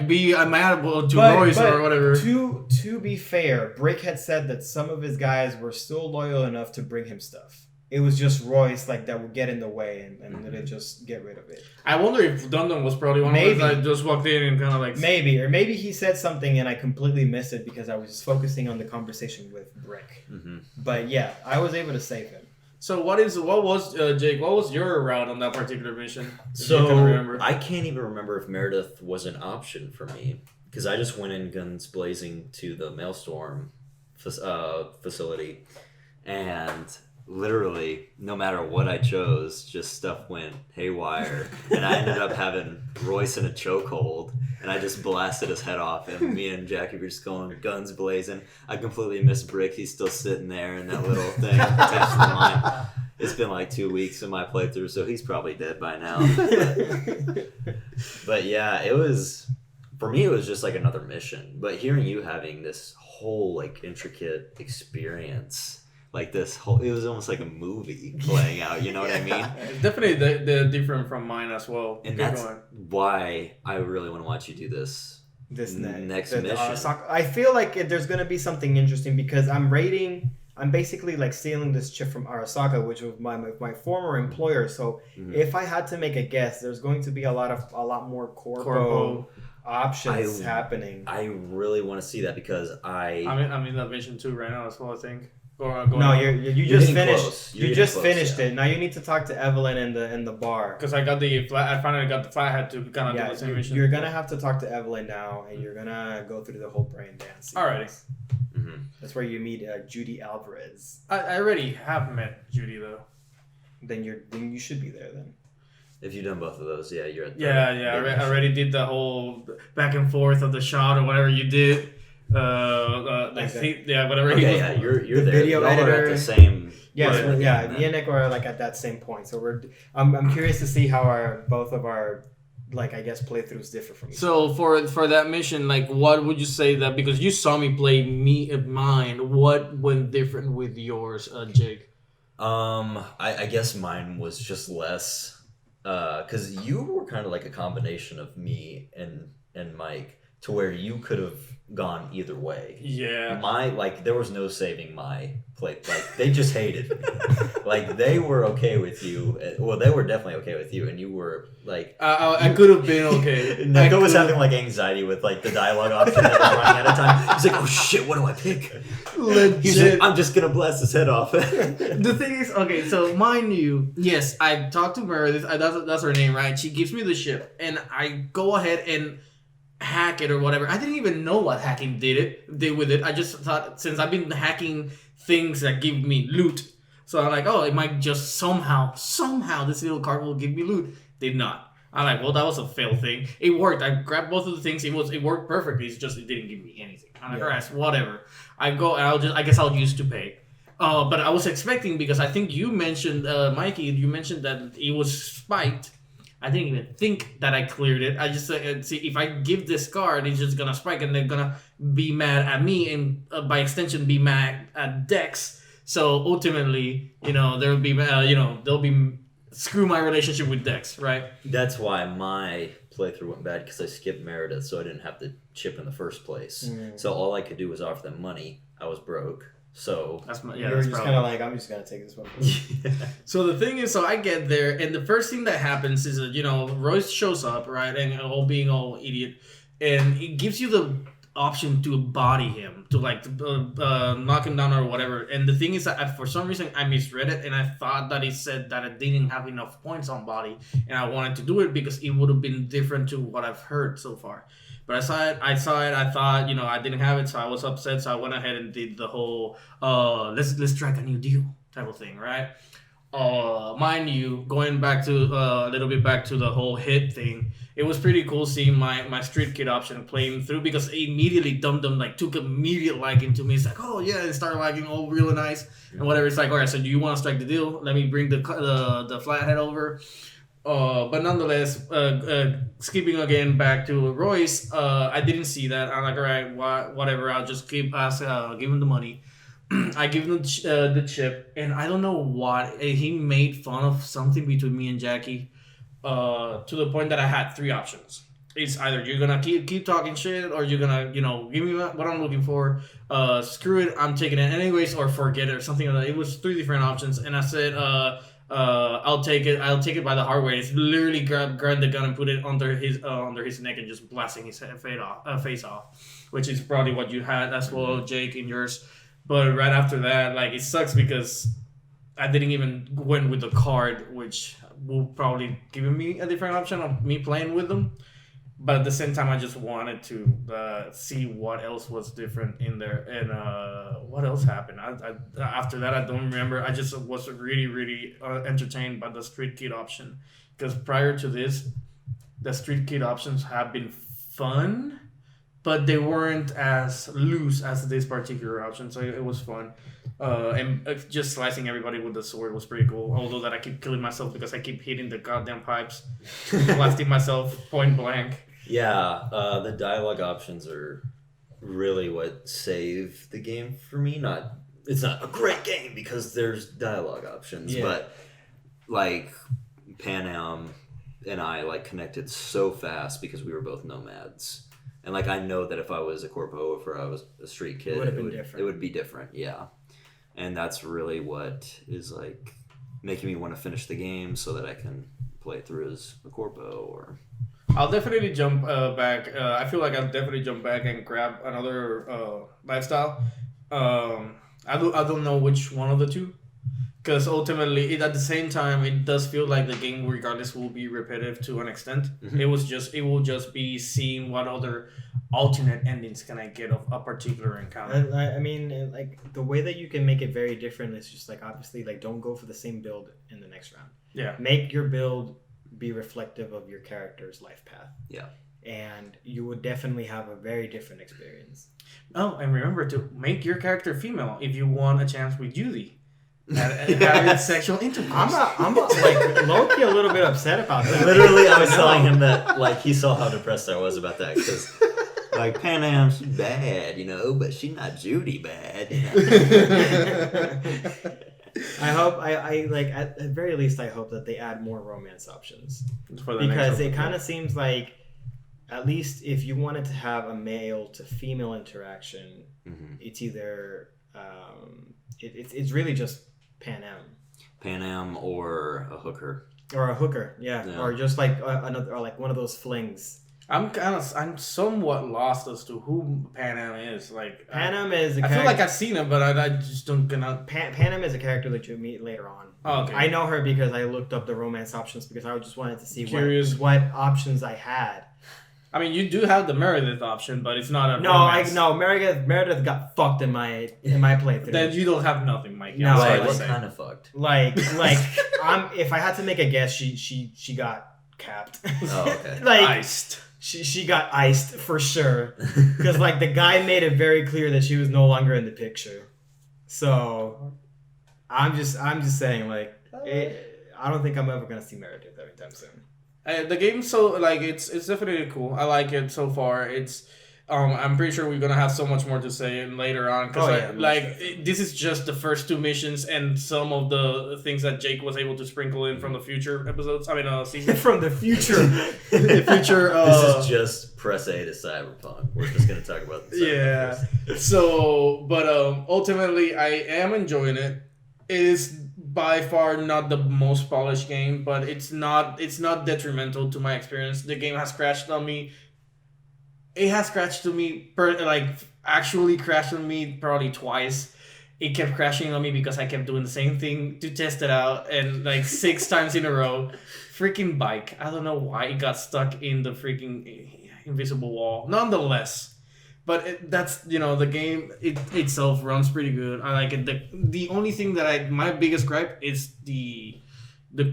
be amenable to Royce or whatever. To be fair, Brick had said that some of his guys were still loyal enough to bring him stuff. It was just Royce that would get in the way and literally just get rid of it. I wonder if Dum Dum was probably one of those that just walked in and kind of like... Maybe he said something and I completely missed it because I was just focusing on the conversation with Brick. Mm-hmm. But yeah, I was able to save him. So what was Jake? What was your route on that particular mission? So I can't even remember if Meredith was an option for me because I just went in guns blazing to the Maelstrom facility, and literally no matter what I chose, just stuff went haywire, and I ended up having Royce in a chokehold, and I just blasted his head off, and me and Jackie were just going guns blazing. I completely missed Brick. He's still sitting there in that little thing attached to the line. It's been like 2 weeks in my playthrough, so he's probably dead by now. But yeah, for me it was just like another mission. But hearing you having this whole like intricate experience, like it was almost like a movie playing out, you know what I mean? Definitely the different from mine as well. And that's why I really want to watch you do this next mission. I feel like there's going to be something interesting because I'm basically like stealing this chip from Arasaka, which was my former employer. So if I had to make a guess, there's going to be a lot more corpo options happening. I really want to see that because I'm in that mission too right now as well, I think. You just finished. You just finished it. Now you need to talk to Evelyn in the bar. Because I finally got the flathead to kind of do the same mission. You're gonna have to talk to Evelyn now, and you're gonna go through the whole brain dance. Alrighty. Mm-hmm. That's where you meet Judy Alvarez. I already have met Judy though. Then you should be there then. If you've done both of those, yeah, you're at the I already did the whole back and forth of the shot or whatever you did. Whatever. Okay, yeah, you're the there. video Y'all editor. are at the same. Yes, me and Nick are like at that same point. So I'm curious to see how both of our I guess playthroughs differ from each other. So for that mission, what would you say that because you saw me play mine, what went different with yours, Jake? I guess mine was just less, because you were kind of like a combination of me and Mike. to where you could have gone either way. Yeah. There was no saving my play. Like, they just hated me. Like, they were okay with you. Well, they were definitely okay with you, and you were like, I could have been okay. Neko was having like anxiety with like the dialogue option that was running at a time. He's like, oh shit, what do I pick? Legit. He's like, I'm just gonna blast his head off. The thing is, okay, so mind you, yes, I talked to Meredith. That's her name, right? She gives me the ship, and I go ahead and hack it or whatever. I didn't even know what hacking did with it. I just thought, since I've been hacking things that give me loot, so I'm like, oh, it might just somehow this little card will give me loot. Did not. I'm like, well, that was a fail thing. It worked. I grabbed both of the things. It worked perfectly. It's just it didn't give me anything. I'm like, alright, whatever. I go and I guess I'll use to pay. But I was expecting, because I think you mentioned, Mikey, you mentioned that it was spiked. I didn't even think that I cleared it. I just see if I give this card, it's just gonna spike, and they're gonna be mad at me, and by extension, be mad at Dex. So ultimately, there'll be, they'll be screw my relationship with Dex, right? That's why my playthrough went bad, because I skipped Meredith, so I didn't have the chip in the first place. So all I could do was offer them money. I was broke. So you're just kind of like, I'm just gonna take this one. So the thing is, so I get there, and the first thing that happens is that Royce shows up, right, and being all idiot, and it gives you the option to body him, to like knock him down or whatever. And the thing is that for some reason I misread it, and I thought that it said that I didn't have enough points on body, and I wanted to do it because it would have been different to what I've heard so far. But I saw it, I thought, I didn't have it, so I was upset, so I went ahead and did the whole, let's strike a new deal type of thing, right? Mind you, going back to, a little bit back to the whole hit thing, it was pretty cool seeing my street kid option playing through, because it immediately took immediate liking to me. It's like, oh yeah, it started liking all really nice, and whatever. It's like, all right, so do you want to strike the deal? Let me bring the flathead over. But nonetheless, skipping again back to Royce, I didn't see that. I'm like, all right, whatever. I'll just give him the money. I give him the chip, and I don't know what he made fun of something between me and Jackie, to the point that I had three options. It's either you're gonna keep talking shit, or you're gonna give me what I'm looking for. Screw it, I'm taking it anyways, or forget it, or something like that. It was three different options, and I said, I'll take it. I'll take it by the hard way. It's literally grab the gun and put it under his neck and just blasting his face off, which is probably what you had as well, Jake, in yours. But right after that, like, it sucks because I didn't even went with the card, which will probably give me a different option of me playing with them. But at the same time, I just wanted to see what else was different in there, and what else happened. I after that, I don't remember. I just was really, really entertained by the Street Kid option, because prior to this, the Street Kid options have been fun, but they weren't as loose as this particular option. So it was fun, and just slicing everybody with the sword was pretty cool. Although that I keep killing myself because I keep hitting the goddamn pipes, blasting myself point blank. Yeah, the dialogue options are really what save the game for me. It's not a great game because there's dialogue options, but like Pan Am and I like connected so fast because we were both nomads, and like I know that if I was a corpo or if I was a street kid, it would be different. Yeah, and that's really what is like making me want to finish the game so that I can play through as a corpo or. I'll definitely jump back. I feel like I'll definitely jump back and grab another lifestyle. I don't know which one of the two, because ultimately, at the same time, it does feel like the game, regardless, will be repetitive to an extent. Mm-hmm. It will just be seeing what other alternate endings can I get of a particular encounter. I mean, like, the way that you can make it very different is just like, obviously, like, don't go for the same build in the next round. Yeah. Make your build be reflective of your character's life path. Yeah. And you would definitely have a very different experience. Oh, and remember to make your character female if you want a chance with Judy. Having sexual intercourse. I'm like low-key a little bit upset about that. Literally, I was telling him that, like, he saw how depressed I was about that, because like, Pan Am, she's bad, but she's not Judy bad. I hope I like at the very least I hope that they add more romance options, because it kind of seems like at least if you wanted to have a male to female interaction, it's either it's really just Pan Am or a hooker. or a hooker, or just like another, or like one of those flings. I'm somewhat lost as to who Pan Am is. Like Pan Am is I feel like I've seen him, but I just don't gonna. Pan Am is a character that you meet later on. Oh, okay. I know her because I looked up the romance options because I just wanted to see Curious. what options I had. I mean, you do have the Meredith option, but it's not a No, romance. Meredith got fucked in my playthrough. Then you don't have nothing, Mike. No, I'm sorry Wait, to what say. kind of fucked? like if I had to make a guess, she got capped. Oh, okay. Like Iced. she got iced for sure because like the guy made it very clear that she was no longer in the picture. So I'm just saying like I don't think I'm ever gonna see Meredith anytime soon. The game, so like it's definitely cool. I like it so far. It's I'm pretty sure we're gonna have so much more to say later on because this is just the first 2 missions and some of the things that Jake was able to sprinkle in from the future episodes. I mean, seasons. From the future. The future. This is just press A to Cyberpunk. We're just gonna talk about the Cyberpunk first. So, but ultimately, I am enjoying it. It is by far not the most polished game, but it's not detrimental to my experience. The game has crashed on me. It has crashed to me actually crashed on me probably twice. It kept crashing on me because I kept doing the same thing to test it out, and like 6 times in a row. Freaking bike. I don't know why it got stuck in the freaking invisible wall. Nonetheless. But that's, the game itself runs pretty good. I like it. The only thing that my biggest gripe is the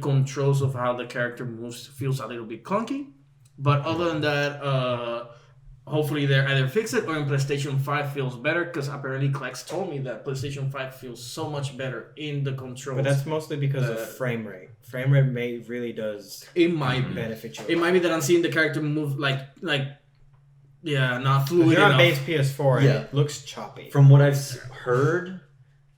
controls of how the character moves feels a little bit clunky. But other than that, hopefully they either fix it or in PlayStation 5 feels better because apparently Klex told me that PlayStation 5 feels so much better in the controls. But that's mostly because of frame rate. Frame rate really does. It might benefit you. It might be that I'm seeing the character move like. Yeah, not fluid If you're on enough. base PS4, it looks choppy. From what I've heard,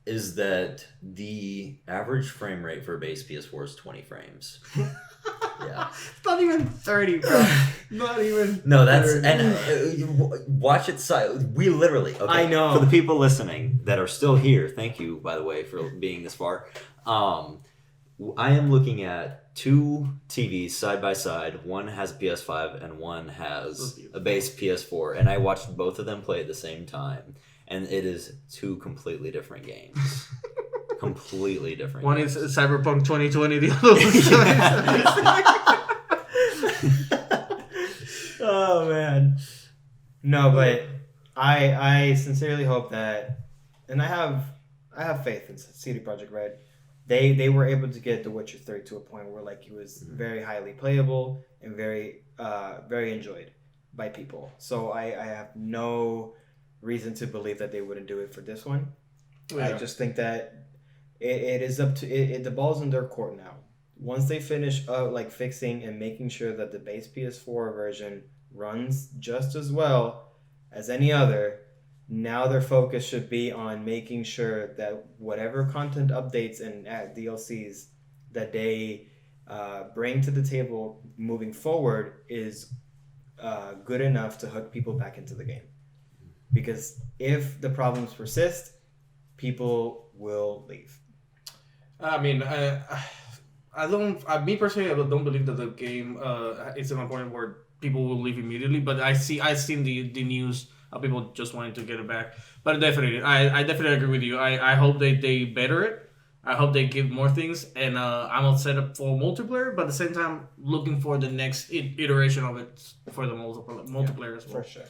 is that the average frame rate for a base PS4 is 20 frames. Yeah. It's not even 30, bro. Not even. No, that's 30. and watch it. We literally. Okay, I know. For the people listening that are still here, thank you, by the way, for being this far. I am looking at 2 TVs side by side. One has a PS5 and one has a base PS4, and I watched both of them play at the same time, and it is 2 completely different games. Completely different. One games. is Cyberpunk 2020, the other one. Oh man. No, but I sincerely hope that, and I have faith in CD Projekt Red. They were able to get The Witcher 3 to a point where like it was very highly playable and very very enjoyed by people. So I have no reason to believe that they wouldn't do it for this one. Yeah. I just think that it is up to it. The ball's in their court now. Once they finish like fixing and making sure that the base PS4 version runs just as well as any other, now their focus should be on making sure that whatever content updates and DLCs that they bring to the table moving forward is good enough to hook people back into the game. Because if the problems persist, people will leave. I mean, me personally, I don't believe that the game is at a point where people will leave immediately. But I've seen the news of people just wanting to get it back. But definitely, I definitely agree with you. I hope they better it. I hope they give more things, and I'm all set up for multiplayer. But at the same time, looking for the next iteration of it for the multiplayer as well. For sure.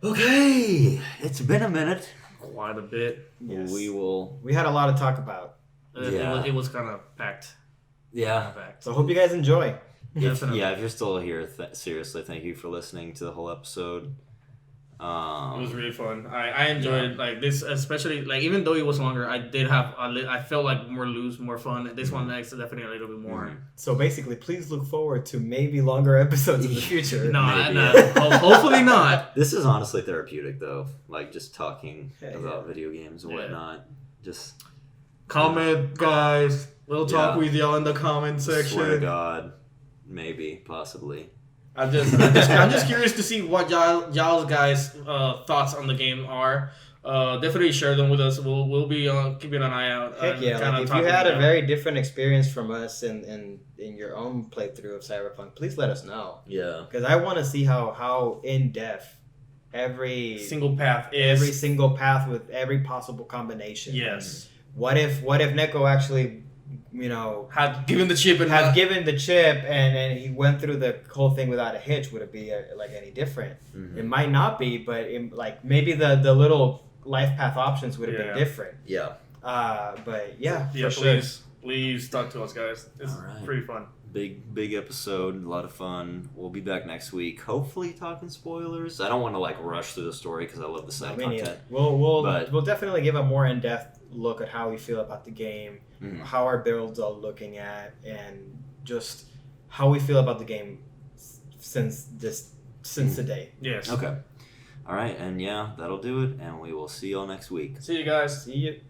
Okay, it's been a minute. Quite a bit. Yes. We had a lot to talk about. It was kind of packed. Yeah. So I hope you guys enjoy. If you're still here, seriously, thank you for listening to the whole episode. It was really fun. I enjoyed like this, especially like even though it was longer, I felt like more fun. This one makes definitely a little bit more. So basically, please look forward to maybe longer episodes in the future. Hopefully not. This is honestly therapeutic though, like just talking about video games and whatnot. Just comment, guys. We'll talk with y'all in the comment section. Swear to God, maybe, possibly. I'm just curious to see what y'all's guys' thoughts on the game are. Definitely share them with us. We'll be keeping an eye out. Heck yeah! Like, if you had a very different experience from us in your own playthrough of Cyberpunk, please let us know. Yeah. Because I want to see how in depth every single path is. Every single path with every possible combination. Yes. What if Neko actually, had given the chip and he went through the whole thing without a hitch? Would it be like any different? Mm-hmm. It might not be, but maybe the little life path options would have been different. Yeah. But yeah, yeah. for Please talk to us, guys. It's pretty fun. Big episode, a lot of fun. We'll be back next week, hopefully talking spoilers. I don't want to rush through the story because I love the side content. We'll definitely give a more in-depth look at how we feel about the game, how our builds are looking at, and just how we feel about the game since today. Yes. Okay. All right, and yeah, that'll do it, and we will see y'all next week. See you guys. See you.